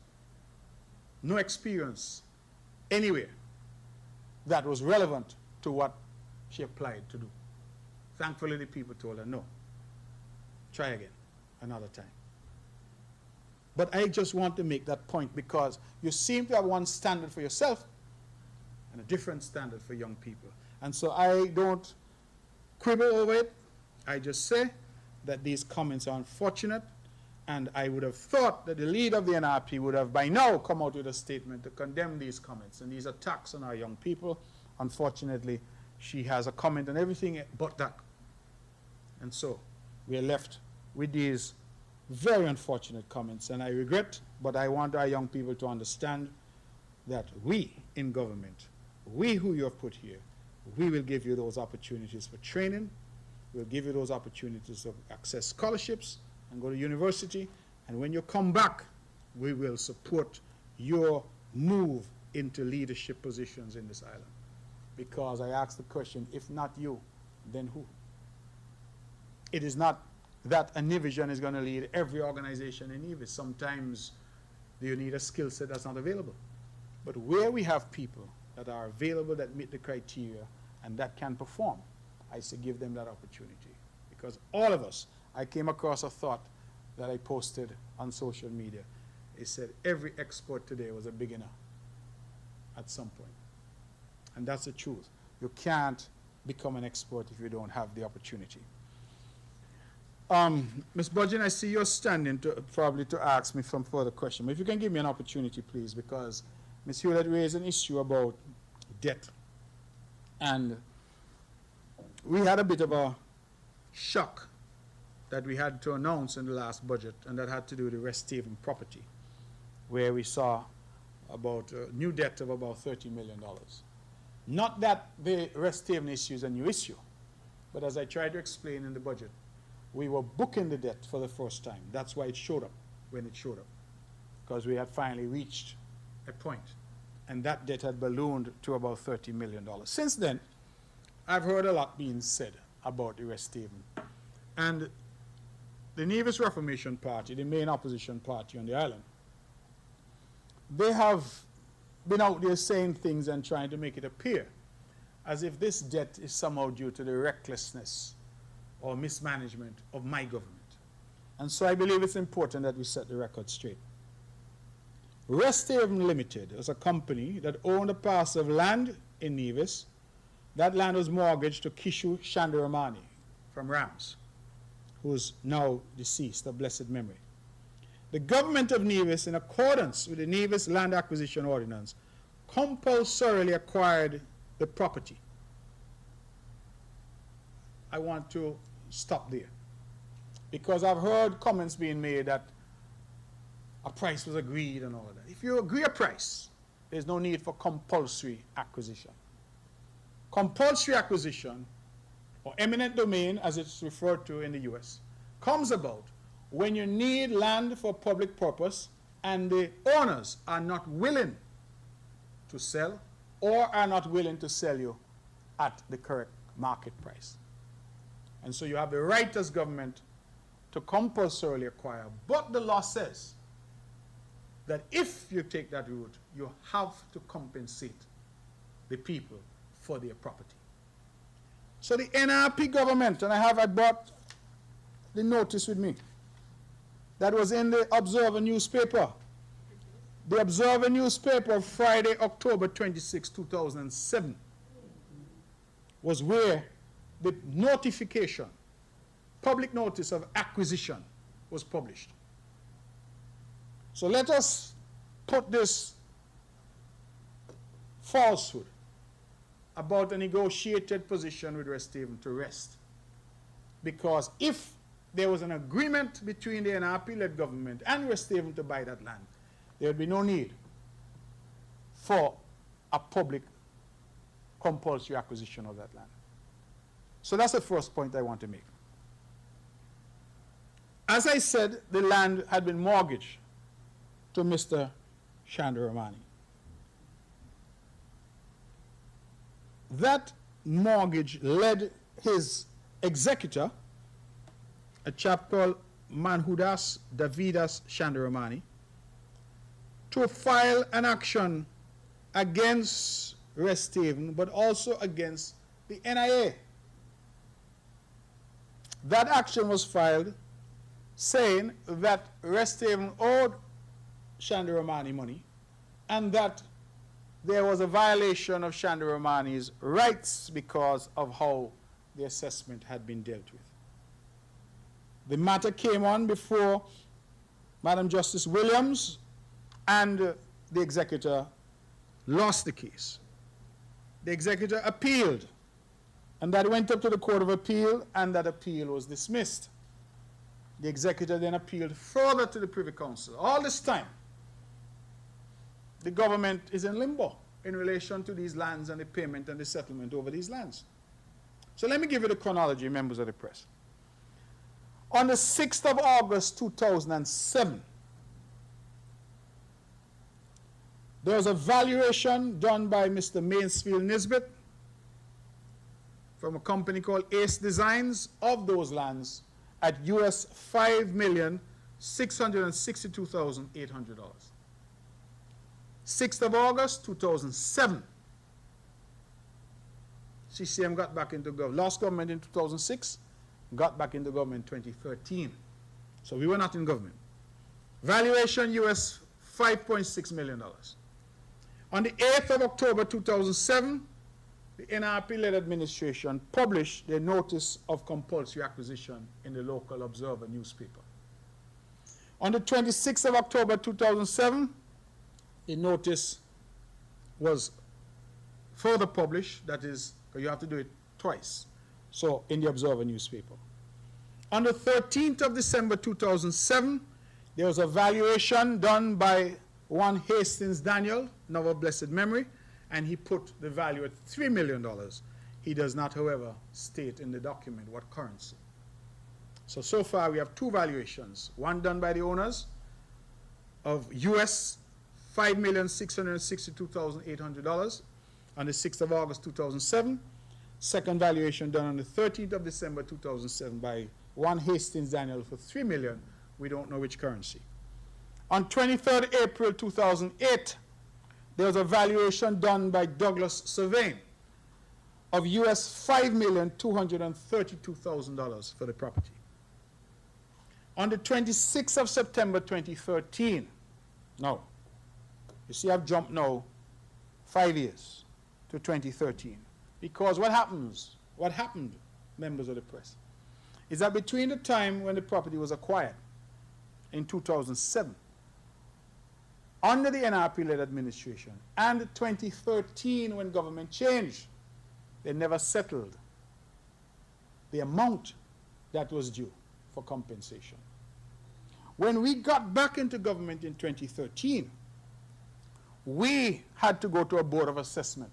No experience anywhere that was relevant to what she applied to do. Thankfully, the people told her, no, try again, another time. But I just want to make that point because you seem to have one standard for yourself and a different standard for young people. And so I don't quibble over it. I just say that these comments are unfortunate, and I would have thought that the leader of the NRP would have by now come out with a statement to condemn these comments and these attacks on our young people. Unfortunately, she has a comment on everything but that. And so we are left with these very unfortunate comments, and I regret, but I want our young people to understand that we in government, we who you have put here, we will give you those opportunities for training, we'll give you those opportunities to access scholarships and go to university, and when you come back, we will support your move into leadership positions in this island. Because I ask the question, if not you, then who? It is not that a Nivision is going to lead every organization in Nevis. Sometimes you need a skill set that's not available. But where we have people that are available, that meet the criteria, and that can perform, I say give them that opportunity. Because all of us, I came across a thought that I posted on social media. It said every expert today was a beginner at some point. And that's the truth. You can't become an expert if you don't have the opportunity. Ms. Budgeon, I see you're standing probably to ask me some further question. But if you can give me an opportunity, please, because Ms. Hewlett raised an issue about debt. And we had a bit of a shock that we had to announce in the last budget, and that had to do with the Rest Haven property, where we saw about a new debt of about $30 million. Not that the Rest Haven issue is a new issue, but as I tried to explain in the budget, we were booking the debt for the first time. That's why it showed up when it showed up, because we had finally reached a point, and that debt had ballooned to about $30 million. Since then, I've heard a lot being said about the Rest Haven. And the Nevis Reformation Party, the main opposition party on the island, they have been out there saying things and trying to make it appear as if this debt is somehow due to the recklessness or mismanagement of my government. And so I believe it's important that we set the record straight. Rest Haven Limited was a company that owned a parcel of land in Nevis. That land was mortgaged to Kishu Shandaramani from Rams, who's now deceased of blessed memory. The government of Nevis, in accordance with the Nevis Land Acquisition Ordinance, compulsorily acquired the property. I want to stop there, because I've heard comments being made that a price was agreed and all of that. If you agree a price there's no need for compulsory acquisition. Compulsory acquisition, or eminent domain as it's referred to in the US, comes about when you need land for public purpose and the owners are not willing to sell or are not willing to sell you at the correct market price. And so you have the right as government to compulsorily acquire. But the law says that if you take that route, you have to compensate the people for their property. So the NRP government, and I brought the notice with me, that was in the Observer newspaper. The Observer newspaper, Friday, October 26, 2007, was where the notification, public notice of acquisition, was published. So let us put this falsehood about a negotiated position with Rest Haven to rest. Because if there was an agreement between the NRP-led government and Rest Haven to buy that land, there would be no need for a public compulsory acquisition of that land. So that's the first point I want to make. As I said, the land had been mortgaged to Mr. Chandraramani. That mortgage led his executor, a chap called Manhudas Davidas Chandraramani, to file an action against Rest Haven, but also against the NIA. That action was filed saying that Rest Haven owed Chandraramani money and that there was a violation of Chandraramani's rights because of how the assessment had been dealt with. The matter came on before Madam Justice Williams, and the executor lost the case. The executor appealed, and that went up to the Court of Appeal, and that appeal was dismissed. The executor then appealed further to the Privy Council. All this time, the government is in limbo in relation to these lands and the payment and the settlement over these lands. So let me give you the chronology, members of the press. On the 6th of August 2007, there was a valuation done by Mr. Mansfield Nisbet from a company called Ace Designs of those lands at US $5,662,800. 6th of August 2007, CCM got back into government, lost government in 2006, got back into government in 2013. So we were not in government. Valuation US $5.6 million. On the 8th of October 2007, the NRP-led administration published their notice of compulsory acquisition in the local Observer newspaper. On the 26th of October 2007, the notice was further published, that is, you have to do it twice, so in the Observer newspaper. On the 13th of December 2007, there was a valuation done by one Hastings Daniel, now of blessed memory, and he put the value at $3 million. He does not, however, state in the document what currency. So far we have two valuations, one done by the owners of US $5,662,800 on the 6th of August 2007. Second valuation done on the 13th of December 2007 by one Hastings Daniel for $3 million. We don't know which currency. On 23rd April 2008, there was a valuation done by Douglas Surveying of US $5,232,000 for the property. On the 26th of September 2013, no, you see I've jumped now 5 years to 2013. Because what happened, members of the press, is that between the time when the property was acquired in 2007, under the NRP-led administration, and 2013 when government changed, they never settled the amount that was due for compensation. When we got back into government in 2013, we had to go to a board of assessment,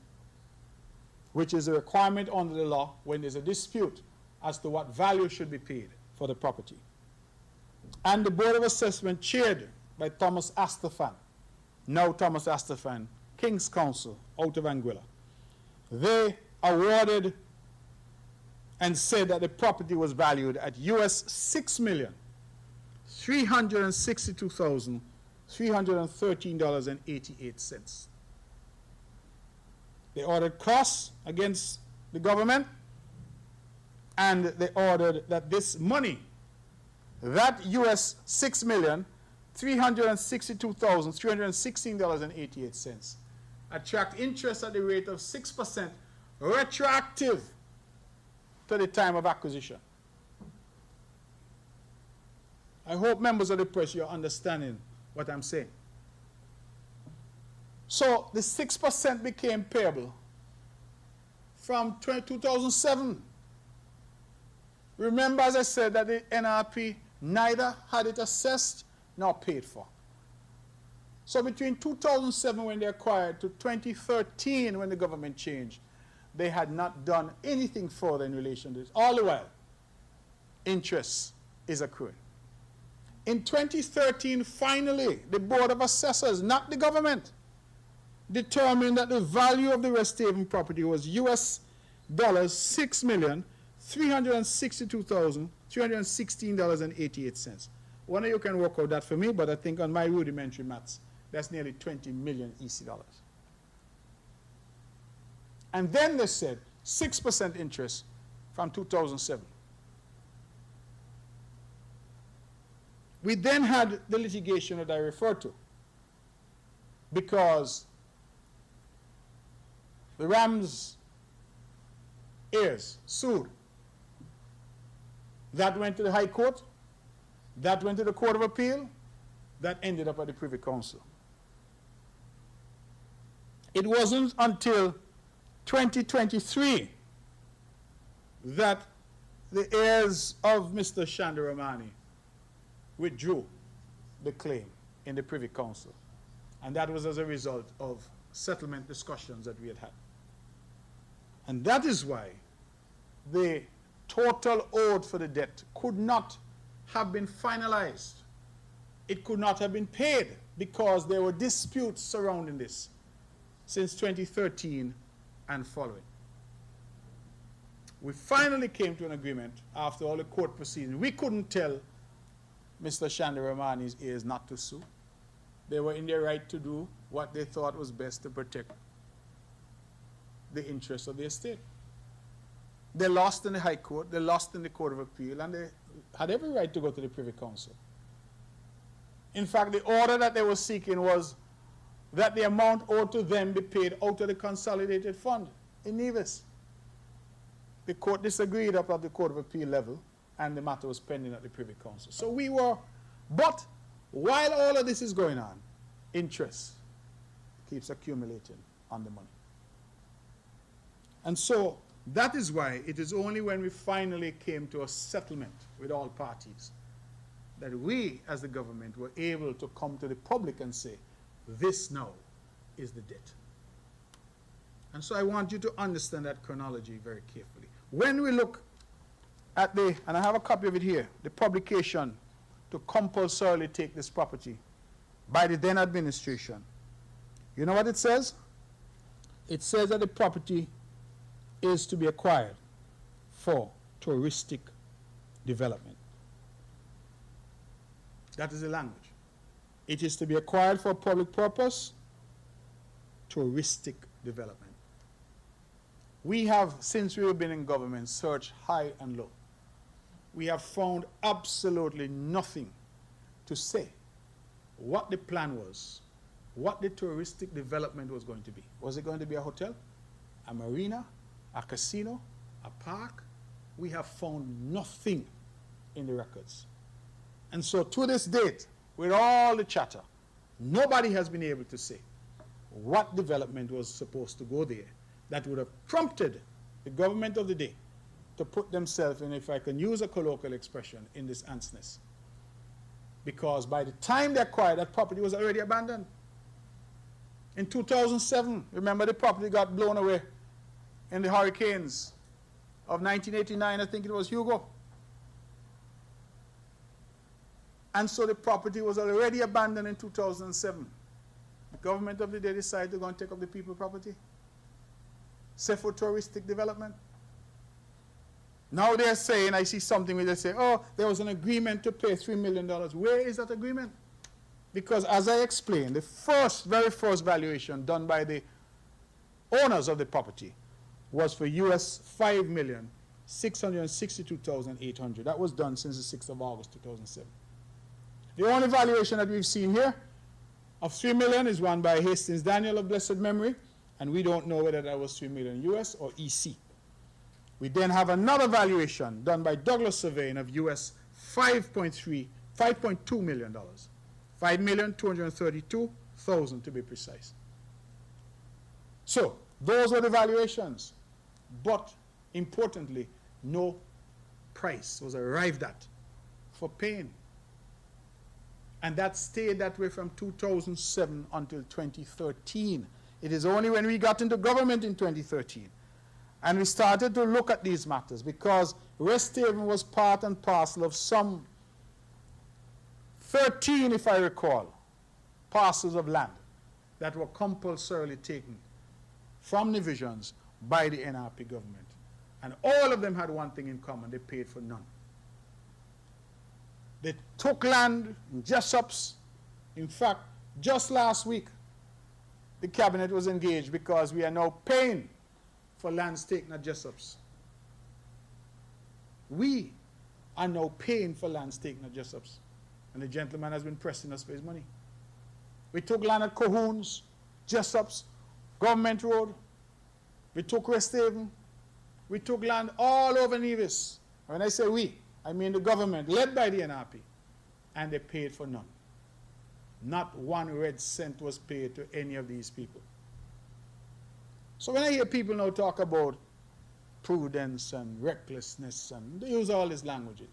which is a requirement under the law when there's a dispute as to what value should be paid for the property. And the board of assessment, chaired by Thomas Astafan, now Thomas Astafan, King's Counsel out of Anguilla, they awarded and said that the property was valued at US $6,362,313.88. They ordered costs against the government, and they ordered that this money, that US $6,362,316.88, attract interest at the rate of 6%, retroactive to the time of acquisition. I hope members of the press, you're understanding what I'm saying. So the 6% became payable from 2007. Remember, as I said, that the NRP neither had it assessed nor paid for. So between 2007 when they acquired to 2013 when the government changed, they had not done anything further in relation to this. All the while, interest is accruing. In 2013, finally, the Board of Assessors, not the government, determined that the value of the West Haven property was US $6,362,316.88. One of you can work out that for me, but I think on my rudimentary maths, that's nearly 20 million EC dollars. And then they said 6% interest from 2007. We then had the litigation that I referred to, because the Rams heirs sued. That went to the High Court, that went to the Court of Appeal, that ended up at the Privy Council. It wasn't until 2023 that the heirs of Mr. Shandaramani withdrew the claim in the Privy Council. And that was as a result of settlement discussions that we had had. And that is why the total owed for the debt could not have been finalized. It could not have been paid because there were disputes surrounding this since 2013 and following. We finally came to an agreement after all the court proceedings. We couldn't tell Mr. Shandaramani's heirs not to sue. They were in their right to do what they thought was best to protect the interests of the estate. They lost in the High Court, they lost in the Court of Appeal, and they had every right to go to the Privy Council. In fact, the order that they were seeking was that the amount owed to them be paid out of the consolidated fund in Nevis. The court disagreed up at the Court of Appeal level, and the matter was pending at the Privy Council. So we were, but while all of this is going on, interest keeps accumulating on the money. And so that is why it is only when we finally came to a settlement with all parties that we, as the government, were able to come to the public and say, this now is the debt. And so I want you to understand that chronology very carefully. When we look at the, and I have a copy of it here, the publication to compulsorily take this property by the then administration, you know what it says? It says that the property is to be acquired for touristic development. That is the language. It is to be acquired for public purpose, touristic development. We have, since we have been in government, searched high and low. We have found absolutely nothing to say what the plan was, what the touristic development was going to be. Was it going to be a hotel, a marina, a casino, a park? We have found nothing in the records. And so to this date, with all the chatter, nobody has been able to say what development was supposed to go there that would have prompted the government of the day to put themselves in, if I can use a colloquial expression, in this ants nest. Because by the time they acquired, that property was already abandoned. In 2007, remember the property got blown away in the hurricanes of 1989, I think it was Hugo. And so the property was already abandoned in 2007. The government of the day decided to go and take up the people's property. Say for touristic development. Now they're saying, I see something where they say, oh, there was an agreement to pay $3 million. Where is that agreement? Because as I explained, the very first valuation done by the owners of the property was for US $5,662,800. That was done since the 6th of August 2007. The only valuation that we've seen here of $3 million is one by Hastings Daniel of blessed memory, and we don't know whether that was $3 million US or EC. We then have another valuation done by Douglas Surveying of US $5.2 million. $5,232,000 to be precise. So, those were the valuations. But, importantly, no price was arrived at for paying. And that stayed that way from 2007 until 2013. It is only when we got into government in 2013 and we started to look at these matters, because Rest Haven was part and parcel of some 13, if I recall, parcels of land that were compulsorily taken from divisions by the NRP government. And all of them had one thing in common: they paid for none. They took land in Jessops. In fact, just last week, the cabinet was engaged because we are now paying for lands taken at Jessops. We are now paying for lands taken at Jessops. And the gentleman has been pressing us for his money. We took land at Cohoons, Jessops, Government Road. We took Rest Haven. We took land all over Nevis. When I say we, I mean the government, led by the NRP. And they paid for none. Not one red cent was paid to any of these people. So when I hear people now talk about prudence and recklessness, and they use all this language,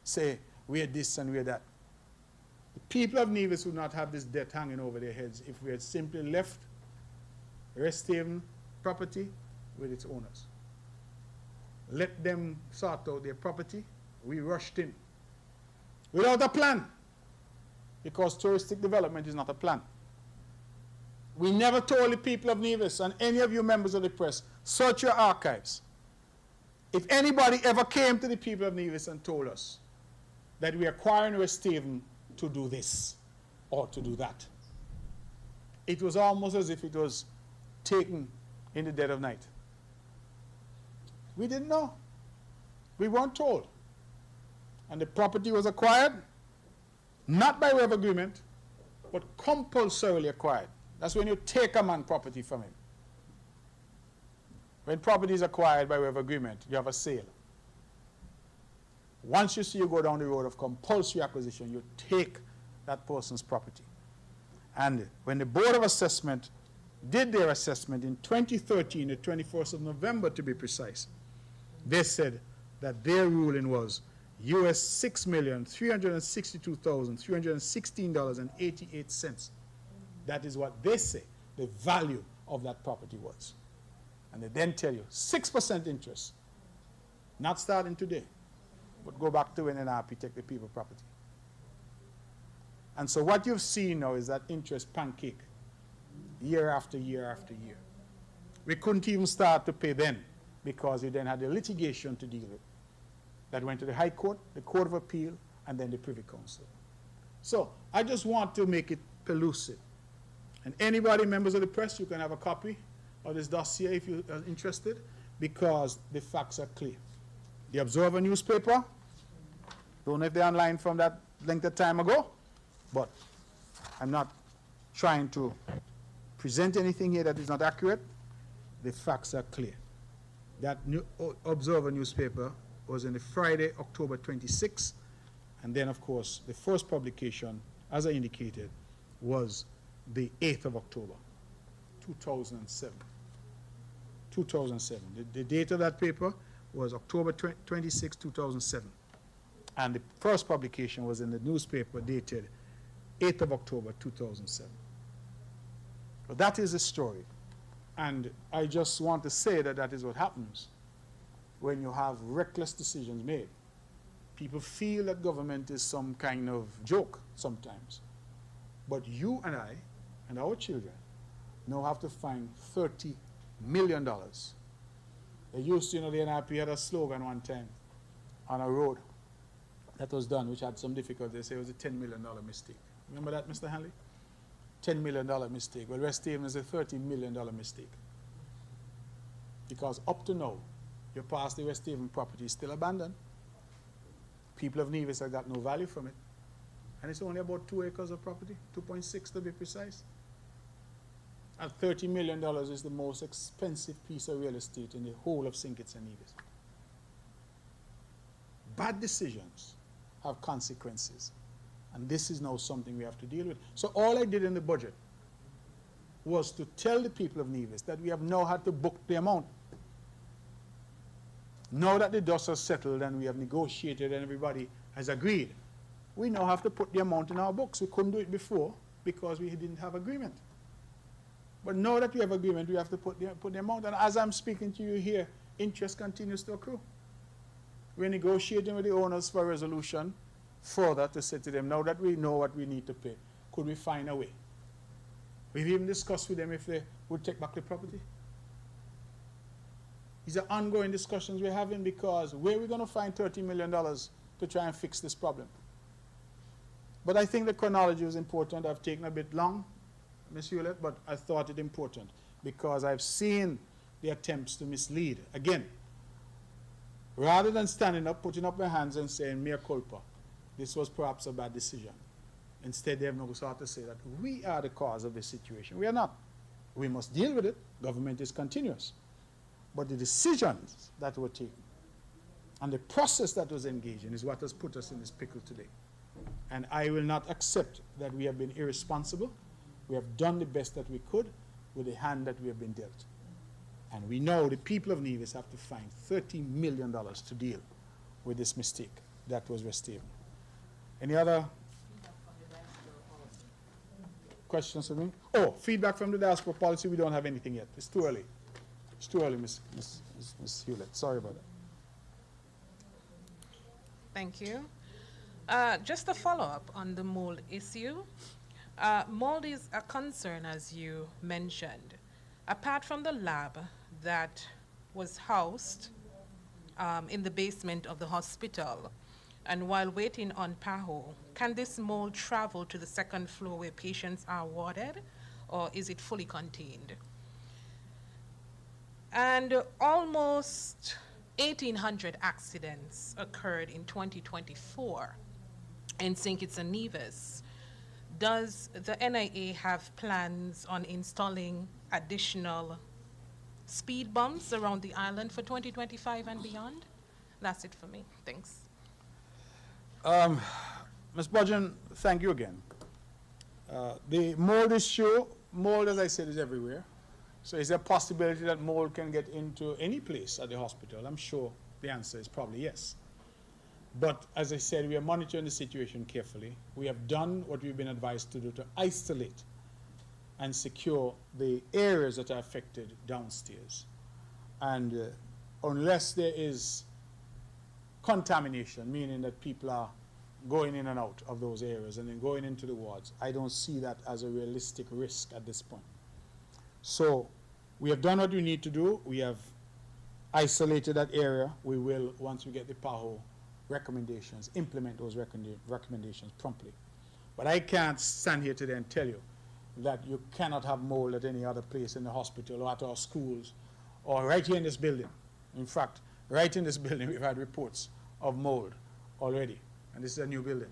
say we're this and we're that. The people of Nevis would not have this debt hanging over their heads if we had simply left Rest Haven property with its owners. Let them sort out their property. We rushed in without a plan, because touristic development is not a plan. We never told the people of Nevis, and any of you members of the press, search your archives. If anybody ever came to the people of Nevis and told us that we are acquiring Rest Haven to do this or to do that, it was almost as if it was taken in the dead of night. We didn't know. We weren't told. And the property was acquired, not by way of agreement, but compulsorily acquired. That's when you take a man property from him. When property is acquired by way of agreement, you have a sale. Once you see you go down the road of compulsory acquisition, you take that person's property. And when the Board of Assessment did their assessment in 2013, the 21st of November to be precise, they said that their ruling was US $6,362,316.88. That is what they say the value of that property was. And they then tell you 6% interest, not starting today, but go back to when NRP take the people property. And so what you've seen now is that interest pancake year after year after year. We couldn't even start to pay then, because we then had the litigation to deal with that went to the High Court, the Court of Appeal, and then the Privy Council. So I just want to make it pellucid. And anybody, members of the press, you can have a copy of this dossier if you are interested, because the facts are clear. The Observer newspaper, don't know if they're online from that length of time ago, but I'm not trying to present anything here that is not accurate. The facts are clear. That Observer newspaper was in the Friday, October 26th, and then, of course, the first publication, as I indicated, was the 8th of October, 2007. 2007. The date of that paper was October 26, 2007. And the first publication was in the newspaper dated 8th of October, 2007. But that is the story. And I just want to say that that is what happens when you have reckless decisions made. People feel that government is some kind of joke sometimes. But you and I and our children now have to find $30 million. They used to, the NRP had a slogan one time on a road that was done, which had some difficulty. They say it was a $10 million mistake. Remember that, Mr. Hanley? $10 million mistake. Well, West Haven is a $30 million mistake. Because up to now, your past the West Haven property is still abandoned. People of Nevis have got no value from it. And it's only about 2 acres of property, 2.6 to be precise. And $30 million is the most expensive piece of real estate in the whole of St. Kitts and Nevis. Bad decisions have consequences. And this is now something we have to deal with. So all I did in the budget was to tell the people of Nevis that we have now had to book the amount. Now that the dust has settled and we have negotiated and everybody has agreed, we now have to put the amount in our books. We couldn't do it before because we didn't have agreement. But now that we have agreement, we have to put the amount. And as I'm speaking to you here, interest continues to accrue. We're negotiating with the owners for a resolution further to say to them, now that we know what we need to pay, could we find a way? We've even discussed with them if they would take back the property. These are ongoing discussions we're having because where are we going to find $30 million to try and fix this problem? But I think the chronology was important. I've taken a bit long, Ms. Hewlett, but I thought it important because I've seen the attempts to mislead. Again, rather than standing up, putting up my hands and saying, mea culpa, this was perhaps a bad decision. Instead, they have no sort to say that we are the cause of this situation. We are not. We must deal with it. Government is continuous. But the decisions that were taken and the process that was engaged in is what has put us in this pickle today. And I will not accept that we have been irresponsible. We have done the best that we could with the hand that we have been dealt. And we know the people of Nevis have to find $30 million to deal with this mistake that was West Haven. Any other questions for me? Oh, feedback from the diaspora policy, we don't have anything yet. It's too early. It's too early, Ms. Hewlett. Sorry about that. Thank you. Just a follow-up on the mold issue. Mold is a concern, as you mentioned. Apart from the lab that was housed in the basement of the hospital, and while waiting on PAHO, can this mold travel to the second floor where patients are warded, or is it fully contained? And almost 1,800 accidents occurred in 2024 in St. Kitts and Nevis. Does the NIA have plans on installing additional speed bumps around the island for 2025 and beyond? That's it for me. Thanks. Ms. Budgeon, thank you again. The mold issue, mold, as I said, is everywhere. So is there a possibility that mold can get into any place at the hospital? I'm sure the answer is probably yes. But as I said, we are monitoring the situation carefully. We have done what we've been advised to do to isolate and secure the areas that are affected downstairs. And unless there is contamination, meaning that people are going in and out of those areas and then going into the wards, I don't see that as a realistic risk at this point. So we have done what we need to do. We have isolated that area. We will, once we get the PAHO recommendations, implement those recommendations promptly. But I can't stand here today and tell you that you cannot have mold at any other place in the hospital or at our schools or right here in this building. In fact, right in this building we've had reports of mold already, and this is a new building.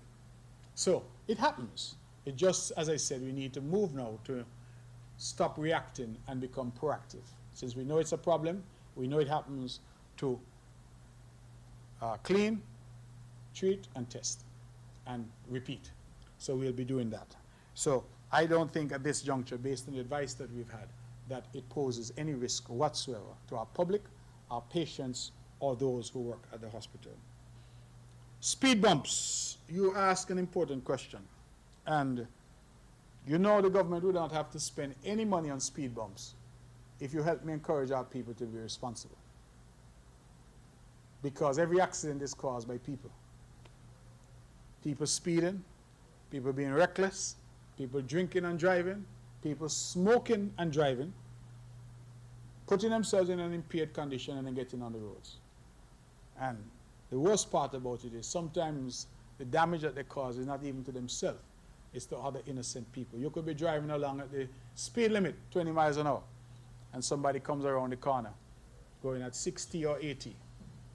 So it happens. It just, as I said, we need to move now to stop reacting and become proactive. Since we know it's a problem, we know it happens, to clean, treat, and test, and repeat. So we'll be doing that. So I don't think at this juncture, based on the advice that we've had, that it poses any risk whatsoever to our public, our patients, or those who work at the hospital. Speed bumps. You ask an important question. And You know the government would not have to spend any money on speed bumps if you help me encourage our people to be responsible. Because every accident is caused by people. People speeding, people being reckless, people drinking and driving, people smoking and driving, putting themselves in an impaired condition and then getting on the roads. And the worst part about it is sometimes the damage that they cause is not even to themselves, it's to other innocent people. You could be driving along at the speed limit, 20 miles an hour, and somebody comes around the corner going at 60 or 80,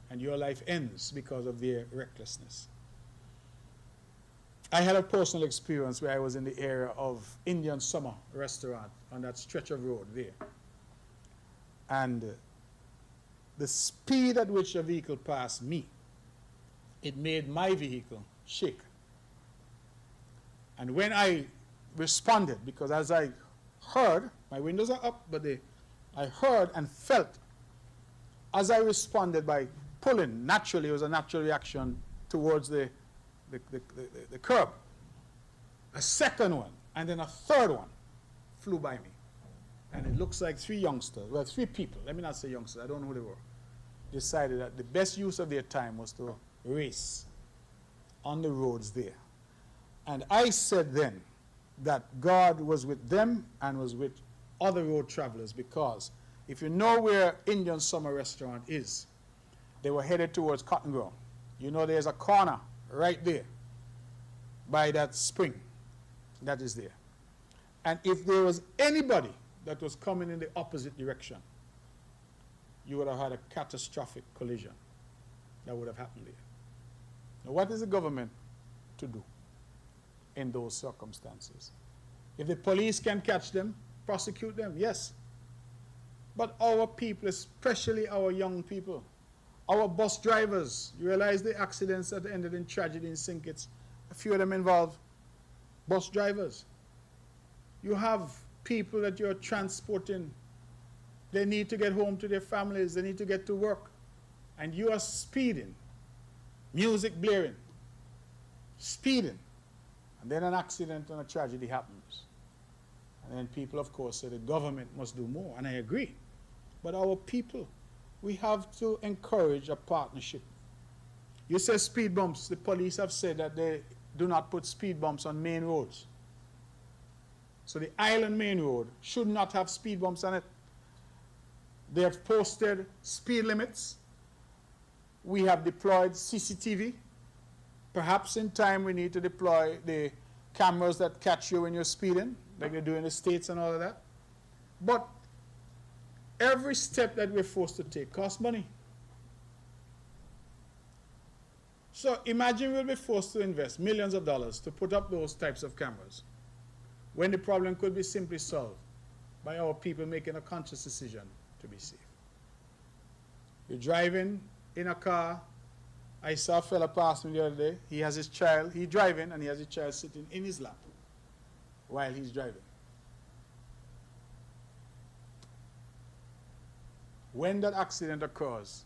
and your life ends because of their recklessness. I had a personal experience where I was in the area of Indian Summer restaurant on that stretch of road there. And the speed at which a vehicle passed me, it made my vehicle shake. And when I responded, because as I heard, my windows are up, but I heard and felt, as I responded by pulling, naturally, it was a natural reaction towards the curb. A second one, and then a third one flew by me. And it looks like three people, let me not say youngsters, I don't know who they were, decided that the best use of their time was to race on the roads there. And I said then that God was with them and was with other road travelers, because if you know where Indian Summer Restaurant is, they were headed towards Cotton Ground. You know there's a corner right there by that spring that is there. And if there was anybody that was coming in the opposite direction, you would have had a catastrophic collision that would have happened there. Now, what is the government to do in those circumstances? If the police can catch them, prosecute them, yes. But our people, especially our young people, our bus drivers, you realize the accidents that ended in tragedy in St. Kitts, a few of them involve bus drivers. You have people that you're transporting. They need to get home to their families. They need to get to work. And you are speeding, music blaring, speeding. And then an accident and a tragedy happens. And then people, of course, say the government must do more. And I agree. But our people, we have to encourage a partnership. You say speed bumps. The police have said that they do not put speed bumps on main roads. So the island main road should not have speed bumps on it. They have posted speed limits. We have deployed CCTV. Perhaps in time we need to deploy the cameras that catch you when you're speeding, like they do in the States and all of that. But every step that we're forced to take costs money. So imagine we'll be forced to invest millions of dollars to put up those types of cameras, when the problem could be simply solved by our people making a conscious decision to be safe. You're driving in a car. I saw a fella pass me the other day. He has his child, he's driving, and he has his child sitting in his lap while he's driving. When that accident occurs,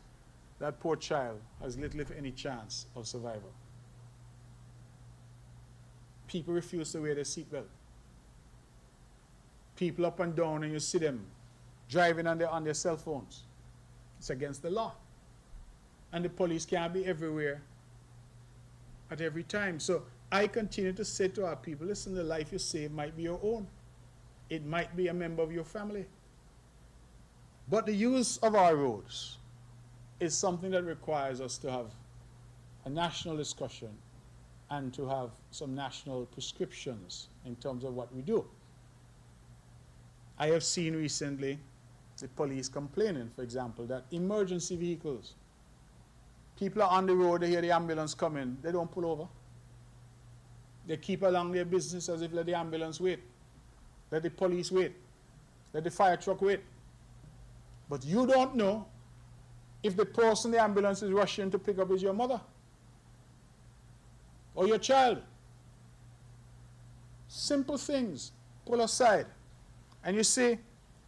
that poor child has little if any chance of survival. People refuse to wear their seatbelt. People up and down, and you see them driving on their cell phones. It's against the law. And the police can't be everywhere at every time. So I continue to say to our people, listen, the life you save might be your own. It might be a member of your family. But the use of our roads is something that requires us to have a national discussion and to have some national prescriptions in terms of what we do. I have seen recently the police complaining, for example, that emergency vehicles, people are on the road, they hear the ambulance coming, they don't pull over. They keep along their business as if let the ambulance wait, let the police wait, let the fire truck wait. But you don't know if the person the ambulance is rushing to pick up is your mother or your child. Simple things, pull aside. And you see,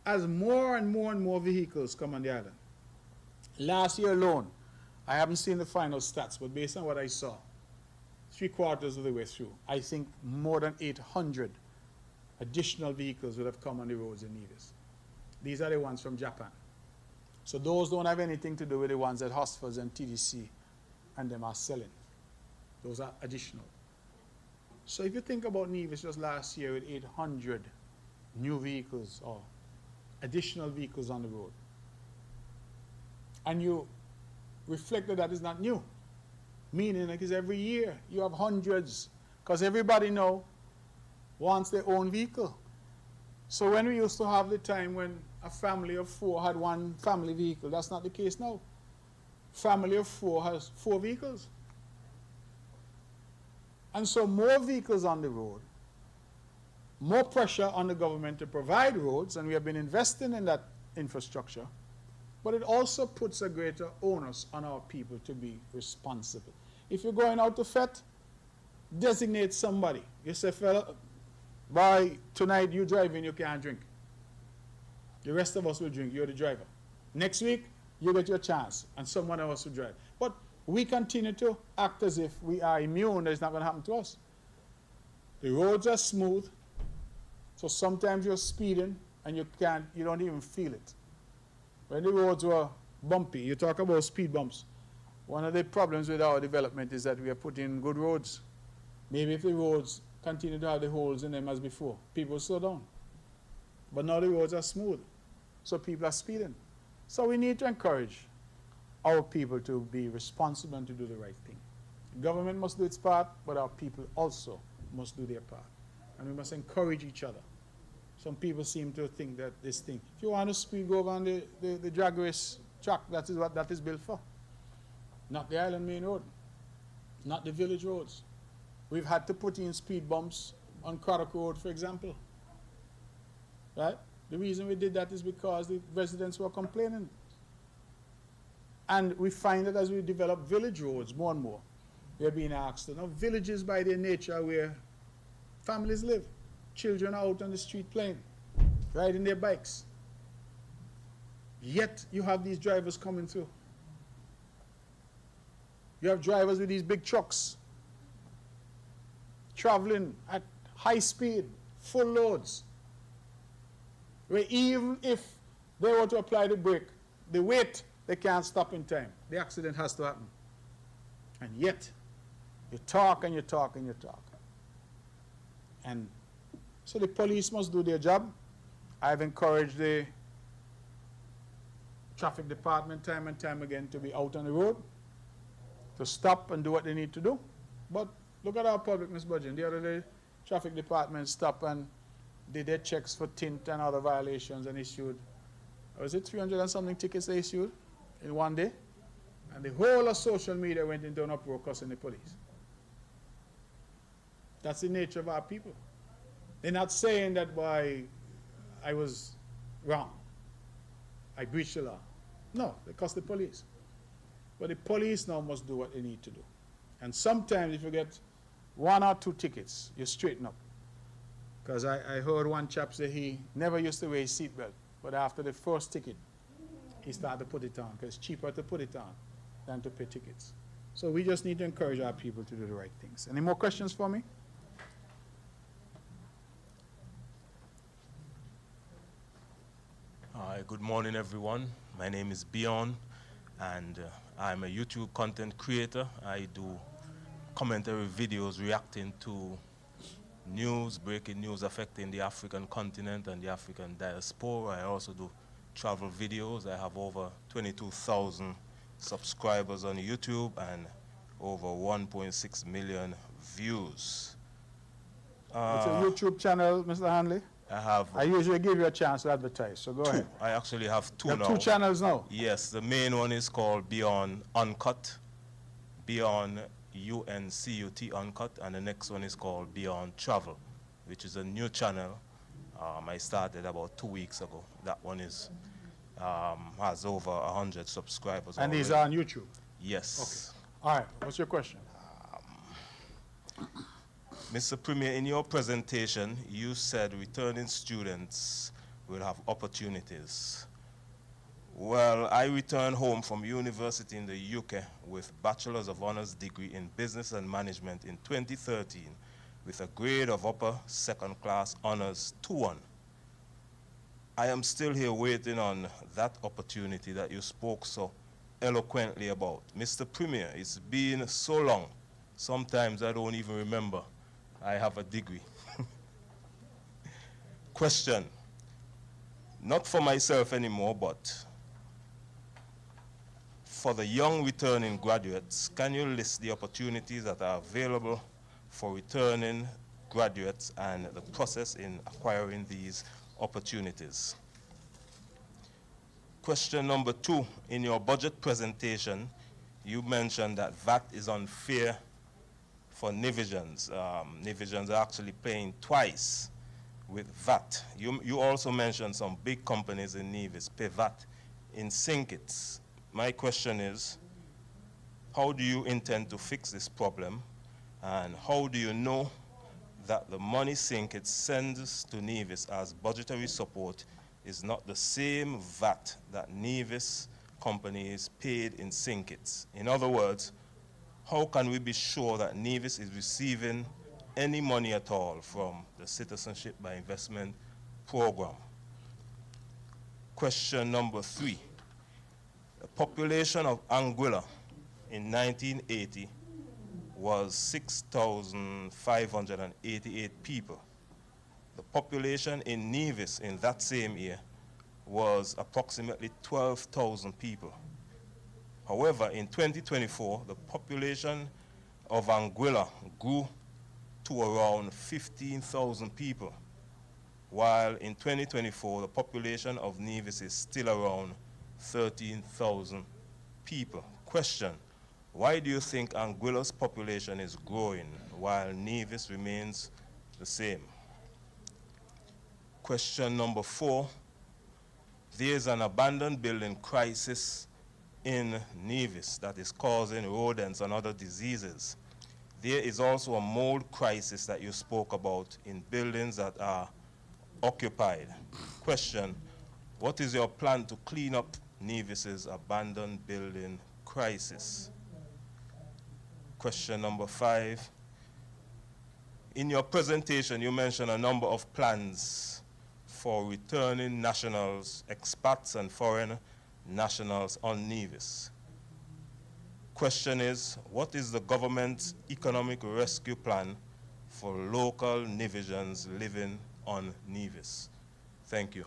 as more and more and more vehicles come on the island, last year alone, I haven't seen the final stats, but based on what I saw, 3/4 of the way through, I think more than 800 additional vehicles would have come on the roads in Nevis. These are the ones from Japan. So those don't have anything to do with the ones that Hosfors and TDC and them are selling. Those are additional. So if you think about Nevis just last year with 800 new vehicles or additional vehicles on the road, and you reflect that is not new, meaning like it's every year you have hundreds, because everybody now wants their own vehicle. So when we used to have the time when a family of 4 had one family vehicle, that's not the case now. Family of 4 has 4 vehicles. And so more vehicles on the road, more pressure on the government to provide roads, and we have been investing in that infrastructure, but it also puts a greater onus on our people to be responsible. If you're going out to FET, designate somebody. You say, fella, by tonight you driving, you can't drink. The rest of us will drink, you're the driver. Next week, you get your chance, and someone else will drive. But we continue to act as if we are immune, that it's not going to happen to us. The roads are smooth, so sometimes you're speeding and you don't even feel it. When the roads were bumpy, you talk about speed bumps. One of the problems with our development is that we are putting in good roads. Maybe if the roads continue to have the holes in them as before, people slow down. But now the roads are smooth, so people are speeding. So we need to encourage our people to be responsible and to do the right thing. The government must do its part, but our people also must do their part. And we must encourage each other. Some people seem to think that this thing, if you want to speed, go over on the drag race track, that is what that is built for. Not the Island Main Road, not the village roads. We've had to put in speed bumps on Craddock Road, for example. Right? The reason we did that is because the residents were complaining. And we find that as we develop village roads more and more, we're being asked to know villages by their nature where families live. Children are out on the street playing, riding their bikes. Yet you have these drivers coming through. You have drivers with these big trucks traveling at high speed, full loads, where even if they were to apply the brake, the weight, they can't stop in time. The accident has to happen. And yet, you talk and you talk and you talk. And so the police must do their job. I've encouraged the traffic department time and time again to be out on the road, to stop and do what they need to do. But look at our public, Ms. Budgeon. The other day, traffic department stopped and did their checks for tint and other violations and issued, was it 300 and something tickets they issued in one day? And the whole of social media went into an uproar cussing the police. That's the nature of our people. They're not saying that, boy, I was wrong, I breached the law. No, they cuss the police. But the police now must do what they need to do. And sometimes if you get 1 or 2 tickets, you straighten up. Because I heard one chap say he never used to wear his seatbelt, but after the first ticket, he started to put it on, because it's cheaper to put it on than to pay tickets. So we just need to encourage our people to do the right things. Any more questions for me? Hi, good morning, everyone. My name is Bjorn, and I'm a YouTube content creator. I do commentary videos reacting to news, breaking news affecting the African continent and the African diaspora. I also do travel videos. I have over 22,000 subscribers on YouTube and over 1.6 million views. It's a YouTube channel, Mr. Hanley. I usually give you a chance to advertise, so go ahead. I actually have 2 You have now. 2 channels now? Yes, the main one is called Beyond Uncut, Beyond UNCUT Uncut, and the next one is called Beyond Travel, which is a new channel. I started about 2 weeks ago. That one is has over 100 subscribers. And already. these are on YouTube? Yes. Okay. All right, what's your question? Mr. Premier, in your presentation, you said returning students will have opportunities. Well, I returned home from university in the UK with Bachelor's of Honors degree in Business and Management in 2013, with a grade of upper second class honors 2-1. I am still here waiting on that opportunity that you spoke so eloquently about. Mr. Premier, it's been so long, sometimes I don't even remember I have a degree. Question, not for myself anymore, but for the young returning graduates, can you list the opportunities that are available for returning graduates and the process in acquiring these opportunities? Question number 2, in your budget presentation, you mentioned that VAT is unfair for Nivisions. Nivisions are actually paying twice with VAT. You also mentioned some big companies in Nevis pay VAT in Sinkits. My question is, how do you intend to fix this problem? And how do you know that the money Sinkits sends to Nevis as budgetary support is not the same VAT that Nevis companies paid in Sinkits? In other words, how can we be sure that Nevis is receiving any money at all from the Citizenship by Investment program? Question number 3. The population of Anguilla in 1980 was 6,588 people. The population in Nevis in that same year was approximately 12,000 people. However, in 2024, the population of Anguilla grew to around 15,000 people, while in 2024, the population of Nevis is still around 13,000 people. Question, why do you think Anguilla's population is growing while Nevis remains the same? Question number 4, there is an abandoned building crisis in Nevis that is causing rodents and other diseases. There is also a mold crisis that you spoke about in buildings that are occupied. Question, what is your plan to clean up Nevis's abandoned building crisis? Question number 5, in your presentation you mentioned a number of plans for returning nationals, expats and foreign nationals on Nevis. Question is, what is the government's economic rescue plan for local Nevisians living on Nevis? Thank you.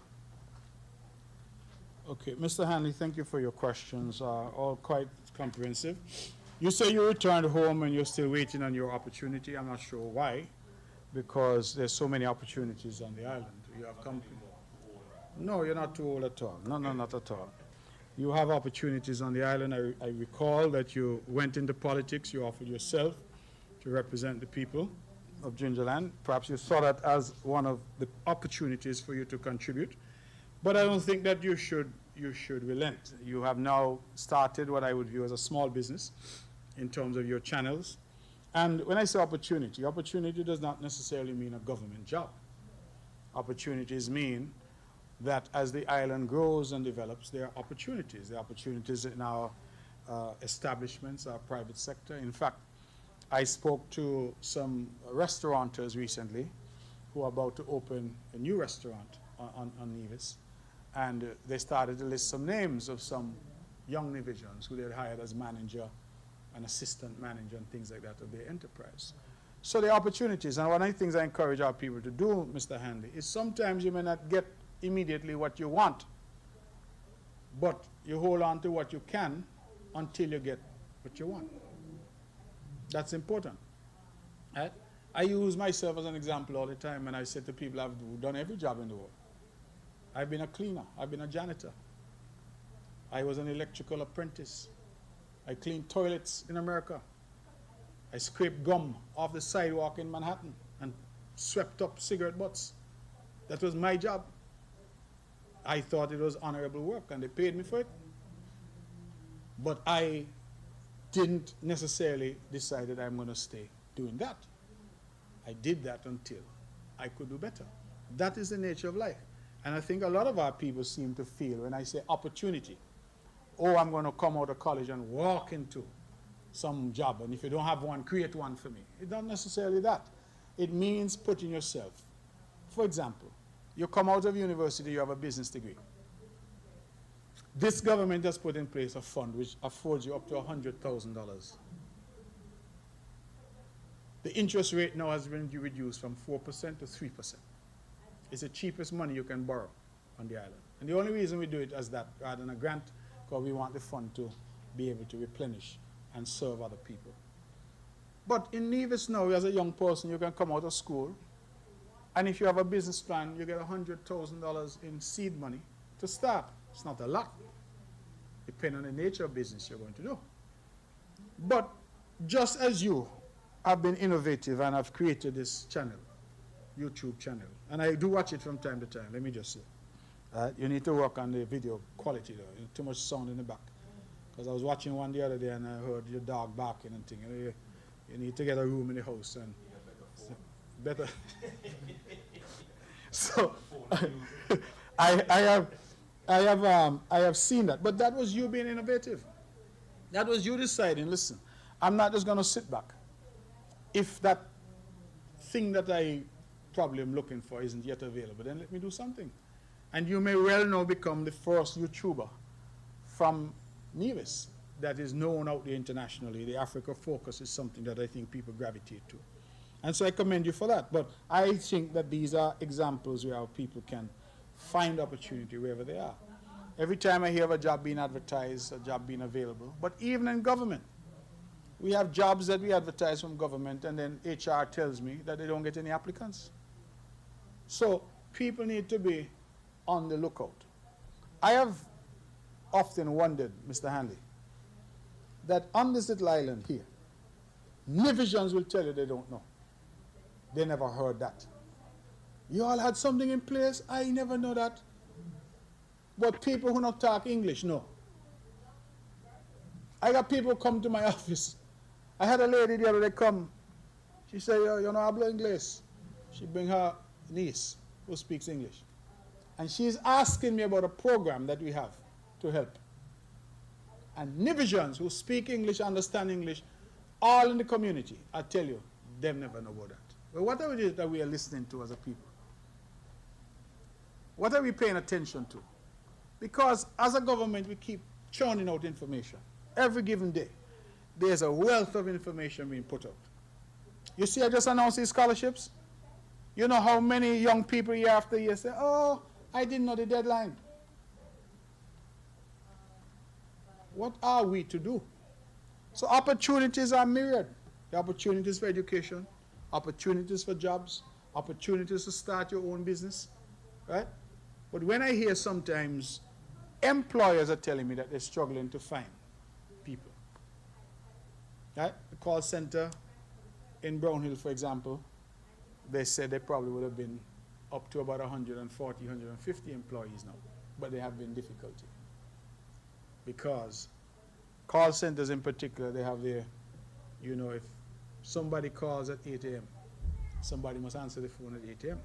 Okay, Mr. Hanley, thank you for your questions, all quite comprehensive. You say you returned home and you're still waiting on your opportunity. I'm not sure why, because there's so many opportunities on the island. You have come. No, you're not too old at all. No, not at all. You have opportunities on the island. I recall that you went into politics. You offered yourself to represent the people of Gingerland. Perhaps you saw that as one of the opportunities for you to contribute. But I don't think that you should relent. You have now started what I would view as a small business in terms of your channels. And when I say opportunity, opportunity does not necessarily mean a government job. Opportunities mean that as the island grows and develops, there are opportunities. There are opportunities in our establishments, our private sector. In fact, I spoke to some restaurateurs recently who are about to open a new restaurant on Nevis. And they started to list some names of some young Nevisians who they had hired as manager and assistant manager and things like that of their enterprise. So the opportunities, and one of the things I encourage our people to do, Mr. Hanley, is sometimes you may not get immediately what you want, but you hold on to what you can until you get what you want. That's important. Right? I use myself as an example all the time, and I say to people, I've done every job in the world. I've been a cleaner. I've been a janitor. I was an electrical apprentice. I cleaned toilets in America. I scraped gum off the sidewalk in Manhattan and swept up cigarette butts. That was my job. I thought it was honorable work, and they paid me for it. But I didn't necessarily decide that I'm going to stay doing that. I did that until I could do better. That is the nature of life. And I think a lot of our people seem to feel, when I say opportunity, oh, I'm going to come out of college and walk into some job, and if you don't have one, create one for me. It's not necessarily that. It means putting yourself. For example, you come out of university, you have a business degree. This government has put in place a fund which affords you up to $100,000. The interest rate now has been reduced from 4% to 3%. It's the cheapest money you can borrow on the island. And the only reason we do it as that, rather than a grant, because we want the fund to be able to replenish and serve other people. But in Nevis now, as a young person, you can come out of school, and if you have a business plan, you get $100,000 in seed money to start. It's not a lot, depending on the nature of business you're going to do. But just as you have been innovative and have created this channel, YouTube channel, and I do watch it from time to time, let me just say. You need to work on the video quality though. Too much sound in the back. Because I was watching one the other day and I heard your dog barking and thing. You need to get a room in the house and better. So I have seen that. But that was you being innovative. That was you deciding, listen, I'm not just going to sit back. If that thing that I probably am looking for isn't yet available, then let me do something. And you may well now become the first YouTuber from Nevis that is known out there internationally. The Africa focus is something that I think people gravitate to. And so I commend you for that. But I think that these are examples where our people can find opportunity wherever they are. Every time I hear of a job being advertised, a job being available, but even in government, we have jobs that we advertise from government and then HR tells me that they don't get any applicants. So people need to be on the lookout. I have often wondered, Mr. Hanley, that on this little island here, Nivisians will tell you they don't know. They never heard that. You all had something in place? I never know that. But people who don't talk English know. I got people come to my office. I had a lady the other day come. She said, you know, hablo inglés. She bring her niece who speaks English. And she's asking me about a program that we have to help. And Nivisians who speak English, understand English, all in the community, I tell you, they never know about that. Well, what are it that we are listening to as a people? What are we paying attention to? Because as a government, we keep churning out information. Every given day, there's a wealth of information being put out. You see, I just announced these scholarships. You know how many young people year after year say, oh, I didn't know the deadline. What are we to do? So opportunities are myriad. The opportunities for education, opportunities for jobs, opportunities to start your own business, right? But when I hear sometimes employers are telling me that they're struggling to find people, right? The call center in Brownhill, for example, they said they probably would have been up to about 140, 150 employees now, but they have been difficulty. Because call centers in particular, they have their, you know, if somebody calls at 8 a.m., somebody must answer the phone at 8 a.m.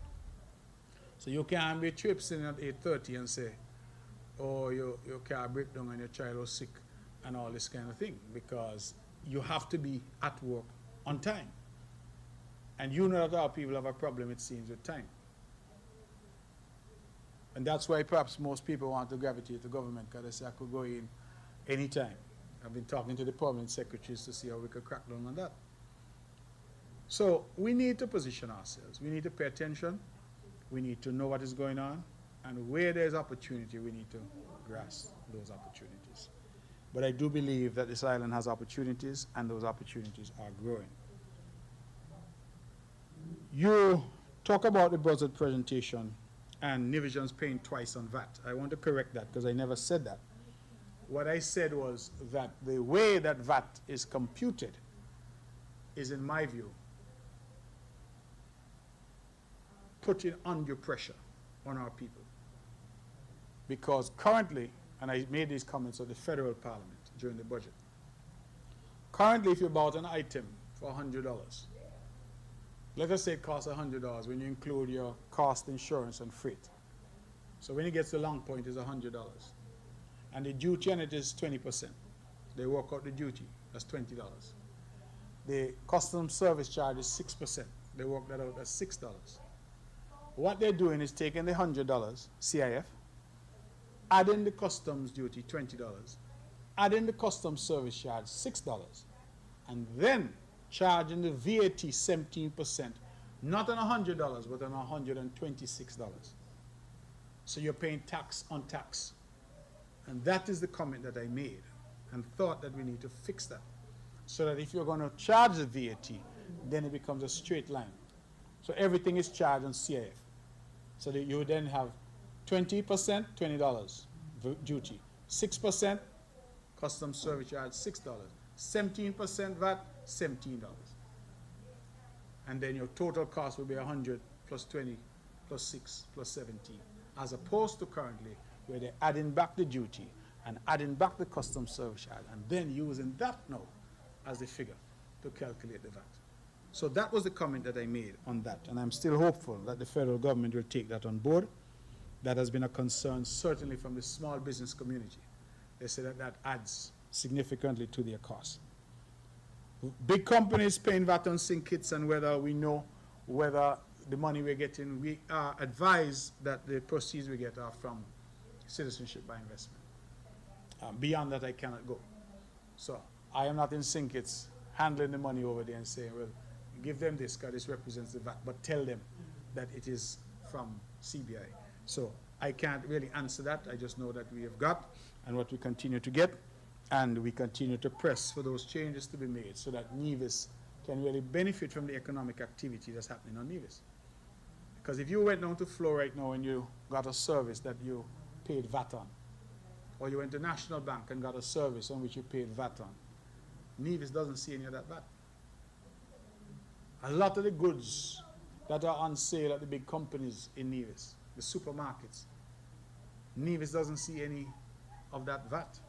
So you can't be tripping at 8:30 and say, oh, your car broke down and your child was sick and all this kind of thing, because you have to be at work on time. And you know that our people have a problem, it seems, with time. And that's why perhaps most people want to gravitate to government, because they say I could go in anytime. I've been talking to the permanent secretaries to see how we could crack down on that. So we need to position ourselves. We need to pay attention. We need to know what is going on. And where there's opportunity, we need to grasp those opportunities. But I do believe that this island has opportunities, and those opportunities are growing. You talk about the budget presentation and Nivisians paying twice on VAT. I want to correct that because I never said that. What I said was that the way that VAT is computed is, in my view, putting undue pressure on our people. Because currently, and I made these comments at the federal parliament during the budget, currently if you bought an item for $100, let us say it costs $100 when you include your cost, insurance, and freight. So when it gets to long point, it's $100. And the duty on it is 20%. They work out the duty, that's $20. The customs service charge is 6%. they work that out as $6. What they're doing is taking the $100 CIF, adding the customs duty $20, adding the customs service charge $6, and then charging the VAT 17%, not on $100, but on $126. So you're paying tax on tax. And that is the comment that I made, and thought that we need to fix that, so that if you're going to charge the VAT, then it becomes a straight line. So everything is charged on CIF. So that you then have 20%, $20 duty, 6% customs service charge, $6, 17% VAT, $17. And then your total cost will be 100 plus 20 plus 6 plus 17, as opposed to currently where they're adding back the duty and adding back the customs service charge and then using that now as the figure to calculate the VAT. So that was the comment that I made on that, and I'm still hopeful that the federal government will take that on board. That has been a concern certainly from the small business community. They say that that adds significantly to their costs. Big companies paying VAT on sink kits, and whether we know whether the money we're getting, we are advised that the proceeds we get are from citizenship by investment. Beyond that, I cannot go. So I am not in sink kits handling the money over there and saying, well, give them this because this represents the VAT, but tell them that it is from CBI. So I can't really answer that. I just know that we have got and what we continue to get, and we continue to press for those changes to be made so that Nevis can really benefit from the economic activity that's happening on Nevis. Because if you went down to Flow right now and you got a service that you paid VAT on, or you went to National Bank and got a service on which you paid VAT on, Nevis doesn't see any of that VAT. A lot of the goods that are on sale at the big companies in Nevis, the supermarkets, Nevis doesn't see any of that VAT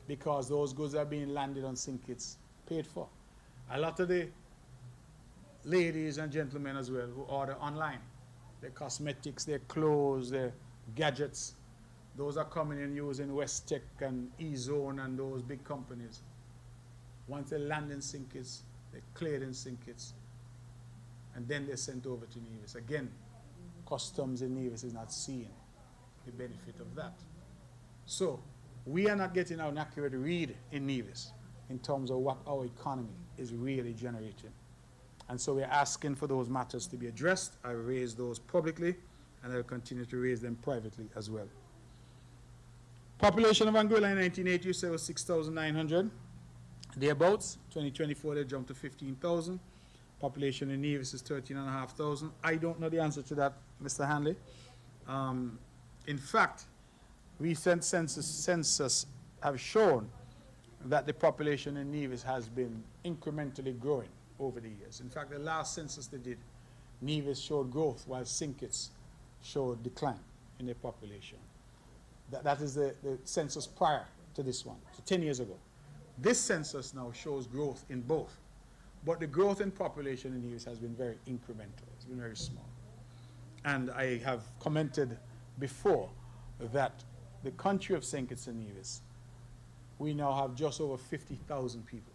because those goods are being landed on sink kits, paid for. A lot of the ladies and gentlemen as well who order online, their cosmetics, their clothes, their gadgets, those are coming in using West Tech and E-Zone and those big companies. Once they land in sink kits, they're cleared in sink kits, and then they're sent over to Nevis. Again, customs in Nevis is not seeing the benefit of that. So we are not getting an accurate read in Nevis in terms of what our economy is really generating. And so we're asking for those matters to be addressed. I raised those publicly, and I'll continue to raise them privately as well. Population of Anguilla in 1980, you said, was 6,900. Thereabouts. 2024, they jumped to 15,000. Population in Nevis is 13,500. I don't know the answer to that, Mr. Hanley. In fact, recent census have shown that the population in Nevis has been incrementally growing over the years. In fact, the last census they did, Nevis showed growth while St. Kitts showed decline in their population. That is the census prior to this one, so 10 years ago. This census now shows growth in both, but the growth in population in Nevis has been very incremental. It's been very small. And I have commented before that the country of St. Kitts and Nevis, we now have just over 50,000 people.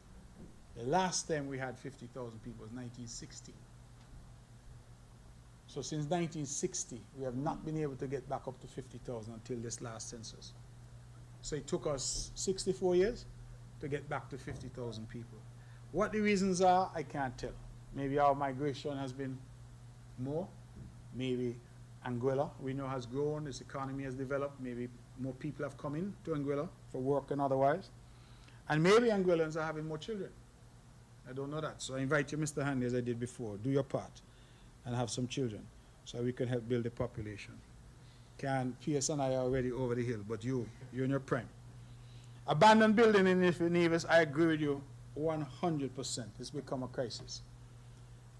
The last time we had 50,000 people was 1960. So since 1960, we have not been able to get back up to 50,000 until this last census. So it took us 64 years to get back to 50,000 people. What the reasons are, I can't tell. Maybe our migration has been more. Maybe Anguilla, we know, has grown, its economy has developed. Maybe more people have come in to Anguilla for work and otherwise. And maybe Anguillans are having more children. I don't know that. So I invite you, Mr. Hanley, as I did before, do your part and have some children so we can help build the population. Pierce and I are already over the hill, but you're in your prime. Abandoned building in Nevis, I agree with you 100%. It's become a crisis.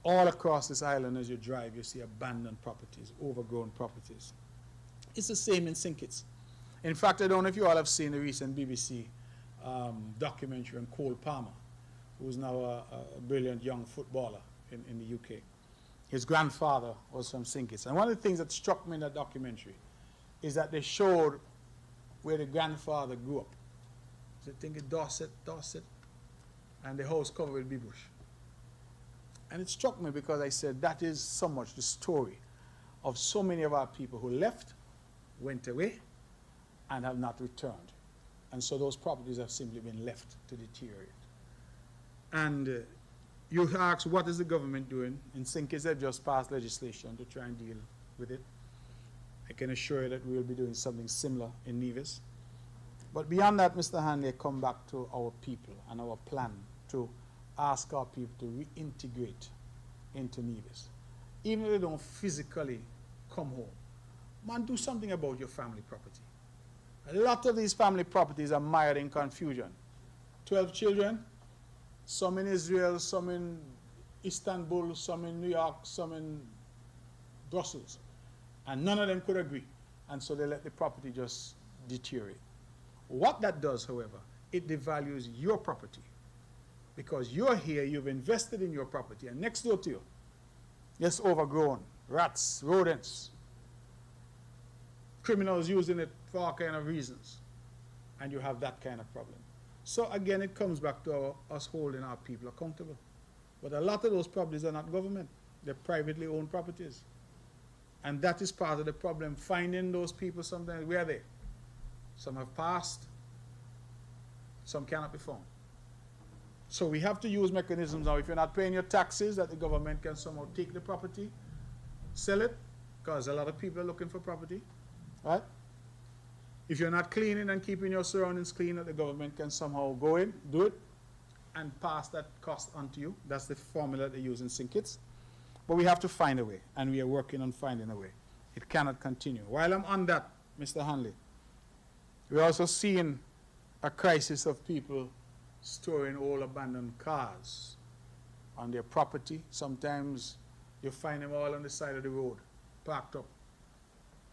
All across this island as you drive, you see abandoned properties, overgrown properties. It's the same in St. Kitts. In fact, I don't know if you all have seen the recent BBC documentary on Cole Palmer, who's now a brilliant young footballer in the UK. His grandfather was from St. Kitts. And one of the things that struck me in that documentary is that they showed where the grandfather grew up. So I think it's Dorset, and the house covered with bee bush. And it struck me because I said that is so much the story of so many of our people who left, went away, and have not returned. And so those properties have simply been left to deteriorate. And you ask, what is the government doing? In St. Kitts, they've just passed legislation to try and deal with it. I can assure you that we will be doing something similar in Nevis. But beyond that, Mr. Hanley, I come back to our people and our plan to ask our people to reintegrate into Nevis. Even if they don't physically come home, man, do something about your family property. A lot of these family properties are mired in confusion. 12 children, some in Israel, some in Istanbul, some in New York, some in Brussels. And none of them could agree. And so they let the property just deteriorate. What that does, however, it devalues your property. Because you're here, you've invested in your property, and next door to you, it's overgrown, rats, rodents, criminals using it for all kind of reasons, and you have that kind of problem. So again, it comes back to us holding our people accountable. But a lot of those properties are not government. They're privately owned properties. And that is part of the problem, finding those people sometimes. Where are they? Some have passed, some cannot be found. So we have to use mechanisms now. If you're not paying your taxes, that the government can somehow take the property, sell it, because a lot of people are looking for property, right? If you're not cleaning and keeping your surroundings clean, that the government can somehow go in, do it, and pass that cost on to you. That's the formula they use in St. Kitts. But we have to find a way, and we are working on finding a way. It cannot continue. While I'm on that, Mr. Hanley, we're also seeing a crisis of people storing old abandoned cars on their property. Sometimes you find them all on the side of the road, parked up.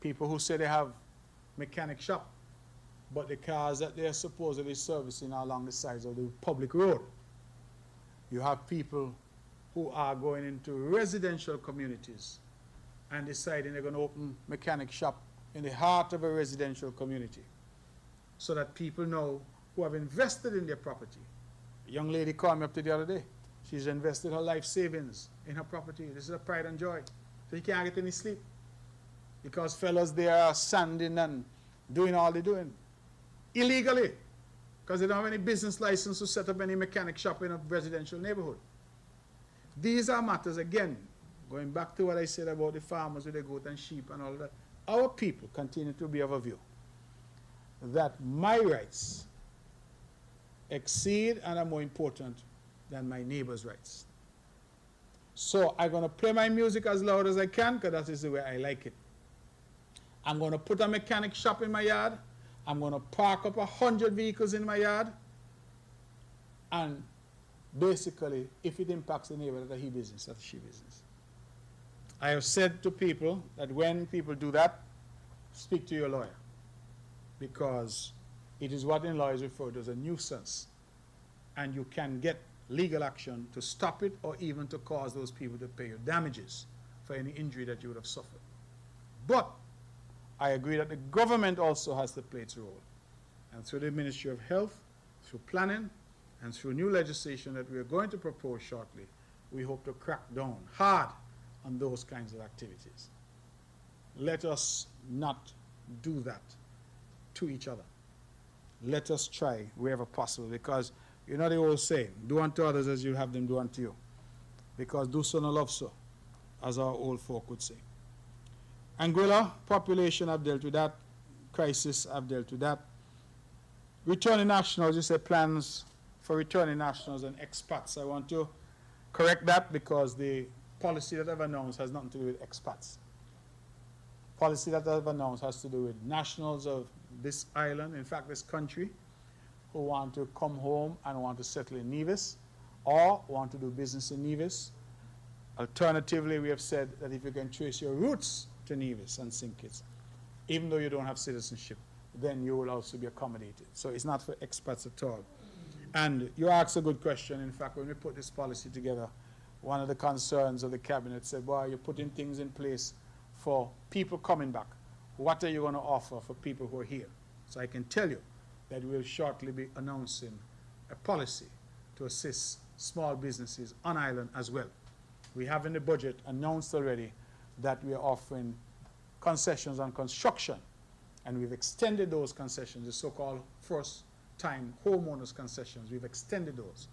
People who say they have mechanic shop, but the cars that they're supposedly servicing are along the sides of the public road. You have people who are going into residential communities and deciding they're going to open mechanic shop in the heart of a residential community so that people know who have invested in their property. A young lady called me up to the other day. She's invested her life savings in her property. This is her pride and joy. So she can't get any sleep because fellas there are sanding and doing all they're doing illegally because they don't have any business license to set up any mechanic shop in a residential neighborhood. These are matters, again, going back to what I said about the farmers with the goat and sheep and all that. Our people continue to be of a view that my rights exceed and are more important than my neighbor's rights. So I'm going to play my music as loud as I can because that is the way I like it. I'm going to put a mechanic shop in my yard. I'm going to park up 100 vehicles in my yard. And basically, if it impacts the neighbor, that's a he business, that's a she business. I have said to people that when people do that, speak to your lawyer. Because it is what in law is referred to as a nuisance. And you can get legal action to stop it or even to cause those people to pay you damages for any injury that you would have suffered. But I agree that the government also has to play its role. And through the Ministry of Health, through planning, and through new legislation that we are going to propose shortly, we hope to crack down hard on those kinds of activities. Let us not do that to each other. Let us try wherever possible, because you know the old saying, do unto others as you have them do unto you. Because do so no love so, as our old folk would say. Anguilla, population, I've dealt with that. Crisis, I've dealt with that. Returning nationals, you say plans for returning nationals and expats. I want to correct that because the policy that I've announced has nothing to do with expats. Policy that I've announced has to do with nationals of this island, in fact this country, who want to come home and want to settle in Nevis or want to do business in Nevis. Alternatively, we have said that if you can trace your roots to Nevis and St. Kitts, even though you don't have citizenship, then you will also be accommodated. So it's not for expats at all. And you asked a good question. In fact, when we put this policy together, one of the concerns of the cabinet said, well, you're putting things in place for people coming back. What are you going to offer for people who are here? So I can tell you that we'll shortly be announcing a policy to assist small businesses on island as well. We have in the budget announced already that we are offering concessions on construction, and we've extended those concessions, the so-called first-time homeowners concessions. We've extended those.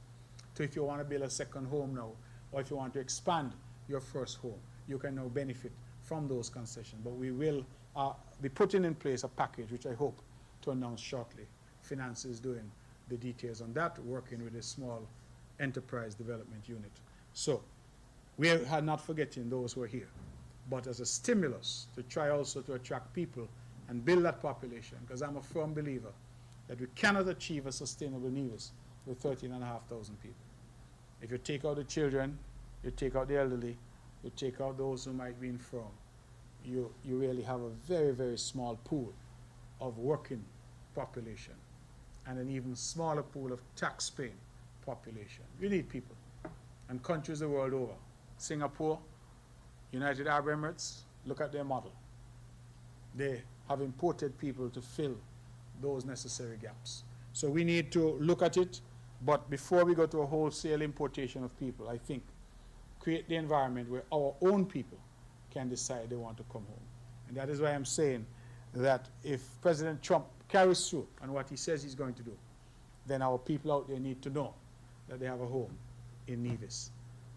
So if you want to build a second home now, or if you want to expand your first home, you can now benefit from those concessions. But we will be putting in place a package, which I hope to announce shortly. Finance is doing the details on that, working with a small enterprise development unit. So we are not forgetting those who are here, but as a stimulus to try also to attract people and build that population, because I'm a firm believer that we cannot achieve a sustainable Nevis with 13,500 people. If you take out the children, you take out the elderly, you take out those who might be infirm, you really have a very, very small pool of working population and an even smaller pool of tax-paying population. You need people. And countries the world over, Singapore, United Arab Emirates, look at their model. They have imported people to fill those necessary gaps. So we need to look at it, but before we go to a wholesale importation of people, I think create the environment where our own people can decide they want to come home. And that is why I'm saying that if President Trump carries through on what he says he's going to do, then our people out there need to know that they have a home in Nevis,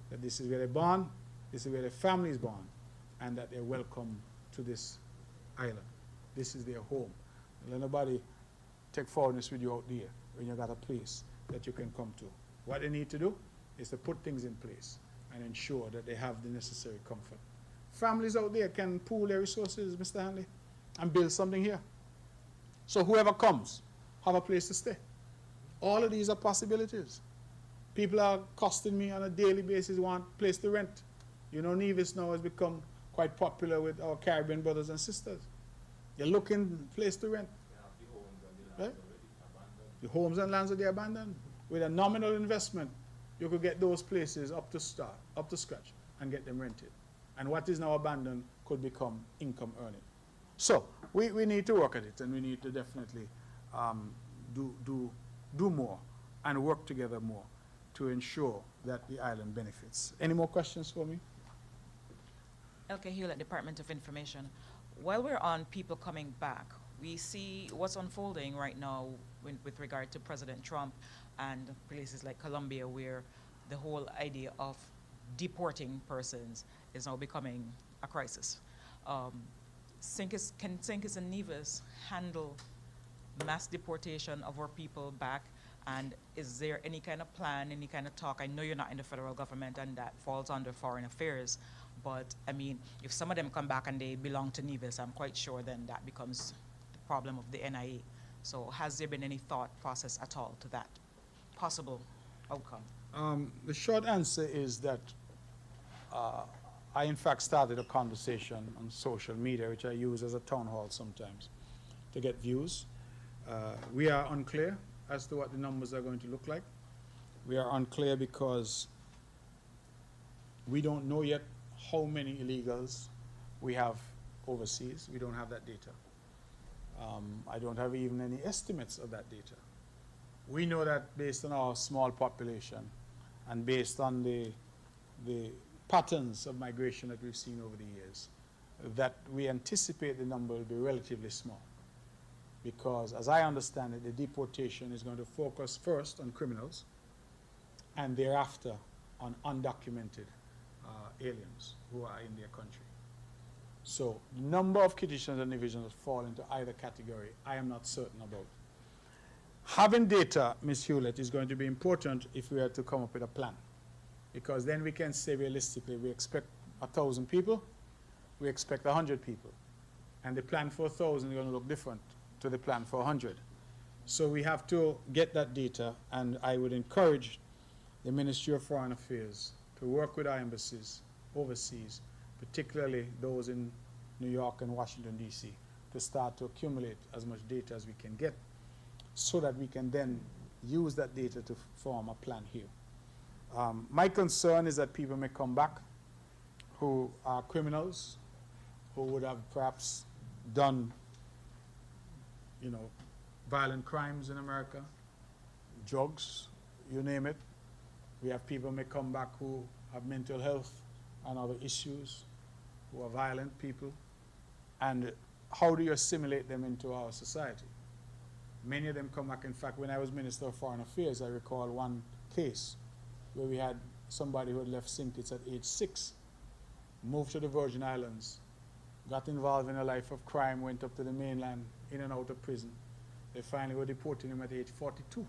that this is where they're born, this is where their family is born, and that they're welcome to this island. This is their home. Let nobody take foreigners with you out there when you got a place that you can come to. What they need to do is to put things in place and ensure that they have the necessary comfort. Families out there can pool their resources, Mr. Hanley, and build something here. So whoever comes, have a place to stay. All of these are possibilities. People are costing me on a daily basis, want a place to rent. You know, Nevis now has become quite popular with our Caribbean brothers and sisters. They're looking place to rent. Right? The homes and lands that they abandoned. With a nominal investment, you could get those places up to scratch, and get them rented. And what is now abandoned could become income earning. So we need to work at it, and we need to definitely do more and work together more to ensure that the island benefits. Any more questions for me? LK Hewlett, Department of Information. While we're on people coming back, we see what's unfolding right now with regard to President Trump and places like Colombia, where the whole idea of deporting persons is now becoming a crisis. Can Sinkis and Nevis handle mass deportation of our people back? And is there any kind of plan, any kind of talk? I know you're not in the federal government and that falls under foreign affairs, but I mean, if some of them come back and they belong to Nevis, I'm quite sure then that becomes the problem of the NIA. So has there been any thought process at all to that possible outcome? The short answer is that I in fact started a conversation on social media, which I use as a town hall sometimes to get views. We are unclear as to what the numbers are going to look like. We are unclear because we don't know yet how many illegals we have overseas. We don't have that data. I don't have even any estimates of that data. We know that based on our small population and based on the patterns of migration that we've seen over the years, that we anticipate the number will be relatively small. Because as I understand it, the deportation is going to focus first on criminals and thereafter on undocumented aliens who are in their country. So the number of Kitchens and divisions that fall into either category, I am not certain about. Having data, Ms. Hewlett, is going to be important if we are to come up with a plan. Because then we can say realistically, we expect 1,000 people, we expect 100 people. And the plan for 1,000 is going to look different to the plan for 100. So we have to get that data, and I would encourage the Ministry of Foreign Affairs to work with our embassies overseas, particularly those in New York and Washington, D.C., to start to accumulate as much data as we can get so that we can then use that data to form a plan here. My concern is that people may come back who are criminals, who would have perhaps done violent crimes in America, drugs, you name it. We have people may come back who have mental health and other issues, who are violent people, and how do you assimilate them into our society? Many of them come back. In fact, when I was Minister of Foreign Affairs, I recall one case where we had somebody who had left St. Kitts at age 6, moved to the Virgin Islands, got involved in a life of crime, went up to the mainland, in and out of prison. They finally were deporting him at age 42.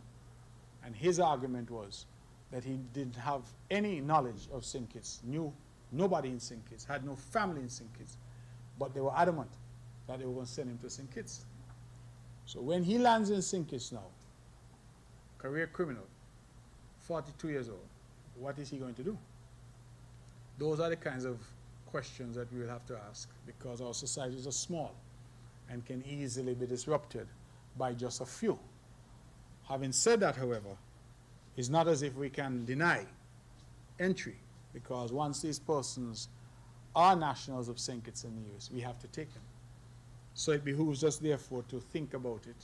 And his argument was that he didn't have any knowledge of St. Kitts, knew nobody in St. Kitts, had no family in St. Kitts, but they were adamant that they were going to send him to St. Kitts. So when he lands in St. Kitts now, career criminal, 42 years old, what is he going to do? Those are the kinds of questions that we will have to ask, because our societies are small and can easily be disrupted by just a few. Having said that, however, it's not as if we can deny entry, because once these persons are nationals of St. Kitts and Nevis, we have to take them. So it behooves us, therefore, to think about it.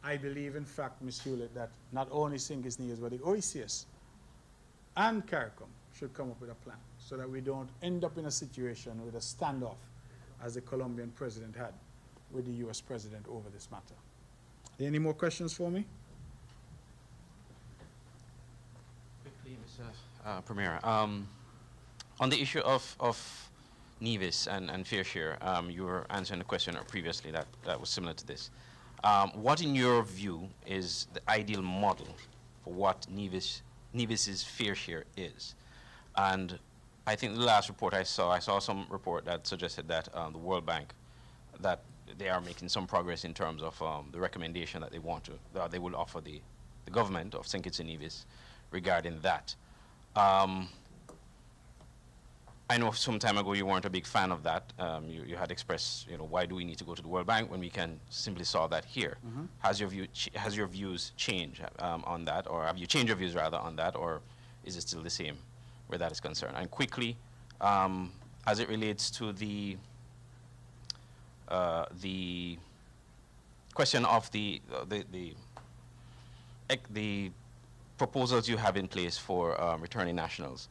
I believe, in fact, Ms. Hewlett, that not only St. Kitts and Nevis, but the OECS and CARICOM should come up with a plan so that we don't end up in a situation with a standoff, as the Colombian president had with the US president over this matter. Any more questions for me? Quickly, Mr. Premier, on the issue of Nevis and fair share, you were answering a question previously that was similar to this. What, in your view, is the ideal model for what Nevis's fair share is? And I think the last report I saw some report that suggested that the World Bank, that they are making some progress in terms of the recommendation that they will offer the government of St. Kitts and Nevis regarding that. I know some time ago you weren't a big fan of that. You had expressed, why do we need to go to the World Bank when we can simply solve that here? Mm-hmm. Has your views changed on that, or have you changed your views rather on that, or is it still the same where that is concerned? And quickly, as it relates to the question of the proposals you have in place for returning nationals.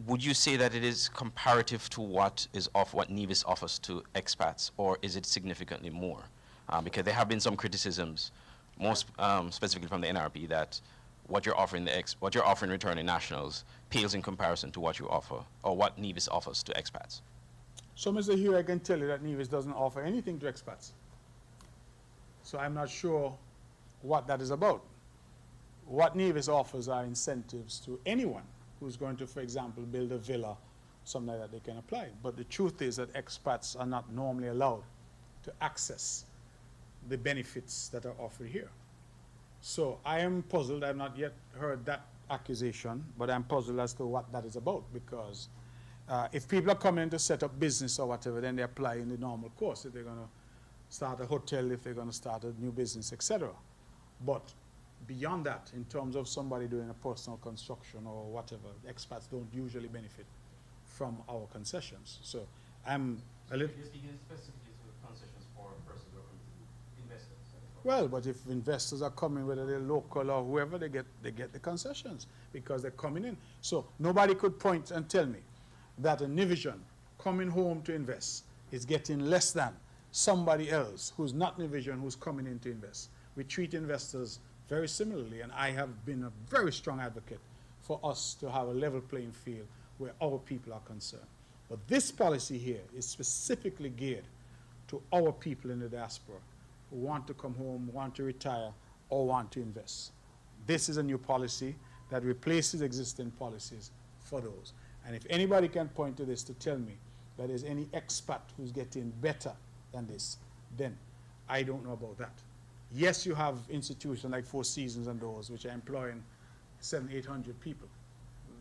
Would you say that it is comparative to what Nevis offers to expats, or is it significantly more? Because there have been some criticisms, most specifically from the NRP, that what you're offering returning nationals pales in comparison to what you offer, or what Nevis offers to expats. So, Mr. Hugh, I can tell you that Nevis doesn't offer anything to expats. So I'm not sure what that is about. What Nevis offers are incentives to anyone who's going to, for example, build a villa, something like that, they can apply. But the truth is that expats are not normally allowed to access the benefits that are offered here. So I am puzzled. I've not yet heard that accusation, but I'm puzzled as to what that is about, because if people are coming in to set up business or whatever, then they apply in the normal course. If they're going to start a hotel, if they're going to start a new business, etc. But beyond that, in terms of somebody doing a personal construction or whatever, expats don't usually benefit from our concessions. So I'm a little... You're speaking specifically to concessions for persons who are going to investors. Well, but if investors are coming, whether they're local or whoever, they get the concessions because they're coming in. So nobody could point and tell me that a Nivision coming home to invest is getting less than somebody else who's not Nivision who's coming in to invest. We treat investors very similarly, and I have been a very strong advocate for us to have a level playing field where our people are concerned. But this policy here is specifically geared to our people in the diaspora who want to come home, want to retire, or want to invest. This is a new policy that replaces existing policies for those. And if anybody can point to this to tell me that there's any expat who's getting better than this, then I don't know about that. Yes, you have institutions like Four Seasons and those which are employing 700-800 people.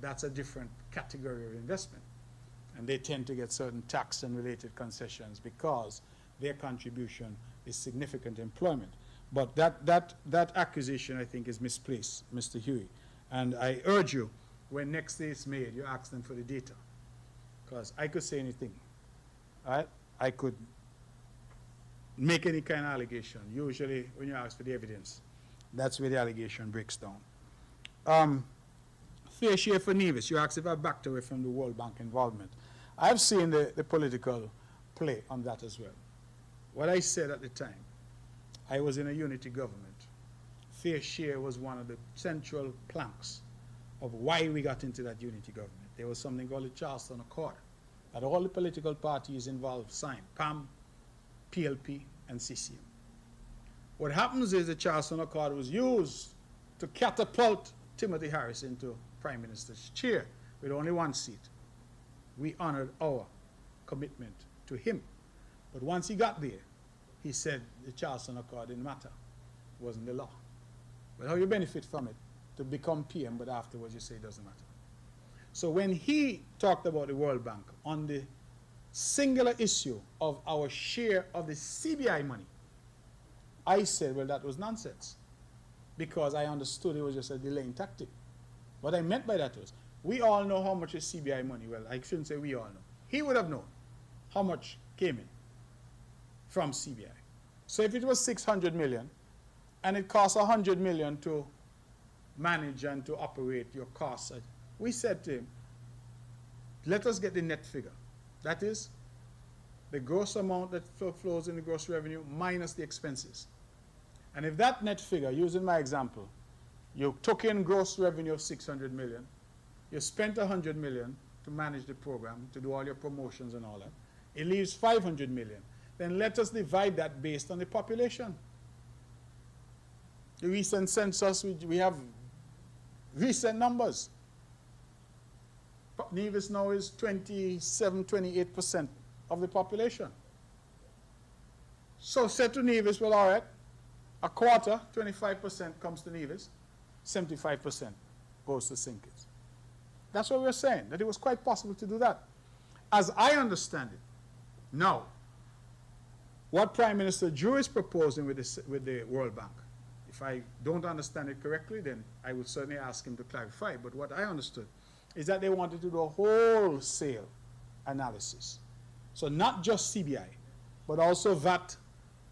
That's a different category of investment. And they tend to get certain tax and related concessions because their contribution is significant employment. But that accusation, I think, is misplaced, Mr. Huey. And I urge you, when next day is made, you ask them for the data. Because I could say anything. All right? I could make any kind of allegation. Usually, when you ask for the evidence, that's where the allegation breaks down. fair share for Nevis. You asked if I backed away from the World Bank involvement. I've seen the political play on that as well. What I said at the time, I was in a unity government. Fair share was one of the central planks of why we got into that unity government. There was something called the Charleston Accord that all the political parties involved signed, PAM, PLP, and CCM. What happens is the Charleston Accord was used to catapult Timothy Harris into Prime Minister's chair with only one seat. We honored our commitment to him. But once he got there, he said the Charleston Accord didn't matter. It wasn't the law. But how you benefit from it to become PM, but afterwards you say it doesn't matter. So when he talked about the World Bank on the singular issue of our share of the CBI money, I said, well, that was nonsense, because I understood it was just a delaying tactic. What I meant by that was, we all know how much is CBI money. Well, I shouldn't say we all know. He would have known how much came in from CBI. So if it was 600 million, and it costs 100 million to manage and to operate your costs, we said to him, let us get the net figure. That is, the gross amount that flows in the gross revenue minus the expenses. And if that net figure, using my example, you took in gross revenue of 600 million, you spent 100 million to manage the program, to do all your promotions and all that, it leaves 500 million. Then let us divide that based on the population. The recent census, we have recent numbers. Nevis now is 27, 28% of the population. So said to Nevis, well, all right, a quarter, 25% comes to Nevis, 75% goes to St. Kitts. That's what we're saying, that it was quite possible to do that. As I understand it, now, what Prime Minister Drew is proposing with the World Bank, if I don't understand it correctly, then I would certainly ask him to clarify. But what I understood is that they wanted to do a wholesale analysis. So not just CBI, but also VAT,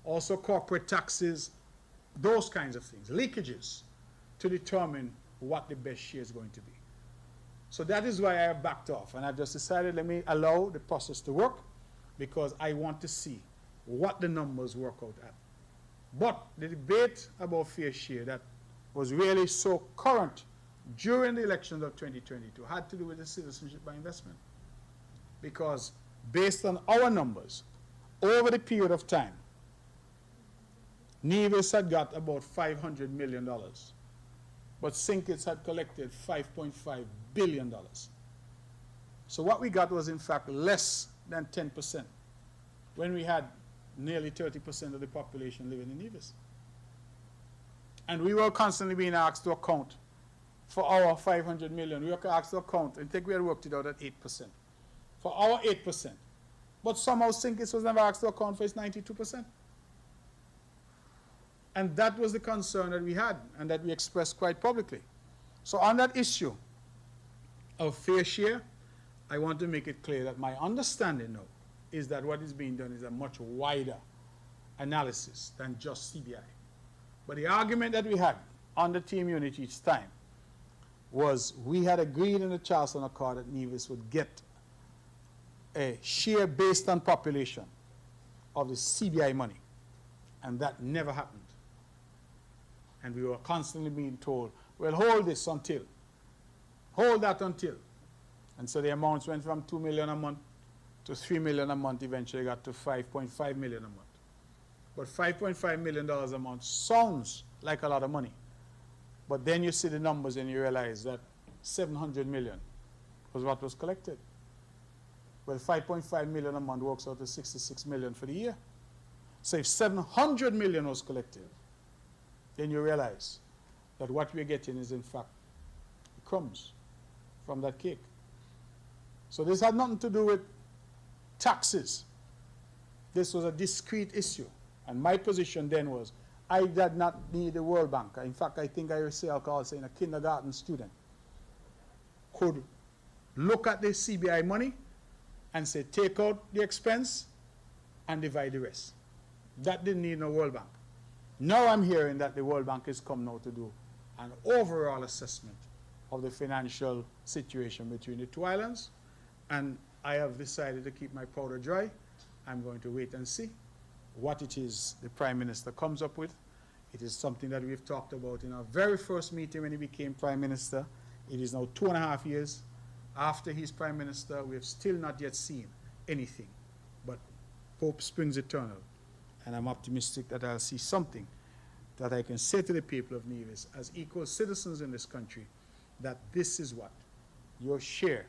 also corporate taxes, those kinds of things, leakages, to determine what the best share is going to be. So that is why I have backed off, and I've just decided, let me allow the process to work, because I want to see what the numbers work out at. But the debate about fair share that was really so current during the elections of 2022 had to do with the citizenship by investment. Because based on our numbers, over the period of time, Nevis had got about $500 million, but St. Kitts had collected $5.5 billion. So what we got was in fact less than 10%, when we had nearly 30% of the population living in Nevis. And we were constantly being asked to account for our 500 million. We were asked to account, and I think we had worked it out at 8%. For our 8%. But somehow St. Kitts was never asked to account for its 92%. And that was the concern that we had, and that we expressed quite publicly. So on that issue of fair share, I want to make it clear that my understanding now is that what is being done is a much wider analysis than just CBI. But the argument that we had on the team unit each time was we had agreed in the Charleston Accord that Nevis would get a share based on population of the CBI money, and that never happened. And we were constantly being told, well, hold this until, hold that until. And so the amounts went from 2 million a month to 3 million a month, eventually got to 5.5 million a month. But $5.5 million a month sounds like a lot of money. But then you see the numbers and you realize that 700 million was what was collected. Well, 5.5 million a month works out to 66 million for the year. So if 700 million was collected, then you realize that what we're getting is in fact crumbs from that cake. So this had nothing to do with taxes. This was a discrete issue. And my position then was, I did not need the World Bank. In fact, I think I recall saying a kindergarten student could look at the CBI money and say, take out the expense and divide the rest. That didn't need no World Bank. Now I'm hearing that the World Bank is come now to do an overall assessment of the financial situation between the two islands. And I have decided to keep my powder dry. I'm going to wait and see what it is the Prime Minister comes up with. It is something that we've talked about in our very first meeting when he became Prime Minister. It is now 2.5 years after he's Prime Minister. We have still not yet seen anything. But hope springs eternal. And I'm optimistic that I'll see something that I can say to the people of Nevis as equal citizens in this country, that this is what your share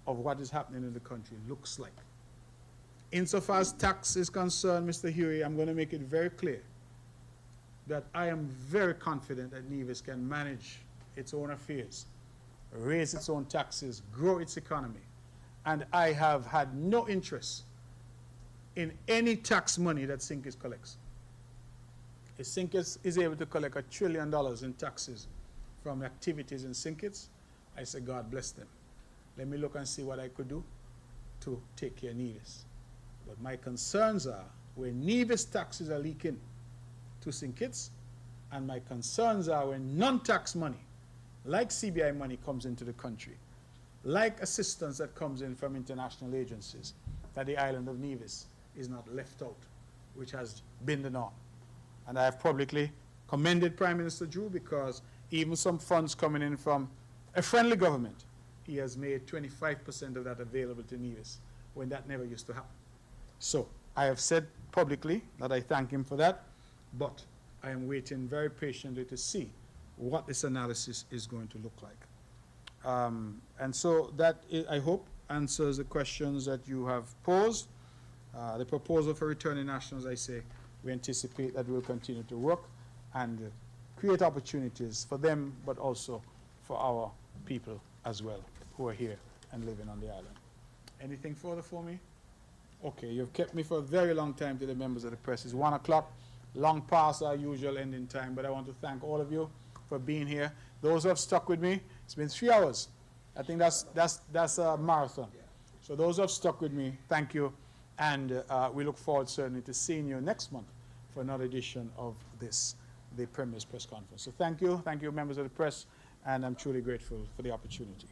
of what is happening in the country looks like. Insofar as tax is concerned, Mr. Huey, I'm going to make it very clear that I am very confident that Nevis can manage its own affairs, raise its own taxes, grow its economy. And I have had no interest in any tax money that Sinkis collects. If Sinkis is able to collect $1 trillion in taxes from activities in Sinkits, I say, God bless them. Let me look and see what I could do to take care of Nevis. But my concerns are when Nevis taxes are leaking to Sinkits, and my concerns are when non-tax money, like CBI money, comes into the country, like assistance that comes in from international agencies, that the island of Nevis is not left out, which has been the norm. And I have publicly commended Prime Minister Drew because even some funds coming in from a friendly government, he has made 25% of that available to Nevis, when that never used to happen. So I have said publicly that I thank him for that, but I am waiting very patiently to see what this analysis is going to look like. And so that, I hope, answers the questions that you have posed. The proposal for returning nationals, I say, we anticipate that we'll continue to work and create opportunities for them, but also for our people as well, who are here and living on the island. Anything further for me? Okay, you've kept me for a very long time to the members of the press. It's 1 o'clock, long past our usual ending time, but I want to thank all of you for being here. Those who have stuck with me, it's been 3 hours. I think that's a marathon. So those who have stuck with me, thank you. And we look forward certainly to seeing you next month for another edition of this, the Premier's press conference. So thank you, members of the press, and I'm truly grateful for the opportunity.